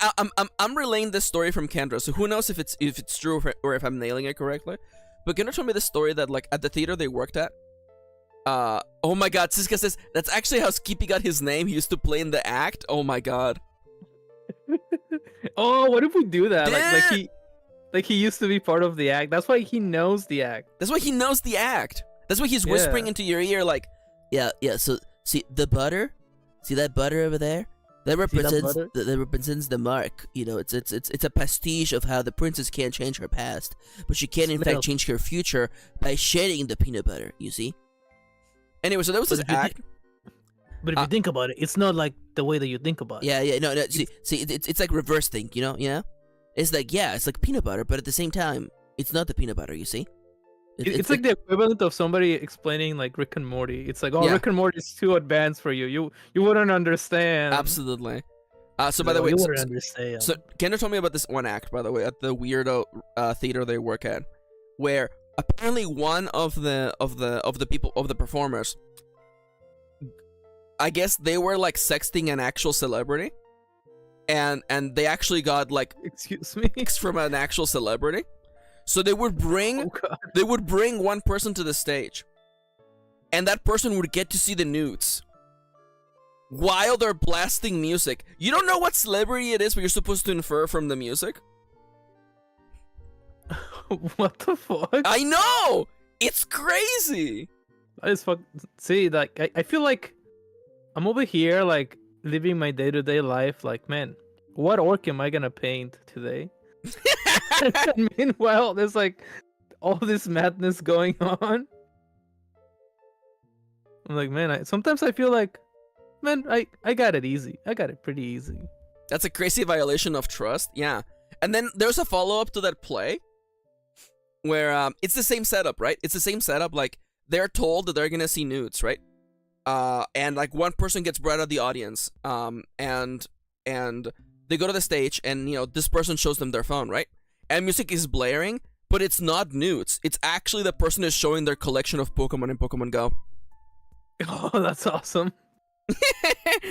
I'm relaying this story from Kendra, so who knows if it's true or if I'm nailing it correctly. But Kendra told me this story that like at the theater they worked at. Oh my God, Siska says that's actually how Skippy got his name. He used to play in the act. Oh my God. Oh, what if we do that? Like he used to be part of the act. That's why he knows the act. That's why he knows the act. That's why he's whispering into your ear like, Yeah. So see the butter? See that butter over there? That represents the mark. It's a pastiche of how the princess can't change her past, but she can in fact change her future by shedding the peanut butter. You see? Anyway, so that was his act. But if you think about it, it's not like the way that you think about it. Yeah. No. See, it's like reverse think. You know? It's like it's like peanut butter, but at the same time, it's not the peanut butter. You see? It's like the equivalent of somebody explaining like Rick and Morty. It's like, Rick and Morty is too advanced for you. You wouldn't understand. Absolutely. So by the way, you wouldn't understand. So Kendra told me about this one act, by the way, at the weirdo theater they work at, where apparently one of the performers, I guess they were like sexting an actual celebrity, and they actually got like excuse me from an actual celebrity. So they would bring one person to the stage, and that person would get to see the nudes while they're blasting music. You don't know what celebrity it is, but you're supposed to infer from the music. What the fuck? I know! It's crazy! I just see, like, I feel like I'm over here, like, living my day-to-day life, like, man, what orc am I gonna paint today? Meanwhile, there's like all this madness going on. I'm like, man, sometimes I feel like, man, I got it easy. I got it pretty easy. That's a crazy violation of trust, yeah. And then there's a follow-up to that play where it's the same setup, right? It's the same setup, like they're told that they're gonna see nudes, right? And like one person gets brought out of the audience, and they go to the stage, and this person shows them their phone, right? And music is blaring, but it's not nudes. It's actually the person is showing their collection of Pokemon in Pokemon Go. Oh, that's awesome.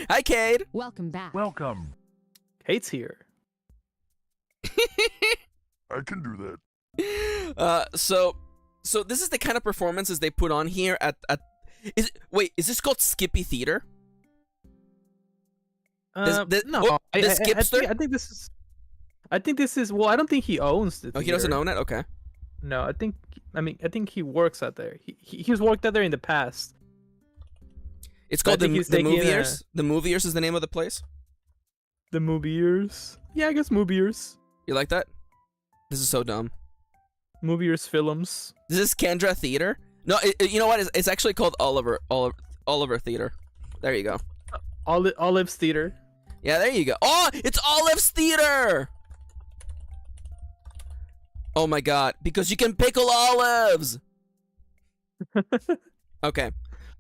Hi, Cade. Welcome back. Welcome. Kate's here. I can do that. So this is the kind of performances they put on here at is this called Skippy Theater? No, Skipster? I think this is. Well, I don't think he owns the theater. Oh, he doesn't own it. Okay. No, I think he works out there. He's worked out there in the past. It's called the Moviers. The Moviers is the name of the place. The Moviers. Yeah, I guess Moviers. You like that? This is so dumb. Moviers Films. This is Kendra Theater. No, you know what? It's actually called Oliver Theater. There you go. Olive's Theater. Yeah, there you go. Oh, it's Olive's Theater. Oh my God! Because you can pickle olives. Okay.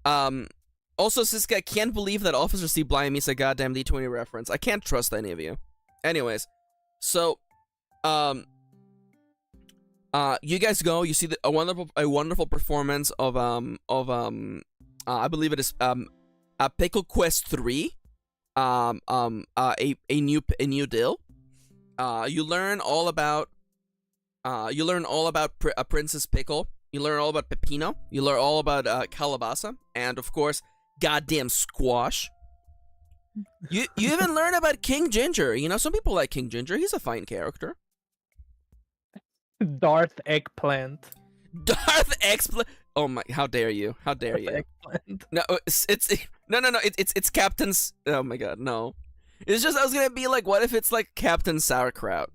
Also, Siska, I can't believe that Officer C. Blimey is a goddamn D20 reference. I can't trust any of you. Anyways, so, you guys go. You see a wonderful performance of I believe it is a Pickle Quest 3, a new deal. You learn all about Princess Pickle. You learn all about Pepino. You learn all about Calabasa, and of course, goddamn Squash. You even learn about King Ginger. Some people like King Ginger. He's a fine character. Darth Eggplant. Darth Eggplant. Oh my! How dare you? How dare you? Eggplant. No, it's Captain's. Oh my God, no! It's just I was gonna be like, what if it's like Captain Sauerkraut?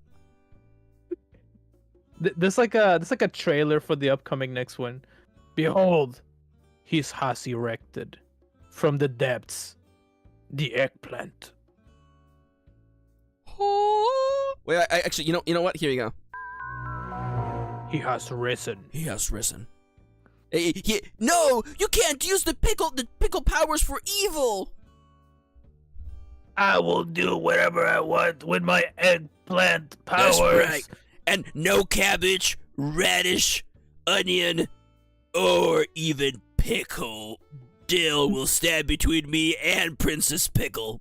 There's like a trailer for the upcoming next one. Behold, he has erected from the depths the eggplant. Wait, I actually, you know what? Here you go. He has risen. He has risen. No, you can't use the pickle powers for evil. I will do whatever I want with my eggplant powers. That's right. And no cabbage, radish, onion, or even pickle. Dill will stand between me and Princess Pickle.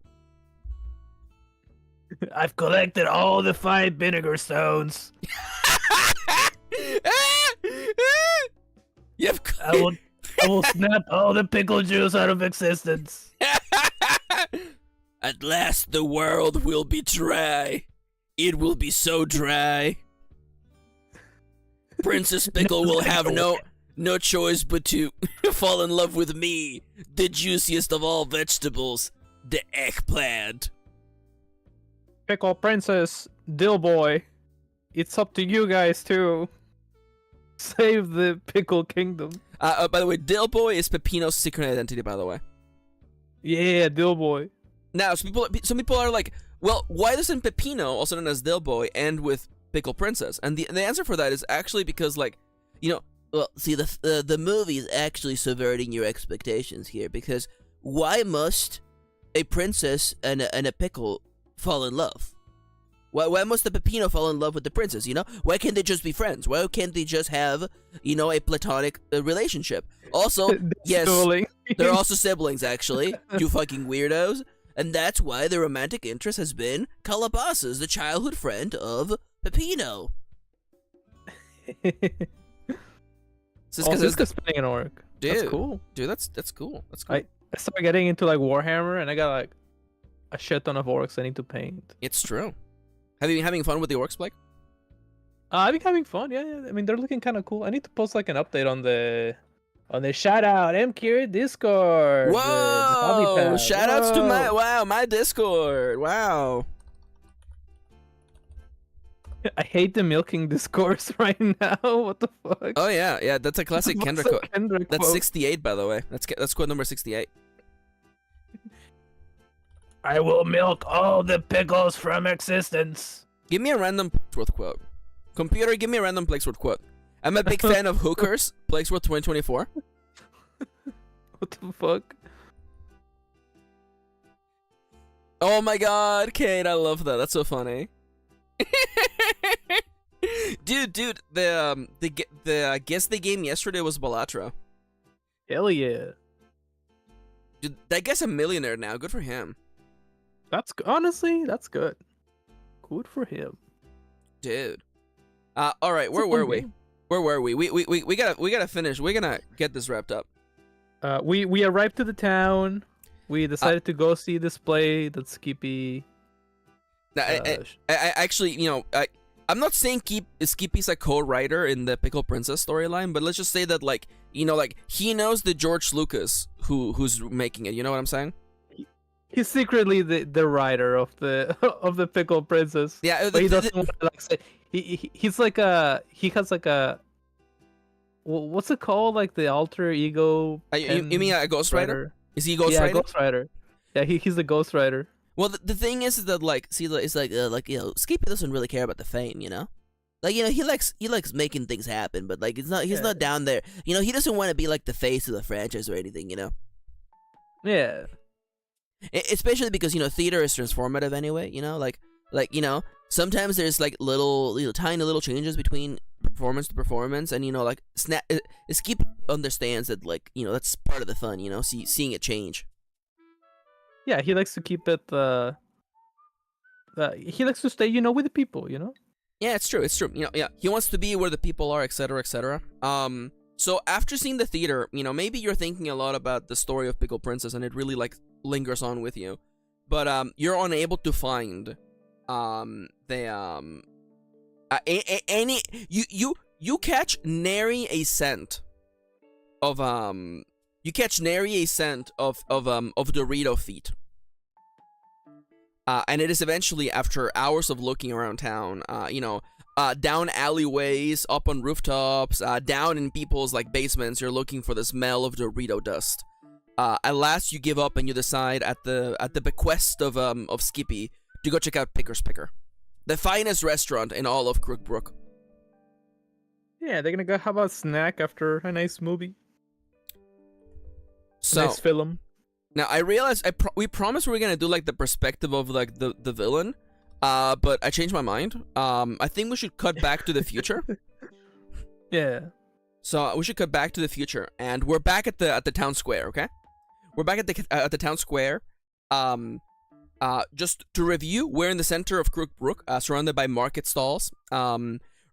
I've collected all the 5 vinegar stones. Yep. I will snap all the pickle juice out of existence. At last the world will be dry. It will be so dry. Princess Pickle will have no choice but to fall in love with me, the juiciest of all vegetables, the eggplant. Pickle Princess, Dill Boy, it's up to you guys to save the Pickle Kingdom. By the way, Dill Boy is Peppino's secret identity, by the way. Yeah, Dill Boy. Now, some people are like, well, why doesn't Peppino, also known as Dill Boy, end with Pickle Princess? And the answer for that is actually because, like, you know, Well, see, the movie is actually subverting your expectations here, because why must a princess and a pickle fall in love? Why must the Peppino fall in love with the princess, you know? Why can't they just be friends? Why can't they just have, you know, a platonic relationship? Also, yes, they're also siblings, actually, you fucking weirdos. And that's why the romantic interest has been Calabasas, the childhood friend of Peppino. This is spinning an orc. Dude, that's cool. Dude, that's cool. That's cool. I started getting into like Warhammer, and I got like a shit ton of orcs I need to paint. It's true. Have you been having fun with the orcs, Blake? I've been having fun. Yeah. I mean, they're looking kind of cool. I need to post like an update on the shout out Kirin Discord. Whoa! Shout outs to my Discord. Wow. I hate the milking discourse right now. What the fuck? Oh yeah. That's a classic Kendrick quote. That's quote? 68, by the way. That's quote number 68. I will milk all the pickles from existence. Give me a random Plaguesworth quote. Computer, give me a random Plaguesworth quote. I'm a big fan of hookers. Plaguesworth 2024. What the fuck? Oh my god, Kate, I love that. That's so funny. dude, the guess the game yesterday was Balatra. Hell yeah. Dude, that guy's a millionaire now. Good for him. Honestly, that's good. Good for him. Dude. All right, where were we? Where were we? We gotta finish. We're gonna get this wrapped up. We arrived to the town. We decided to go see this play that Skippy. I actually, you know, I'm not saying Skippy's a co-writer in the Pickle Princess storyline, but let's just say that, like, you know, like, he knows the George Lucas who's making it. You know what I'm saying? He's secretly the writer of the of the Pickle Princess. Yeah, but he doesn't want to, like, say he's like he has like a what's it called, like the alter ego? You mean a ghostwriter? Is he a ghostwriter? Yeah, ghostwriter. Yeah, he's the ghostwriter. Well, the thing is that, like, See, it's like you know, Skippy doesn't really care about the fame, you know. Like, you know, he likes making things happen, but like he's not down there. You know, he doesn't want to be like the face of the franchise or anything, you know. Yeah. Especially because, you know, theater is transformative anyway, you know, like you know, sometimes there's like tiny little changes between performance to performance, and, you know, like Skip understands that, like, you know, that's part of the fun, you know, seeing it change. Yeah, he likes to keep it. He likes to stay, you know, with the people, you know. Yeah, it's true. It's true. You know, yeah, he wants to be where the people are, etc., etc. So after seeing the theater, you know, maybe you're thinking a lot about the story of Pickle Princess, and it really, like, lingers on with you, but you're unable to find you catch nary a scent of Dorito feet. And it is eventually, after hours of looking around town, you know, down alleyways, up on rooftops, down in people's, like, basements, you're looking for the smell of Dorito dust. At last, you give up and you decide, at the bequest of Skippy, to go check out Picker's Picker, the finest restaurant in all of Crookbrook. Yeah, they're gonna go have a snack after a nice movie. So Nice film. now I realized we promised we were gonna do like the perspective of like the villain, but I changed my mind. I think we should cut back to the future. Yeah. So we should cut back to the future, and we're back at the town square. Okay, we're back at the town square. Just to review, we're in the center of Crook Brook, surrounded by market stalls.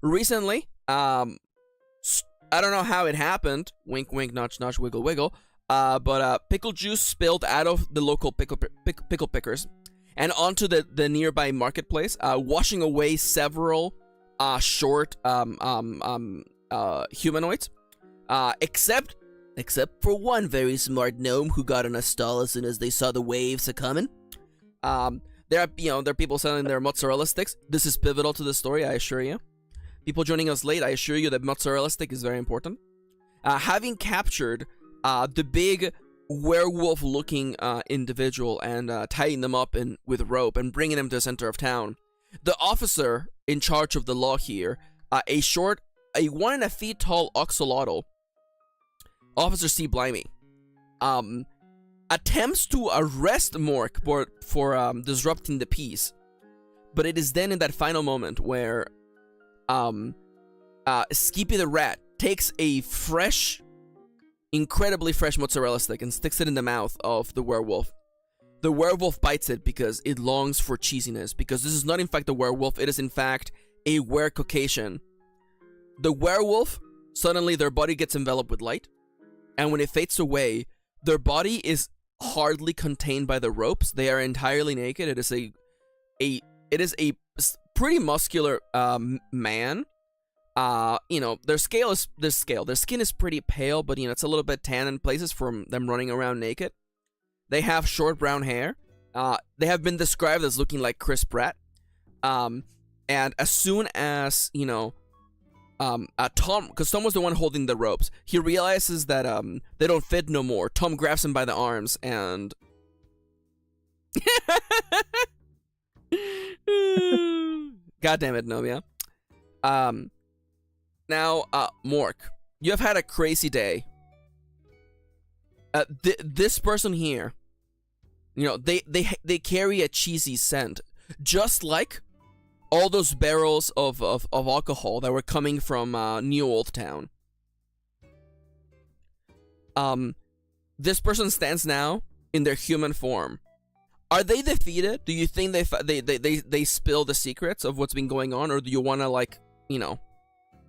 Recently, I don't know how it happened. Wink, wink, nudge, nudge, wiggle, wiggle. But pickle juice spilled out of the local pickle pickers and onto the nearby marketplace, washing away several short humanoids, except for one very smart gnome who got in a stall as soon as they saw the waves a coming. There are people selling their mozzarella sticks. This is pivotal to the story, I assure you. People joining us late, I assure you that mozzarella stick is very important. Having captured the big werewolf-looking individual and tying them up with rope and bringing them to the center of town, the officer in charge of the law here, a 1.5 feet tall oxalotl, Officer C. Blimey, attempts to arrest Mork for disrupting the peace, but it is then in that final moment where Skippy the rat takes a incredibly fresh mozzarella stick and sticks it in the mouth of the werewolf. The werewolf bites it because it longs for cheesiness, because this is not in fact a werewolf, it is in fact a were-Caucasian. The werewolf, suddenly their body gets enveloped with light, and when it fades away, their body is hardly contained by the ropes. They are entirely naked. It is a pretty muscular man. Their skin is pretty pale, but it's a little bit tan in places from them running around naked. They have short brown hair. They have been described as looking like Chris Pratt. And as soon as Tom, because Tom was the one holding the ropes, he realizes that they don't fit no more. Tom grabs him by the arms and God damn it, Novia. Now, Mork, you have had a crazy day. This person here, they carry a cheesy scent, just like all those barrels of alcohol that were coming from New Old Town. This person stands now in their human form. Are they defeated? Do you think they spill the secrets of what's been going on, or do you want to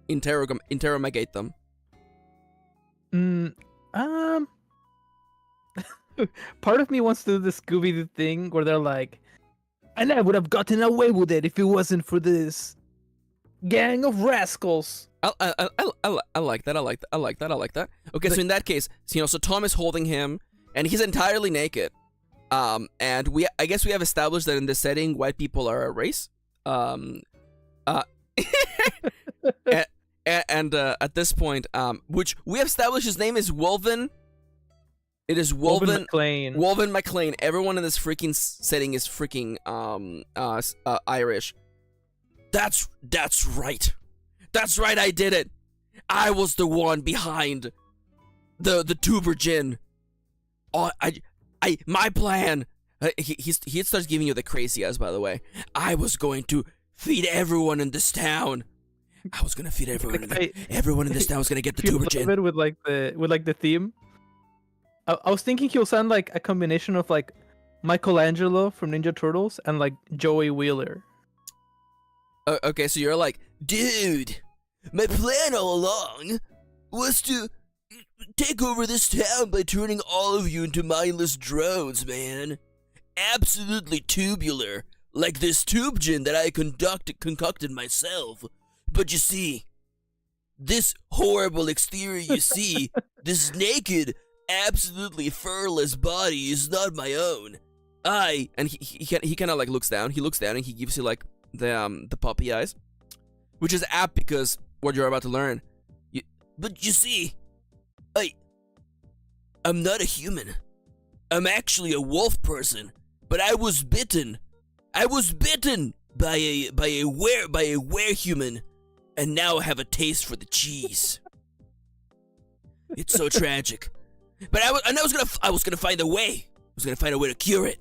interrogate them? Part of me wants to do the Scooby-Doo thing where they're like, and I would have gotten away with it if it wasn't for this gang of rascals. I like that. I like that. Okay, so in that case, so Tom is holding him, and he's entirely naked. And I guess we have established that in this setting, white people are a race. And at this point, which we have established his name is Wolven. It is Wolven McLean. Wolven McLean. Everyone in this freaking setting is freaking Irish. That's right. That's right. I did it. I was the one behind the tuber gin. Oh, my plan. He starts giving you the crazy eyes. By the way, I was going to feed everyone in this town. I was gonna feed everyone. Everyone in this town was gonna get the tuber gin. With the theme. I was thinking he'll sound like a combination of like Michelangelo from Ninja Turtles and like Joey Wheeler. Okay, so you're like, dude, my plan all along was to take over this town by turning all of you into mindless drones, man. Absolutely tubular, like this tube gin that I concocted myself. But you see, this horrible exterior you see, this naked, absolutely furless body is not my own. And he kind of like looks down. He looks down and he gives you like the puppy eyes, which is apt because what you're about to learn. But you see, I'm not a human. I'm actually a wolf person. But I was bitten. I was bitten by a were-human, and now I have a taste for the cheese. It's so tragic. But I was gonna find a way. I was gonna find a way to cure it.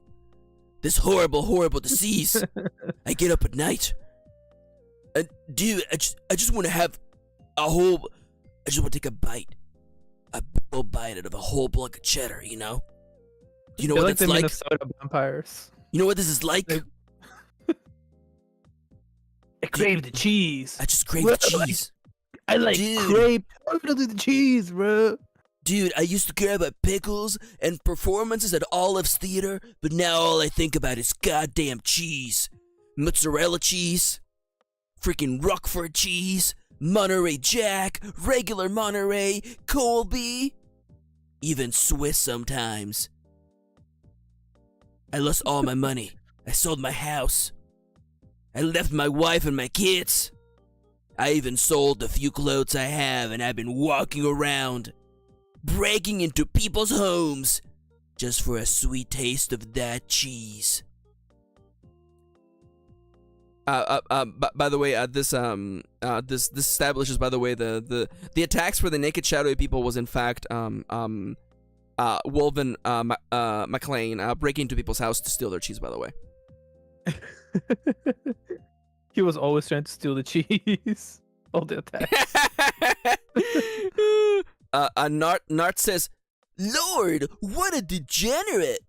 This horrible, horrible disease. I get up at night. And dude, I just want to have a whole. I just want to take a bite. A big old bite out of a whole block of cheddar, you know? Do you know what like that's the like? Minnesota vampires. You know what this is like? I crave the cheese. I just crave the cheese. I like crave the cheese, bro. Dude, I used to care about pickles and performances at Olive's Theater, but now all I think about is goddamn cheese. Mozzarella cheese, freaking Roquefort cheese, Monterey Jack, regular Monterey, Colby, even Swiss sometimes. I lost all my money. I sold my house. I left my wife and my kids. I even sold the few clothes I have, and I've been walking around, breaking into people's homes just for a sweet taste of that cheese. By the way, this establishes, by the way, the attacks for the naked shadowy people was in fact Wolven McLean breaking into people's house to steal their cheese. By the way, He was always trying to steal the cheese. All the attacks. Nart says, Lord, what a degenerate!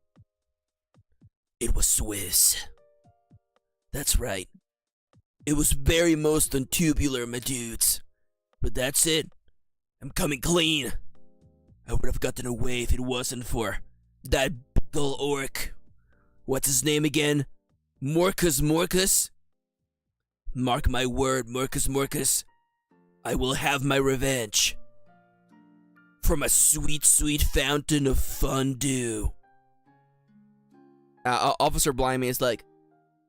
It was Swiss. That's right. It was very most untubular, my dudes. But that's it. I'm coming clean. I would have gotten away if it wasn't for that big orc. What's his name again? Morcus? Mark my word, Morcus. I will have my revenge. From a sweet, sweet fountain of fondue. Officer Blimey is like,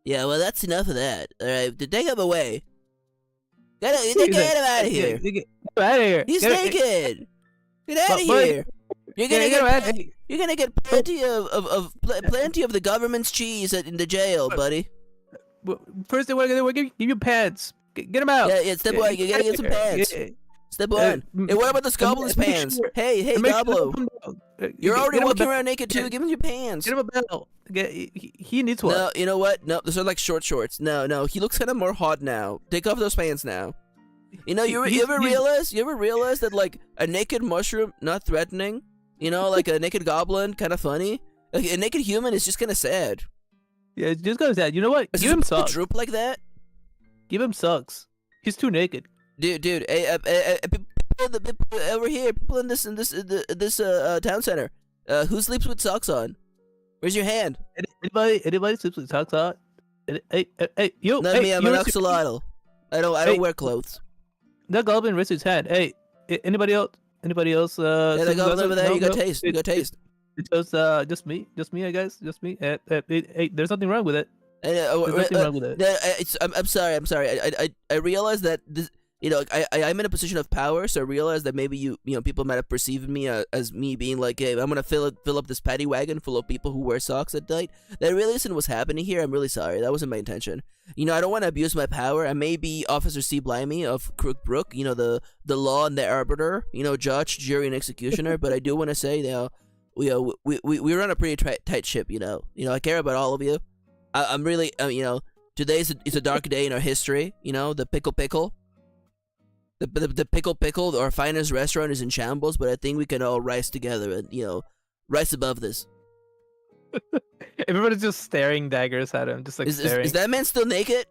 yeah, well, that's enough of that. Alright, take him away. Get him out of here. Get out of here. He's naked. Get out of here. You're gonna get plenty of the government's cheese in the jail, buddy. First, they want to give you pants. Get him out. Yeah, step one. You gotta get some pants. Step one. Hey, what about the goblin's pants? Hey, Goblo. You're already walking around naked too. Give him your pants. Get him a belt. He needs one. No, you know what? No, those are like short shorts. No. He looks kind of more hot now. Take off those pants now. You know, you ever realize that like a naked mushroom, not threatening. You know, like a naked goblin, kind of funny. Like a naked human is just kind of sad. Yeah, it's just kind of sad. You know what? Give Give him sucks. Droop like that. Give him sucks. He's too naked. Dude, hey, people over here, people in this town center. Who sleeps with socks on? Where's your hand? Anybody sleeps with socks on? Hey, you. Not me. I'm an axolotl. I don't wear clothes. That goblin raised his hand. Hey, anybody else? Yeah, the goblin over there. You got taste. You got taste. It's just me, I guess, just me. Hey, there's nothing wrong with it. There's nothing wrong with it. I'm sorry. I realize that this, you know, I'm in a position of power, so I realize that maybe you know, people might have perceived me as me being like, hey, I'm gonna fill up this paddy wagon full of people who wear socks at night. That really isn't what's happening here. I'm really sorry. That wasn't my intention. You know, I don't want to abuse my power. I may be Officer C. Blimey of Crookbrook, you know, the law and the arbiter, you know, judge, jury, and executioner. But I do want to say, we run a pretty tight ship. You know, I care about all of you. I'm really, you know, today is a dark day in our history. You know, the pickle. The pickle, our finest restaurant is in shambles, but I think we can all rise together and, you know, rise above this. Everybody's just staring daggers at him, just like staring. Is that man still naked?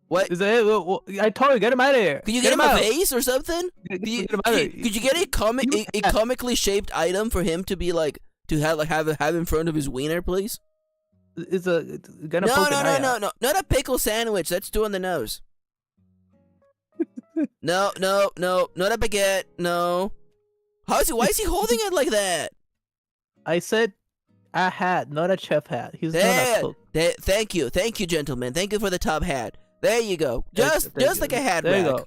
What? Is that? Well, I told you, get him out of here. Could you get him a vase or something? Could you get a comically shaped item for him to be like to have in front of his wiener, please? It's gonna no, not a pickle sandwich. That's too on the nose. No, not a baguette. No. Why is he holding it like that? I said a hat, not a chef hat. He's not a cook. Thank you, gentlemen. Thank you for the top hat. There you go. Just like a hat rack. Go.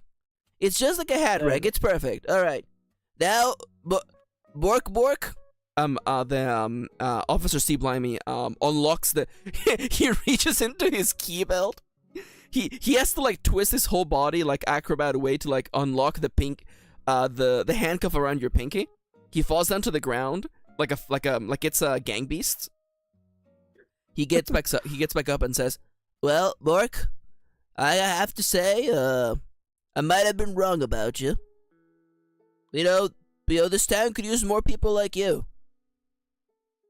It's just like a hat rack. It's perfect. All right. Now, Bork. Officer C. Blimey unlocks the. He reaches into his key belt. He has to like twist his whole body like acrobat way to like unlock the the handcuff around your pinky. He falls down to the ground like it's a gang beast. He gets back up. He gets back up and says, Well, Mark, I have to say, I might have been wrong about you. You know, this town could use more people like you.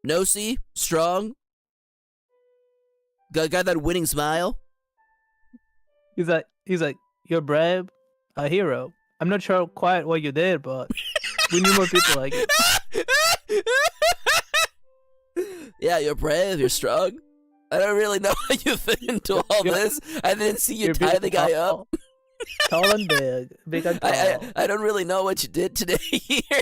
Nosy, strong, got that winning smile. He's like, you're brave, a hero. I'm not sure quite what you did, but we need more people like you. Yeah, you're brave, you're strong. I don't really know how you fit into all this. I didn't see you tie the guy up. Tall and big and tall. I don't really know what you did today here.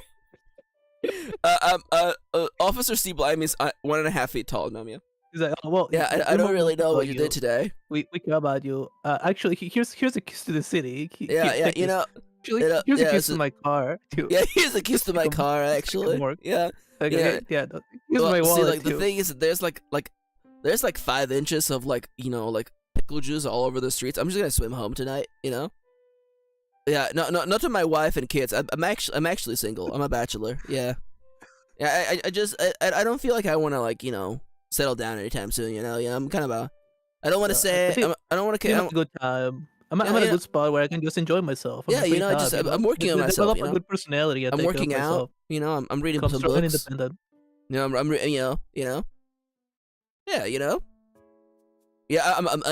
Officer C. Blyme is 1.5 feet tall, Namia. He's like, oh, well, Yeah, I don't really know what you did today. We care about you. Actually, here's a kiss to the city. Yeah, you know. Actually, here's a kiss to my car too. Yeah, here's a kiss to my car, actually. Yeah. Yeah. Here's my wallet See, like too. the thing is, there's like 5 inches of like pickle juice all over the streets. I'm just gonna swim home tonight, Yeah, no, not to my wife and kids. I'm actually single. I'm a bachelor. Yeah. Yeah, I don't feel like I want to settle down anytime soon. I'm kind of I don't want to say. I don't want to. Have a good time. I'm at a good spot where I can just enjoy myself. Yeah, I'm working on myself. Develop a good personality. I'm working out. I'm reading some books. Independent. Yeah, I'm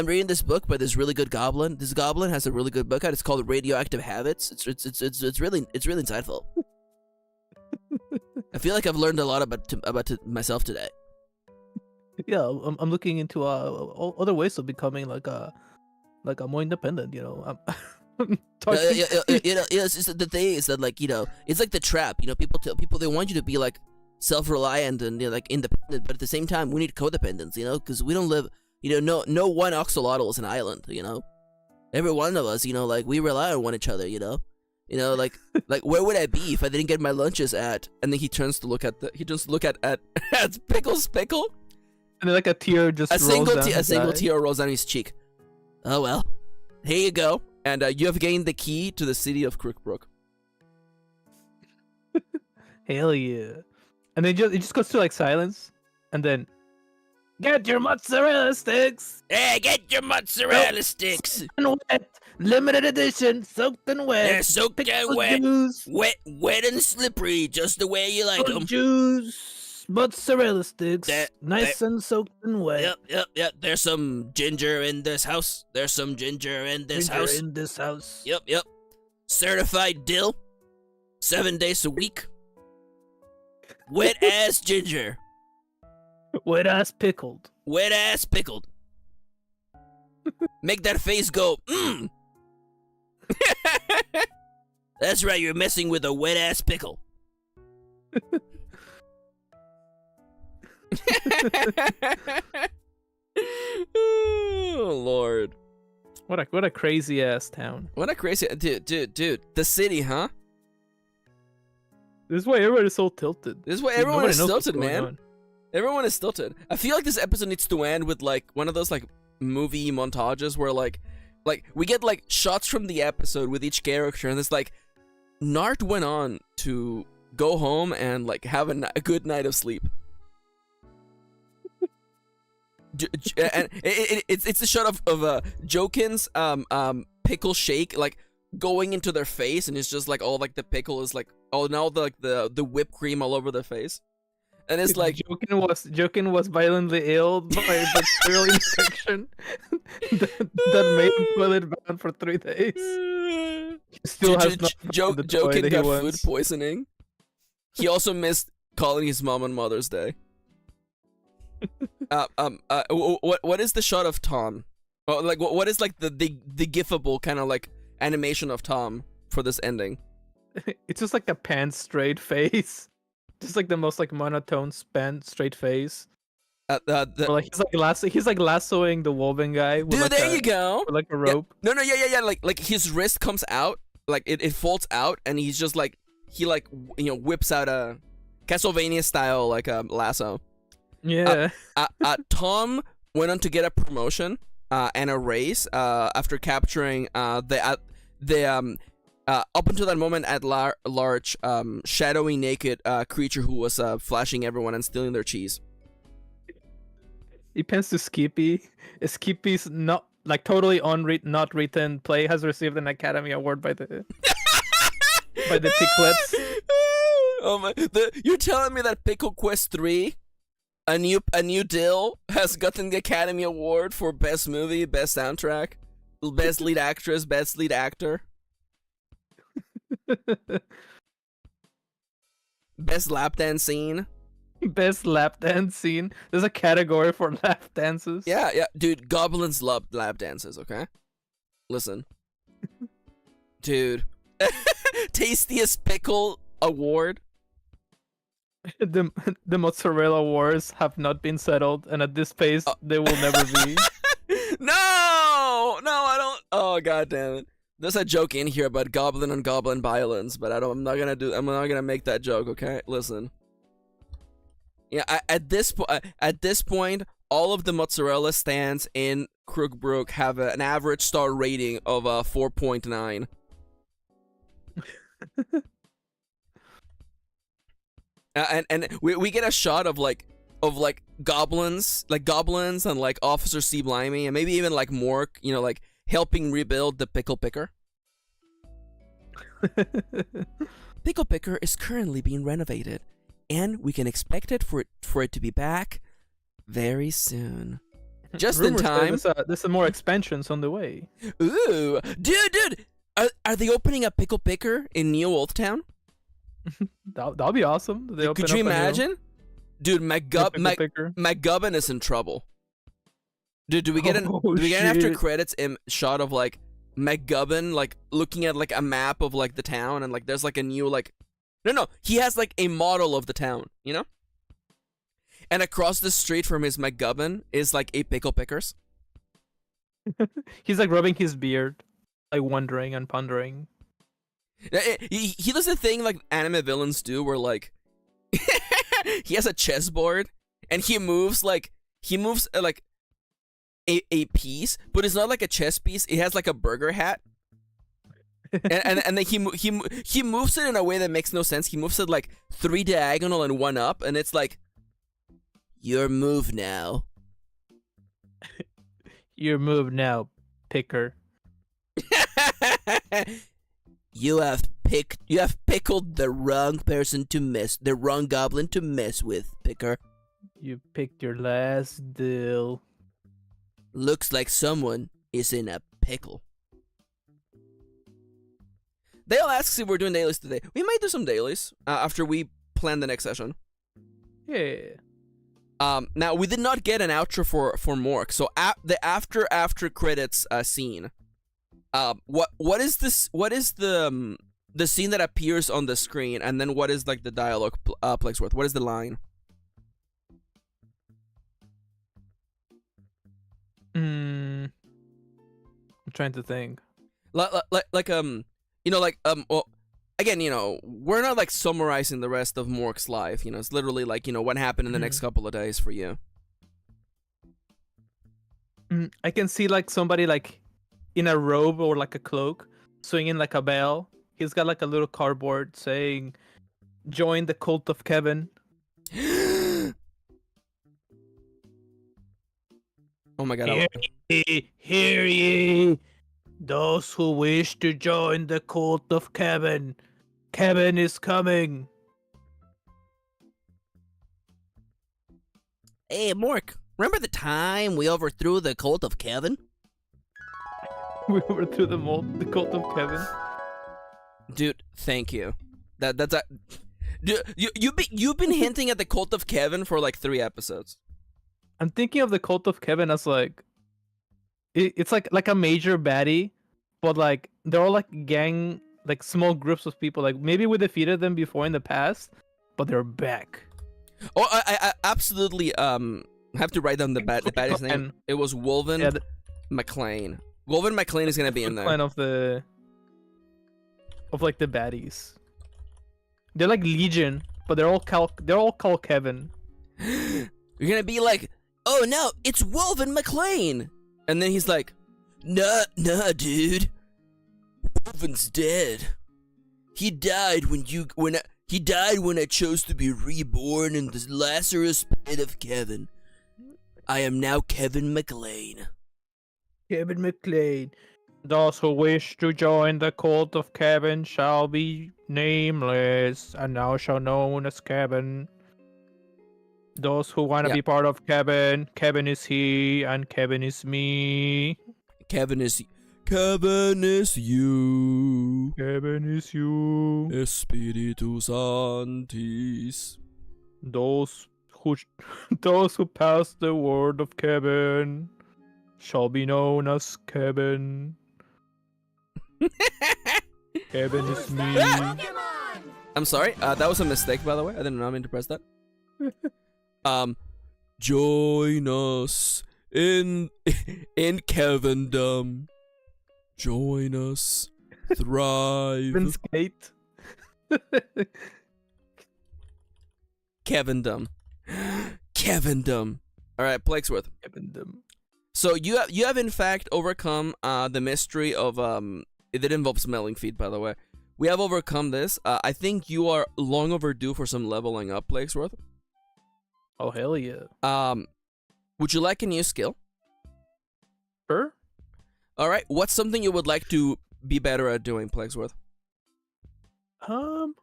reading this book by this really good goblin. This goblin has a really good book out. It's called Radioactive Habits. It's really insightful. I feel like I've learned a lot about myself today. Yeah, I'm looking into other ways of becoming like a more independent. It's just the thing is that it's like the trap. People they want you to be like self-reliant and independent, but at the same time we need codependence. Because we don't live. No one axolotl is an island. Every one of us. We rely on each other. Like where would I be if I didn't get my lunches at? And then he turns to look at Pickle's pickle. And then a tear just a single tear rolls down his cheek. Oh well, here you go, and you have gained the key to the city of Crookbrook. Hell yeah! And then it just goes to silence, and then get your mozzarella sticks. Hey, get your mozzarella sticks. And wet, limited edition, soaked and wet. They're soaked and wet, juice. wet and slippery, just the way you like them. Juice. Mozzarella sticks, nice and soaked and wet. Yep. There's some ginger in this house. Yep. Certified dill, 7 days a week. Wet ass ginger. Wet ass pickled. Make that face go, That's right, you're messing with a wet ass pickle. Oh Lord! What a crazy ass town. What a crazy dude! The city, huh? This is why everybody's so tilted. This is why everyone is tilted, man. Everyone is tilted. I feel like this episode needs to end with one of those movie montages where we get shots from the episode with each character, and it's Nart went on to go home and have a good night of sleep. And it's a shot of Jokin's pickle shake going into their face, and it's just all the pickle is now the whipped cream all over their face, and it's Jokin was violently ill by bacterial infection that made him toilet bound for 3 days. Still has Jokin got food poisoning. He also missed calling his mom on Mother's Day. What is the shot of Tom? Oh, what is the gifable kind of animation of Tom for this ending? It's just a pan straight face, just the most monotone pan straight face. He's lassoing the woven guy. With Dude, there you go. With a rope. Yeah. No. Like his wrist comes out, it folds out, and he's just he whips out a Castlevania style lasso. Yeah. Tom went on to get a promotion and a raise after capturing the Up until that moment, at large, shadowy, naked creature who was flashing everyone and stealing their cheese. He pens to Skippy. Skippy's not like totally not written play has received an Academy Award by the by the Picklets. Oh my! You're telling me that Pickle Quest 3, a new deal, has gotten the Academy Award for best movie, best soundtrack, best lead actress, best lead actor, best lap dance scene. Best lap dance scene. There's a category for lap dances. Yeah, dude. Goblins love lap dances. Okay, listen, dude. Tastiest pickle award. The mozzarella wars have not been settled, and at this pace, they will never be. No, I don't. Oh, god damn it. There's a joke in here about goblin on goblin violence, but I'm not gonna make that joke. Okay, listen. Yeah, at this point, all of the mozzarella stands in Crookbrook have an average star rating of 4.9. And we get a shot of goblins and like Officer C. Blimey and maybe even like Mork, like helping rebuild the pickle picker. Pickle picker is currently being renovated, and we can expect it for it to be back very soon. Just in time. There's some more expansions on the way. Ooh, dude, are they opening a pickle picker in New Old Town? That'll be awesome. Could you imagine? Dude, McGubbin is in trouble. Dude, do we get an after credits shot of like McGubbin like looking at like a map of like the town, and like there's like a new like no, he has like a model of the town, and across the street from his McGubbin is like a pickle pickers. He's like rubbing his beard, like wondering and pondering. He does a thing like anime villains do, where like he has a chessboard and he moves like a piece, but it's not like a chess piece. It has like a burger hat, and then he moves it in a way that makes no sense. He moves it like 3 diagonal and 1 up, and it's like, your move now. Your move now, picker. You have pickled the wrong the wrong goblin to mess with, picker. You picked your last deal. Looks like someone is in a pickle. Dale asks if we're doing dailies today. We might do some dailies after we plan the next session. Yeah. Now we did not get an outro for Mork, so the after credits scene. What is this? What is the scene that appears on the screen, and then what is like the dialogue? Plaguesworth, what is the line? I'm trying to think. Well, again, we're not like summarizing the rest of Mork's life. It's literally like what happened in the next couple of days for you. I can see like somebody like in a robe or like a cloak, swinging like a bell. He's got like a little cardboard saying, "Join the cult of Kevin." Oh my god. Hear ye, those who wish to join the cult of Kevin. Kevin is coming. Hey, Mork, remember the time we overthrew the cult of Kevin? We were through the cult of Kevin. Dude, thank you. That's a. Dude, you've been hinting at the cult of Kevin for like 3 episodes. I'm thinking of the cult of Kevin as like, it's like a major baddie, but like they're all like gang, like small groups of people. Like maybe we defeated them before in the past, but they're back. Oh, I absolutely have to write down the baddie's name. It was Wolven McLean. Wolven McLean is gonna be in there. Of like the baddies. They're like Legion, but they're all called Kevin. You're gonna be like, oh no, it's Wolven McLean, and then he's like, nah, dude, Beethoven's dead. He died when I chose to be reborn in the Lazarus pit of Kevin. I am now Kevin McLean. Kevin McLean. Those who wish to join the cult of Kevin shall be nameless, and now shall known as Kevin. Those who want to be part of Kevin, Kevin is he, and Kevin is me. Kevin is you. Kevin is you. Espiritu Sanctis. Those who pass the word of Kevin shall be known as Kevin. Kevin is me. I'm sorry. That was a mistake, by the way. I did not mean to press that. Join us in Kevindom. Join us. Thrive. Skate. Kevindom. Kevindom. All right, Plaguesworth. Kevindom. So you have in fact overcome the mystery of it did involve smelling feet, by the way. We have overcome this. I think you are long overdue for some leveling up, Plaguesworth. Oh hell yeah. Would you like a new skill? Sure. All right. What's something you would like to be better at doing, Plaguesworth? Well,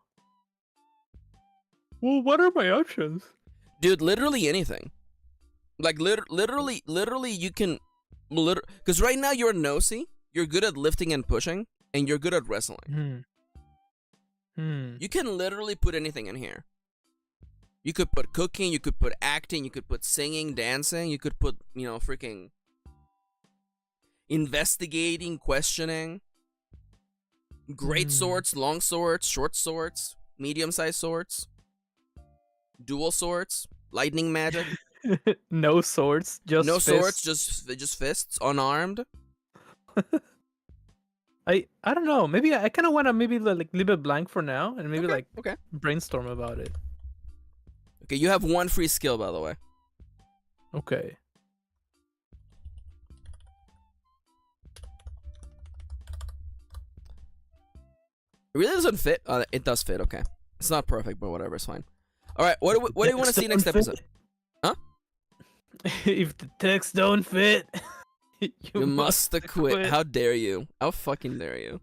what are my options? Dude, literally anything. Like literally you can because right now you're nosy. You're good at lifting and pushing, and you're good at wrestling. You can literally put anything in here. You could put cooking, you could put acting, you could put singing, dancing, you could put, freaking investigating, questioning. Great swords, long swords, short swords, medium-sized swords, dual swords, lightning magic. No swords, just no fists. swords, just fists, unarmed. I don't know. Maybe I kind of want to maybe like leave it blank for now and maybe Okay. brainstorm about it. Okay, you have one free skill, by the way. Okay. It really doesn't fit. It does fit. Okay, it's not perfect, but whatever, it's fine. All right, what do you want to see next episode? Huh? If the text don't fit, you must quit. How dare you? How fucking dare you?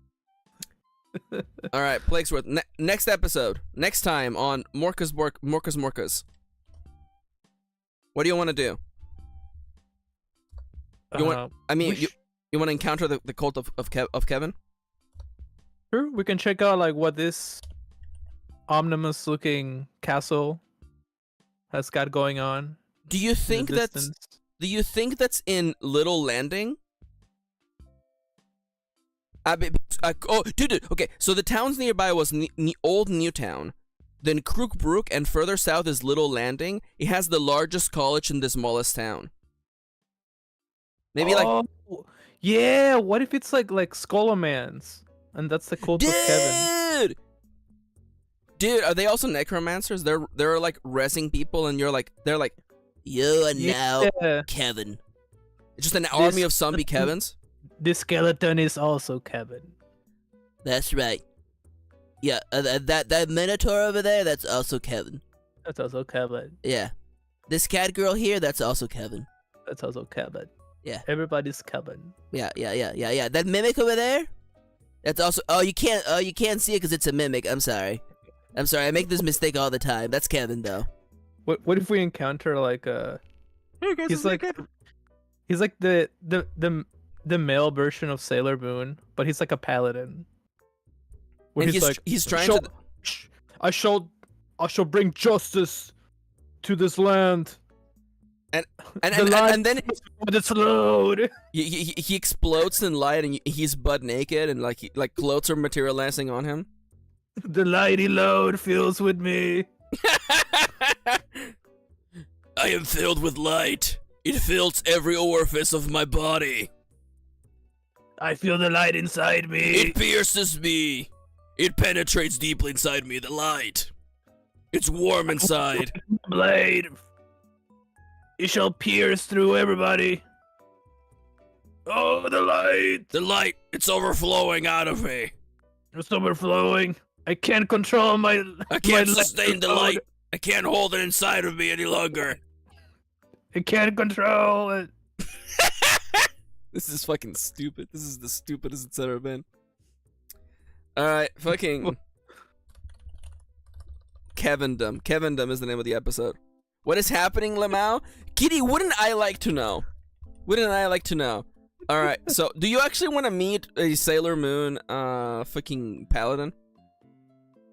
All right, Plaguesworth. Next episode, next time on Morcas. What do you want to do? You want? I mean, you want to encounter the cult of Kevin? Sure, we can check out like what this omnibus looking castle has got going on. Do you think that's in Little Landing? Oh, dude. Okay, so the towns nearby was Old Newtown, then Crookbrook, and further south is Little Landing. It has the largest college in the smallest town. Maybe yeah. What if it's like Skullman's, and that's the cult of Kevin? Dude, are they also necromancers? They're like rezzing people, and they're like, you are now Kevin. It's just an army of zombie Kevins. This skeleton is also Kevin. That's right. Yeah, that minotaur over there, that's also Kevin. That's also Kevin. Yeah. This cat girl here, that's also Kevin. That's also Kevin. Yeah. Everybody's Kevin. Yeah. That mimic over there, that's also. Oh, you can't see it because it's a mimic. I'm sorry. I make this mistake all the time. That's Kevin though. What if we encounter like he's like the male version of Sailor Moon, but he's like a paladin. And he's trying to. I shall bring justice to this land. And then it's load. He explodes in light, and he's butt naked, and like clothes are materializing on him. The lighty load fills with me. I am filled with light. It fills every orifice of my body. I feel the light inside me. It pierces me. It penetrates deeply inside me, the light. It's warm inside. Blade. It shall pierce through everybody. Oh, the light! The light, it's overflowing out of me. It's overflowing. I can't control my. I can't my sustain the electrode. light. I can't hold it inside of me any longer. I can't control it. This is fucking stupid. This is the stupidest it's ever been. Alright, fucking... Kevindom. Kevindom is the name of the episode. What is happening, Lamau? Kitty, wouldn't I like to know? Wouldn't I like to know? Alright, so do you actually want to meet a Sailor Moon fucking paladin?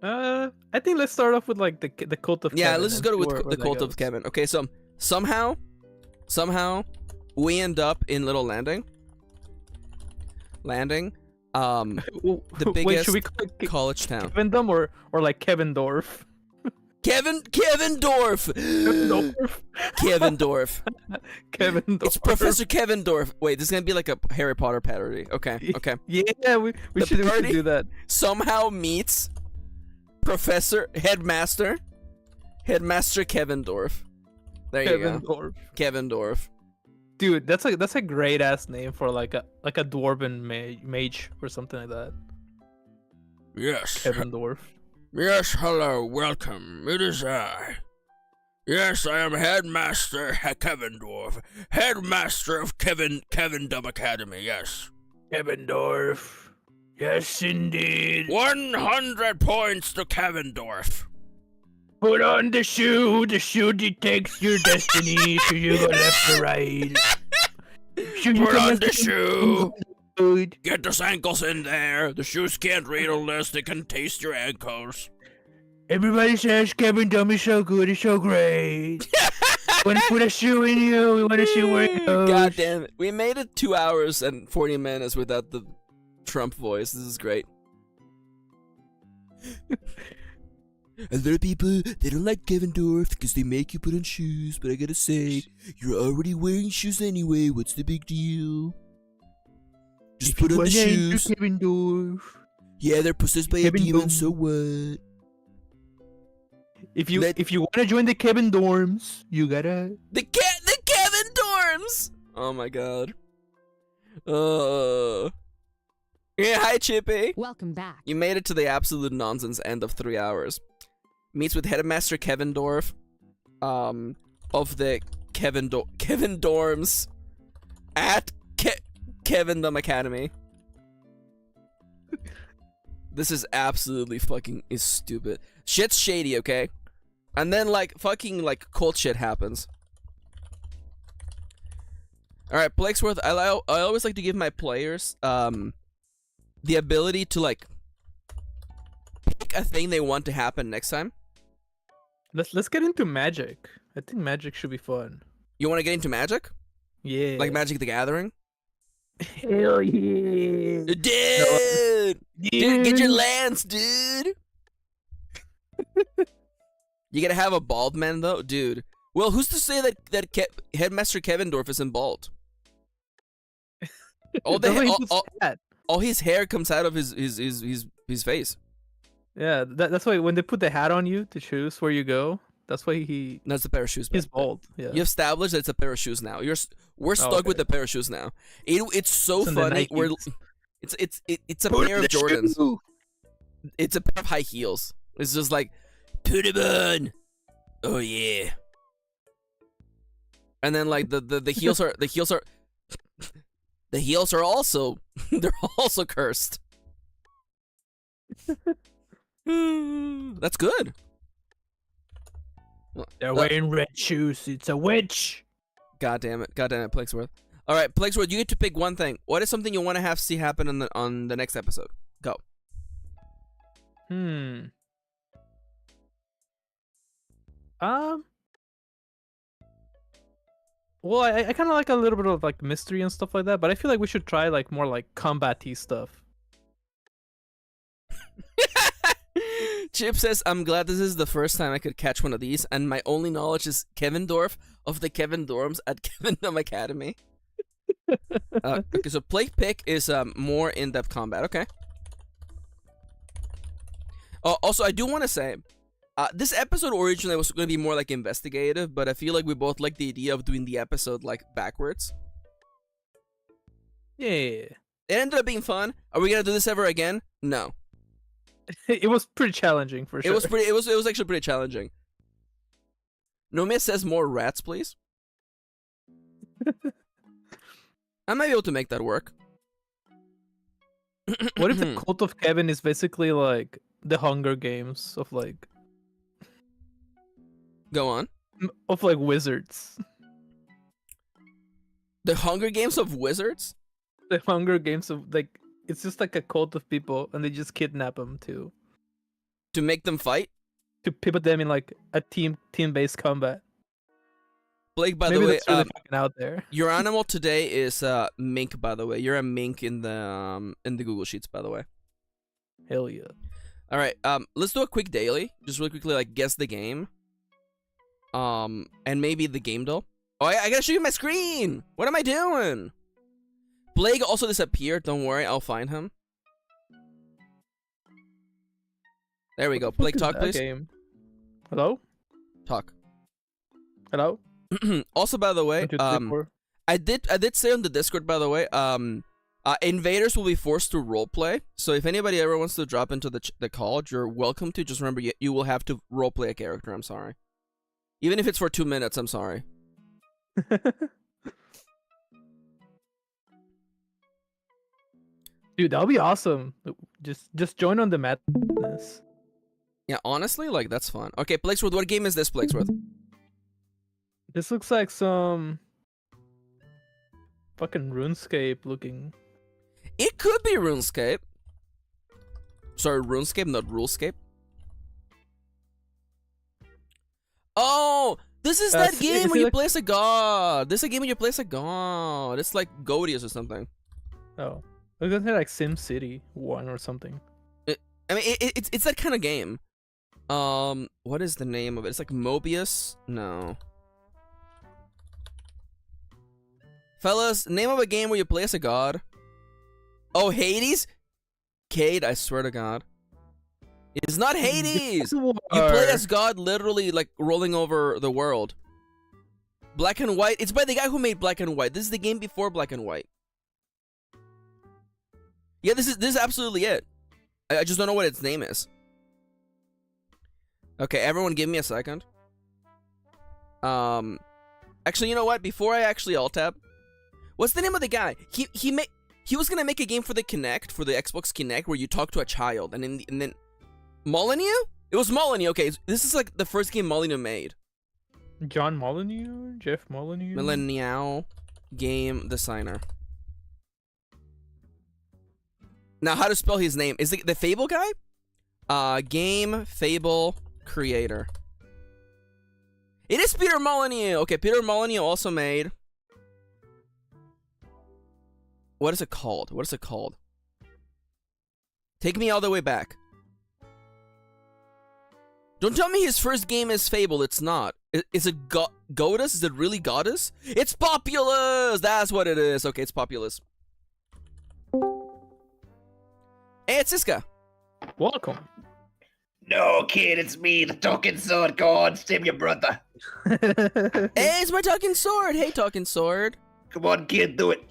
I think let's start off with like the cult of Kevin. Yeah, let's just go and with see where the that cult of goes. Kevin. Okay, so somehow we end up in Little Landing. Well, The wait, biggest should we call it college town. Kevindom or like Kevindorf? Kevindorf. Kevindorf. Kevindorf. Kevindorf. It's Professor Kevindorf. Wait, this is gonna be like a Harry Potter parody. Okay, okay. Yeah, we The should party do that. Somehow meets Headmaster Kevindorf. There you go. Kevindorf. Kevindorf. Dude, that's a great ass name for like a dwarven mage or something like that. Yes. Kevindorf. Yes, hello, welcome. It is I. Yes, I am Headmaster Kevindorf. Headmaster of Kevindom Academy, yes. Kevindorf. Yes, indeed. 100 points to Kevindorf. Put on the shoe. The shoe detects your destiny. So you go left or right. Put on the shoe. Get those ankles in there. The shoes can't read unless they can taste your ankles. Everybody says Kevin Dumb is so good, it's so great. Want to put a shoe in you, we want to see where it goes. God damn it. We made it 2 hours and 40 minutes without the Trump voice. This is great. A lot of people, they don't like Kevindorf because they make you put on shoes, but I gotta say, you're already wearing shoes anyway, what's the big deal? Just put on the shoes. Kevindorf. Yeah, they're possessed by a Kevin demon, Dom. so what? If you want to join the Kevin dorms, you gotta. The Kevin dorms! Oh my god. Yeah, hi Chippy. Welcome back. You made it to the absolute nonsense end of 3 hours. Meets with Headmaster Kevindorf, of the Kevin dorms at Kevindom Academy. This is absolutely fucking stupid. Shit's shady, okay? And then like fucking like cult shit happens. Alright, Plaguesworth, I always like to give my players the ability to like pick a thing they want to happen next time. Let's get into magic. I think magic should be fun. You want to get into magic? Yeah. Like Magic the Gathering? Hell yeah. Dude! Dude, get your lance, dude! You gotta have a bald man, though? Dude. Well, who's to say that Headmaster Kevindorf isn't bald? All, That's why he puts all, hat. all his hair comes out of his face. Yeah, that's why when they put the hat on you to choose where you go, that's why That's a pair of shoes. he's man. bald. Yeah. You established that it's a pair of shoes now. We're stuck okay. with the pair of shoes now. It's so It's in the funny. Nikes. It's a pair of Jordans. It's a pair of high heels. It's just like, put 'em on. Oh yeah. And then like the heels are the heels are also they're also cursed. That's good. They're wearing red shoes. It's a witch. God damn it, Plaguesworth. All right, Plaguesworth, you get to pick one thing. What is something you want to have see happen on the next episode? Go. Well, I kind of like a little bit of like mystery and stuff like that, but I feel like we should try like more like combat-y stuff. Chip says, I'm glad this is the first time I could catch one of these, and my only knowledge is Kevindorf of the Kevin Dorms at Kevindom Academy. Okay, so Plague Pick is more in-depth combat. Okay. Also, I do want to say, this episode originally was going to be more like investigative, but I feel like we both like the idea of doing the episode like backwards. Yeah. It ended up being fun. Are we gonna do this ever again? No. It was pretty challenging for sure. It was actually pretty challenging. Nomia says more rats, please. I might be able to make that work. What if the Cult of Kevin is basically like the Hunger Games of like Go on. Wizards? The Hunger Games of Wizards? The Hunger Games of like it's just like a cult of people and they just kidnap them to make them fight? To put them in like a team-based combat. Blake, by Maybe the way, that's really fucking out there. your animal today is mink, by the way. You're a mink in the Google Sheets, by the way. Hell yeah. All right, let's do a quick daily. Just really quickly, like, guess the game. And maybe the game though. Oh, I gotta show you my screen! What am I doing? Blake also disappeared. Don't worry, I'll find him. There we go. Blake, talk, please. Game? Hello? Talk. Hello? Also, by the way, 1, 2, 3, 4. I did say on the Discord, by the way, invaders will be forced to roleplay. So if anybody ever wants to drop into the college, you're welcome to. Just remember, you will have to roleplay a character. I'm sorry. Even if it's for 2 minutes, I'm sorry. Dude, that'll be awesome. Just join on the madness. Yeah, honestly, like, that's fun. Okay, Plaguesworth, what game is this, Plaguesworth? This looks like some fucking RuneScape looking. It could be RuneScape. Sorry, RuneScape, not RuleScape. Oh, this is that game where you play as a god. This is a game where you play as a god. It's like Godius or something. Oh, I was gonna say like SimCity 1 or something. I mean, it's that kind of game. What is the name of it? It's like Mobius? No. Fellas, name of a game where you play as a god. Oh, Hades? Cade, I swear to God. It's not Hades! You play as God literally, like, rolling over the world. Black and White. It's by the guy who made Black and White. This is the game before Black and White. Yeah, this is absolutely it. I just don't know what its name is. Okay, everyone give me a second. Actually, you know what? Before I actually alt-tab, what's the name of the guy? He was gonna make a game for the Kinect, for the Xbox Kinect, where you talk to a child, and then Molyneux? It was Molyneux. Okay, this is like the first game Molyneux made. John Molyneux? Jeff Molyneux? Millennial game designer. Now, how to spell his name? Is it the Fable guy? Game Fable creator. It is Peter Molyneux. Okay, Peter Molyneux also made. What is it called? What is it called? Take me all the way back. Don't tell me his first game is Fable. It's not. Is it Godus? Is it really Godus? It's Populous! That's what it is. Okay, it's Populous. Hey, it's Siska. Welcome. No, kid, it's me, the talking sword. Go on, stab your brother. Hey, it's my talking sword. Hey, talking sword. Come on, kid, do it.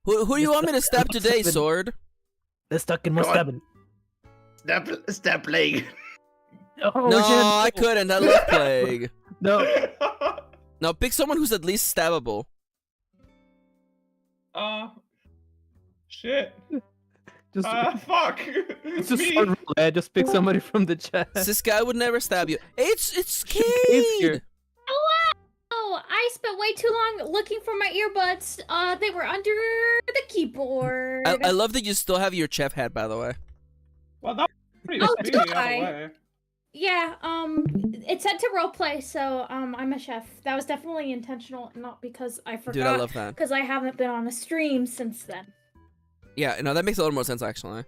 Who do you want me to stab today, sword? Let's talk in more stabbing. Stop playing. Oh, No, shit. I couldn't. I love Plague. No. Now pick someone who's at least stabbable. Shit. Just, Fuck. it's just Me. fun roulette. Just pick somebody from the chat. This guy would never stab you. Hey, it's It's Cade. here. Oh, I spent way too long looking for my earbuds. They were under the keyboard. I love that you still have your chef hat, by the way. Well, that's pretty Oh, speedy do either I? way. Yeah, it said to roleplay, so I'm a chef. That was definitely intentional, not because I forgot. Dude, I love that. Because I haven't been on a stream since then. Yeah, no, that makes a lot more sense, actually.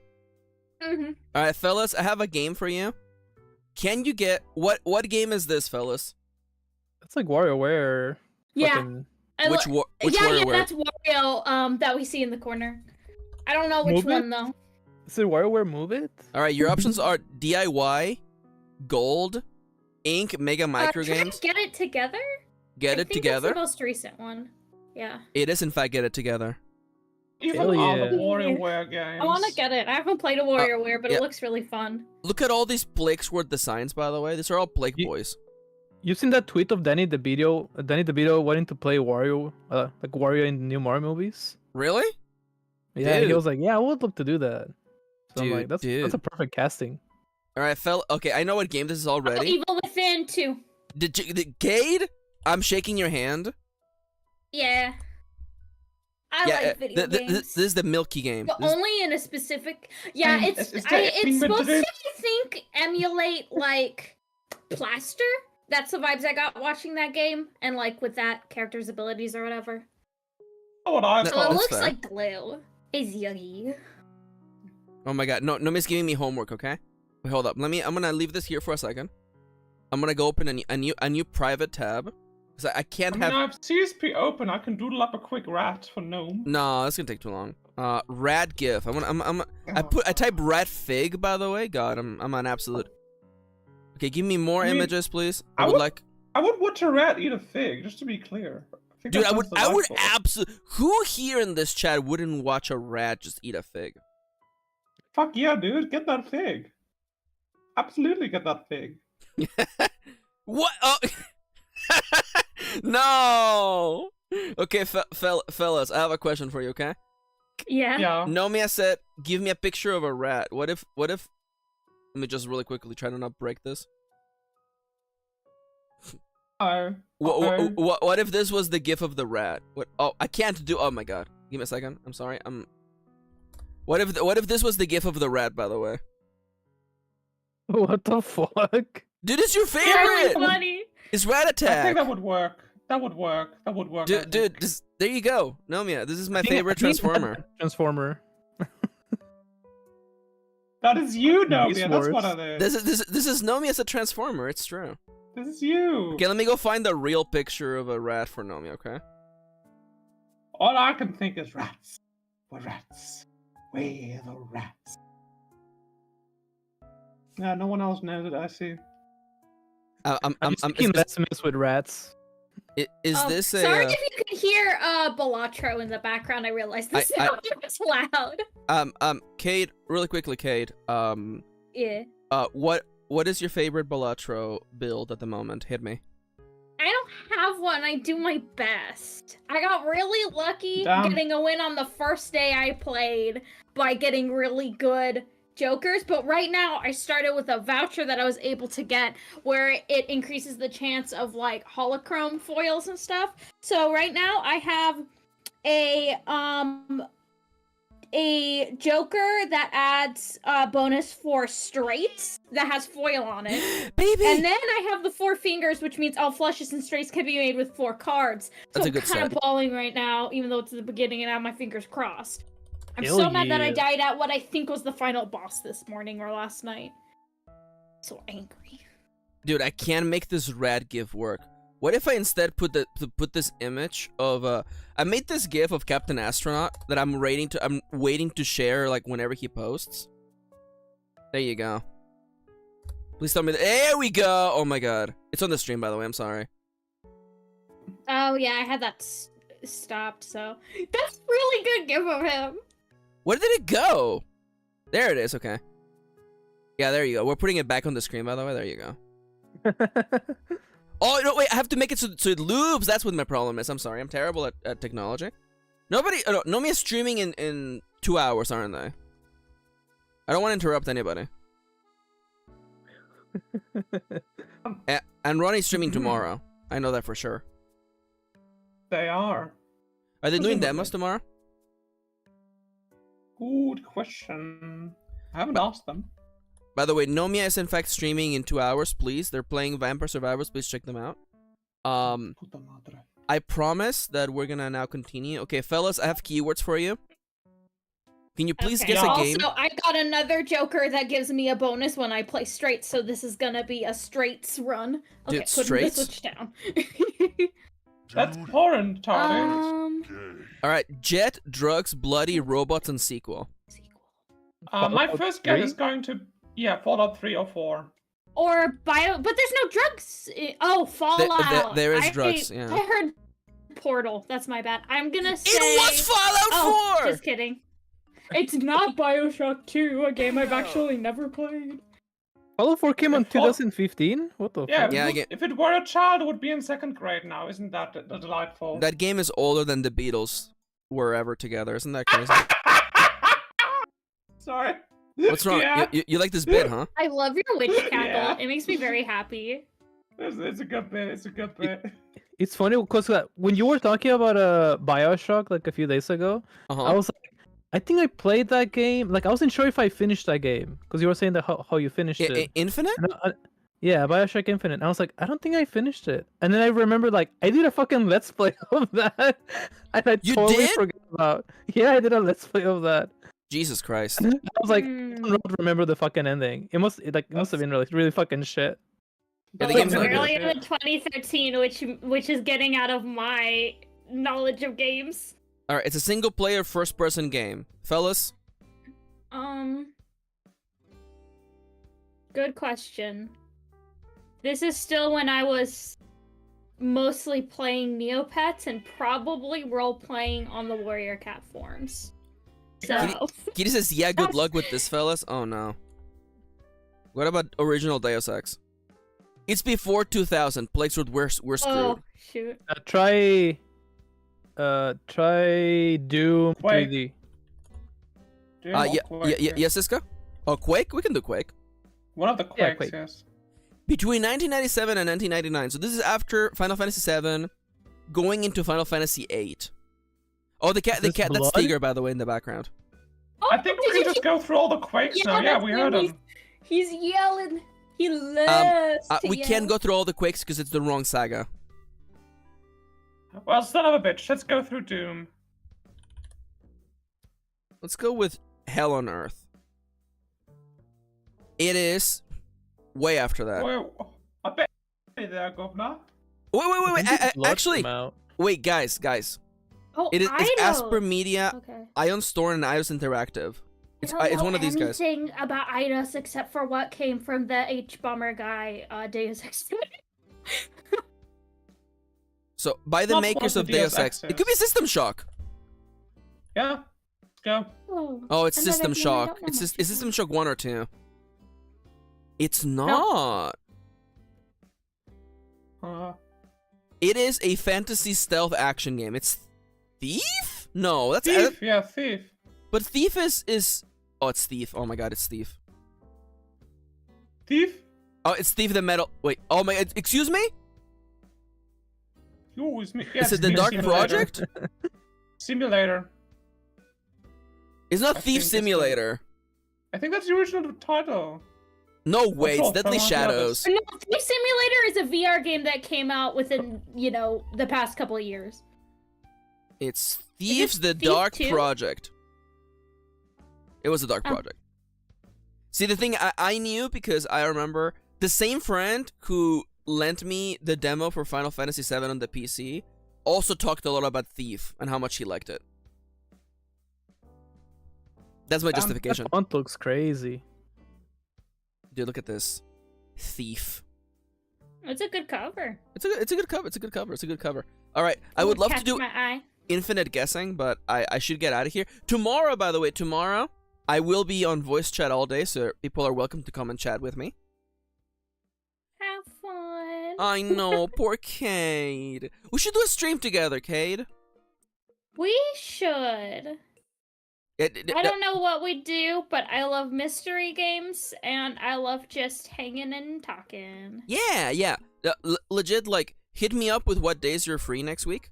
Mm-hmm. Alright, fellas, I have a game for you. Can you get... What game is this, fellas? It's like WarioWare. Yeah. fucking- Which yeah, WarioWare? that's Wario, that we see in the corner. I don't know which Move It? one, though. Is it WarioWare Move It? Alright, your options are DIY, Gold, Inc, Mega Micro Try Games. to Get It Together? Get I It think Together. That's the most recent one. Yeah. It is, in fact, Get It Together. Even Hell all yeah. the WarioWare games. I want to get it. I haven't played a WarioWare, but yeah. it looks really fun. Look at all these Plaguesworth designs, by the way. These are all Plague boys. You've seen that tweet of Danny DeVito? Danny DeVito wanting to play Wario, like Wario in the new Mario movies. Really? Yeah, Dude. he was like, "Yeah, I would love to do that." So I'm Dude, like, "That's a perfect casting." All right, okay, I know what game this is Oh, already. Evil Within too. Did Cade? I'm shaking your hand. Yeah. I like video games. This is the Milky game. But This- only in a specific. Yeah, Is it's there it's supposed to, inventory? I think, emulate like Plaster. That's the vibes I got watching that game, and like with that character's abilities or whatever. Oh, what I No, So thought. it that's looks fair. like glue. It's yummy. Oh my god, no, Nomi's giving me homework. Okay, wait, hold up. I'm gonna leave this here for a second. I'm gonna go open a new private tab because I can't I have. have CSP open. I can doodle up a quick rat for gnome. No, that's gonna take too long. Rat GIF. I type rat fig, by the way. God, I'm an absolute. Okay, give me more I mean, images, please. I I would would- like. I would watch a rat eat a fig, just to be clear. I think Dude, that I would sounds delightful. absolutely. Who here in this chat wouldn't watch a rat just eat a fig? Fuck yeah, dude. Get that fig. Absolutely get that fig. What? Oh. No. Okay, fellas, I have a question for you. Okay. Yeah. Yeah. Nomia said, "Give me a picture of a rat." What if? Let me just really quickly try to not break this. Oh. What if this was the gif of the rat? What? Oh, I can't do. Oh my god. Give me a second. I'm sorry. What if this was the gif of the rat? By the way. What the fuck? Dude, it's your Really favorite. funny. It's Rat I Attack. think that would work. That would work. I Dude, think. there you go. Nomia, this is my I think- favorite I think Transformer. Transformer. That is you, Novia. Beast That's what Wars. it is. This is Nomia as a Transformer. It's true. This is you. Okay, let me go find the real picture of a rat for Nomia. Okay. All I can think is rats. We're rats. We're the rats. Yeah, no one else knows it. I see. I'm speaking less mess with rats. Is Oh, this a? sorry if you could hear Balatro in the background. I realized the sound was loud. Cade, really quickly, Cade. Yeah. What is your favorite Balatro build at the moment? Hit me. I don't have one. I do my best. I got really lucky Damn. getting a win on the first day I played by getting really good jokers, but right now I started with a voucher that I was able to get where it increases the chance of like holochrome foils and stuff. So right now I have a joker that adds bonus for straights that has foil on it. Baby! And then I have the 4 fingers, which means all flushes and straights can be made with 4 cards. So That's a I'm good kind of set. balling right now, even though it's the beginning and I have my fingers crossed. I'm Hell so mad that I yeah. died at what I think was the final boss this morning or last night. So angry. Dude, I can't make this rat gif work. What if I instead put this image of I made this gif of Captain Astronaut that I'm waiting to share like whenever he posts. There you go. Please tell me there we go. Oh my god. It's on the stream, by the way. I'm sorry. Oh yeah, I had that stopped, so that's really good give of him. Where did it go? There it is. Okay. Yeah, there you go. We're putting it back on the screen, by the way. There you go. Oh, no, wait. I have to make it so it loops. That's what my problem is. I'm sorry. I'm terrible at technology. Nomi is streaming in 2 hours, aren't they? I don't want to interrupt anybody. And Ronnie's streaming tomorrow. I know that for sure. They are. Are they doing demos tomorrow? Good question. I haven't asked them. By the way, Nomia is in fact streaming in 2 hours, please. They're playing Vampire Survivors. Please check them out. Puta madre. I promise that we're gonna now continue. Okay, fellas, I have keywords for you. Can you please Okay. guess a game? Also, I got another joker that gives me a bonus when I play straights, so this is gonna be a straights run. Okay, Dude, putting straights? the switch down. That's foreign, Tony. Alright, Jet, Drugs, Bloody, Robots, and Sequel. My Fallout first guess 3? is going to Fallout 3 or 4. Or bio, but there's no drugs. Oh, Fallout. there is drugs, yeah. I heard Portal. That's my bad. I'm gonna say... It was Fallout 4! Just kidding. It's not Bioshock 2, a game I've actually never played. Fallout 4 came on 2015? What the Yeah, fuck? Yeah, if it were a child, it would be in 2nd grade now. Isn't that delightful? That game is older than the Beatles were ever together. Isn't that crazy? Sorry. What's wrong? Yeah. You like this bit, huh? I love your witch cackle. Yeah. It makes me very happy. It's a good bit. It's a good bit. It's funny because when you were talking about Bioshock like a few days ago, I was like, I think I played that game. Like I wasn't sure if I finished that game because you were saying that how you finished it. Infinite? Yeah, Bioshock Infinite. And I was like, I don't think I finished it. And then I remembered like I did a fucking Let's Play of that, and I totally forgot about. Yeah, I did a Let's Play of that. Jesus Christ! I was like, I don't remember the fucking ending. It must have been really fucking shit. Yeah, the game's It's not good. earlier than 2013, which is getting out of my knowledge of games. All right, it's a single-player, first-person game, fellas. Good question. This is still when I was mostly playing Neopets and probably role-playing on the Warrior Cat forums. So... Kitty says, yeah, good luck with this, fellas. Oh, no. What about original Deus Ex? It's before 2000. Plaguesworth, we're screwed. Oh, shoot. Try Doom 3D. Yes, Siska? Oh, Quake? We can do Quake. One of the Quakes, Quake. yes. Between 1997 and 1999. So this is after Final Fantasy 7, going into Final Fantasy 8. Oh, the cat, that's blood? Tiger, by the way, in the background. Oh, I think we can just go through all the Quakes now. Yeah, that's we when heard him. He's yelling. He loves to We yell. can't go through all the Quakes because it's the wrong saga. Well, son of a bitch, let's go through Doom. Let's go with Hell on Earth. It is way after that. Wait, I bet you there, Governor. Wait. Actually, wait, guys. Oh, It's Eidos. Asper Media, Okay. Ion Store, and Eidos Interactive. It's I don't it's know one of these guys. anything about Eidos except for what came from the H-Bomber guy, Deus Ex. So, by the Not makers what of the Deus Deus Ex. Ex It could be System Shock. Yeah, let's go. Oh, it's another System game I Shock. don't know It's much System Shock 1 or 2. It's not. It is a fantasy stealth action game. It's Thief? No, that's Thief. Yeah, Thief. But Thief is oh, it's Thief. Oh my god, it's Thief. Thief? Oh, it's Thief the Metal. Wait. Oh my. Excuse me? You always me. Is it the Dark Project? Simulator. It's not I Thief think it's Simulator. I think that's the original title. No way, it's wrong? Deadly From one of the others. Shadows. No, Thief Simulator is a VR game that came out within, the past couple of years. It's Thieves the Thief Dark 2? Project. It was the Dark Oh. Project. See, the thing I knew because I remember the same friend who lent me the demo for Final Fantasy VII on the PC also talked a lot about Thief and how much he liked it. That's my justification. That font looks crazy. Dude, look at this. Thief. It's a good cover. It's a good cover. It's a good cover. It's a good cover. All right, I would love to Catch do my eye. infinite guessing, but I should get out of here. Tomorrow, by the way, I will be on voice chat all day, so people are welcome to come and chat with me. Have fun. I know, poor Cade. We should do a stream together, Cade. We should. I I don't know what we do, but I love mystery games, and I love just hanging and talking. Yeah. Legit, like, hit me up with what days you're free next week.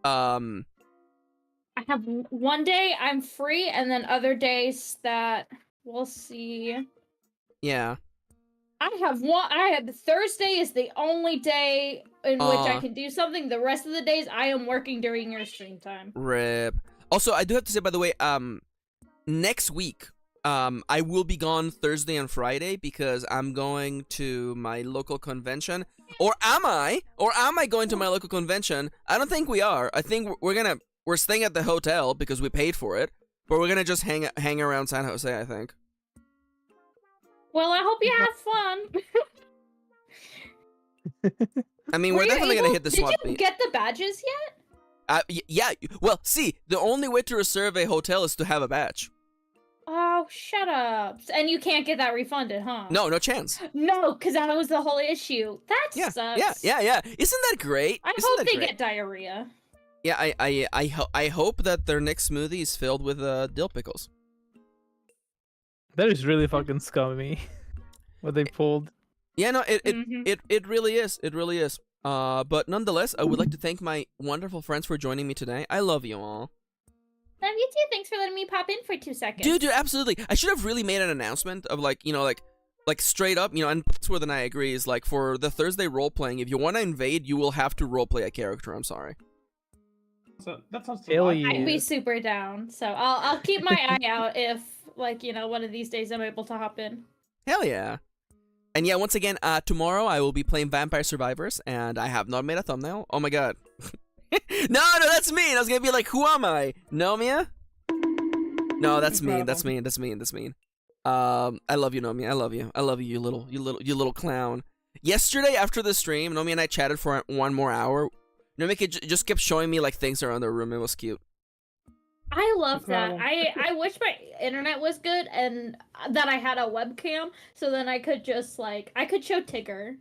I have one day I'm free, and then other days that we'll see. Yeah. I have Thursday is the only day in which I can do something. The rest of the days I am working during your stream time. Rip. Also, I do have to say, by the way, next week, I will be gone Thursday and Friday because I'm going to my local convention. Or am I going to my local convention? I don't think we are. I think we're staying at the hotel because we paid for it, but we're gonna just hang around San Jose, I think. Well, I hope you have fun. I mean, we're definitely gonna hit the swap Did you beat. get the badges yet? Yeah. Well, see, the only way to reserve a hotel is to have a badge. Oh, shut up. And you can't get that refunded, huh? No chance. No, because that was the whole issue. That sucks. Yeah. Isn't that great? I Isn't hope that they great? get diarrhea. Yeah, I hope that their next smoothie is filled with dill pickles. That is really fucking scummy. What they pulled. Yeah, no, it really is. It really is. But nonetheless, I would like to thank my wonderful friends for joining me today. I love you all. Love you too. Thanks for letting me pop in for 2 seconds. Dude, absolutely. I should have really made an announcement of like straight up, and Plaguesworth and I agree is like for the Thursday role playing, if you want to invade, you will have to role play a character. I'm sorry. So that sounds I'd be super down. So I'll keep my eye out if one of these days I'm able to hop in. Hell yeah. And yeah, once again, tomorrow I will be playing Vampire Survivors, and I have not made a thumbnail. Oh my god. No, that's mean. I was gonna be like, who am I? Nomia? No, that's mean. That's mean. I love you, Nomia. I love you. You little clown. Yesterday after the stream, Nomia and I chatted for 1 more hour. Nomia just kept showing me like things around the room. It was cute. I love that. I wish my internet was good and that I had a webcam, so then I could just I could show Tigger.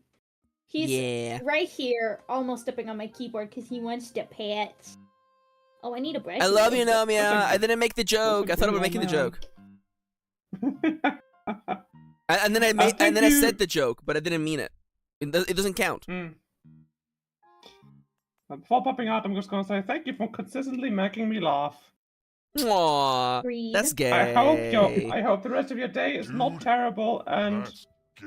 He's right here, almost stepping on my keyboard because he wants to pet. Oh, I need a brush. I love you, Nomia. I didn't make the joke. I thought about making the joke. and then I said the joke, but I didn't mean it. It doesn't count. Before popping out, I'm just gonna say thank you for consistently making me laugh. Aww, that's gay. I hope the rest of your day is not terrible, and That's gay.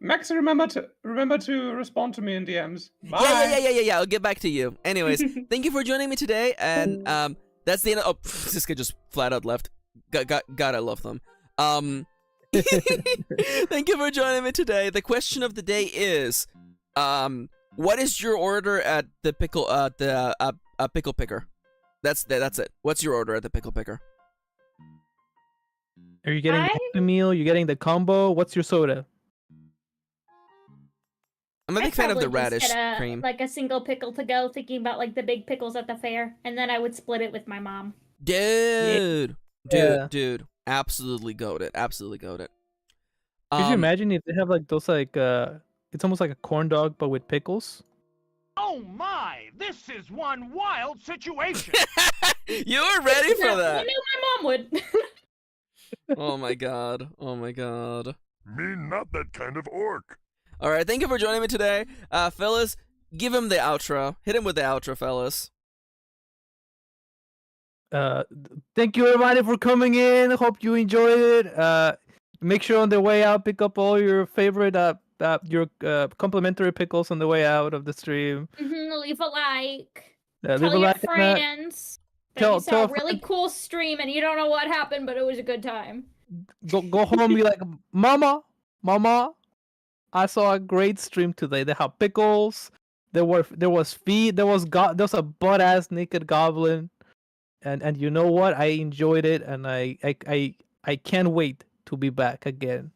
Maxi, remember to respond to me in DMs. Bye. Yeah. I'll get back to you. Anyways, thank you for joining me today, and that's the end. Oh, this guy just flat out left. God, I love them. Thank you for joining me today. The question of the day is, what is your order at the pickle pickle picker? That's it. What's your order at the pickle picker? Are you getting the Happy Meal? You're getting the combo? What's your soda? I'm a big fan of the radish cream. Like a single pickle to go, thinking about like the big pickles at the fair, and then I would split it with my mom. Dude, absolutely goat it. Could you imagine if they have like those it's almost like a corn dog but with pickles? Oh my, this is one wild situation. You were ready for that. I knew my mom would. Oh my god. Me not that kind of orc. All right, thank you for joining me today. Fellas, give him the outro. Hit him with the outro, fellas. Thank you everybody for coming in. Hope you enjoyed it. Make sure on the way out, pick up all your favorite your complimentary pickles on the way out of the stream. Leave a like. Tell your friends that you saw a really cool stream and you don't know what happened, but it was a good time. Go home and be like, Mama, I saw a great stream today. They have pickles. There was feet. There was a butt ass naked goblin, and you know what? I enjoyed it, and I can't wait to be back again.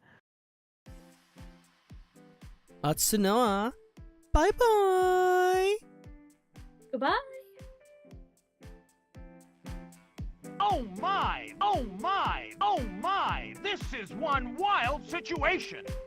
Atsunoa. Bye bye. Goodbye. Oh my, this is one wild situation.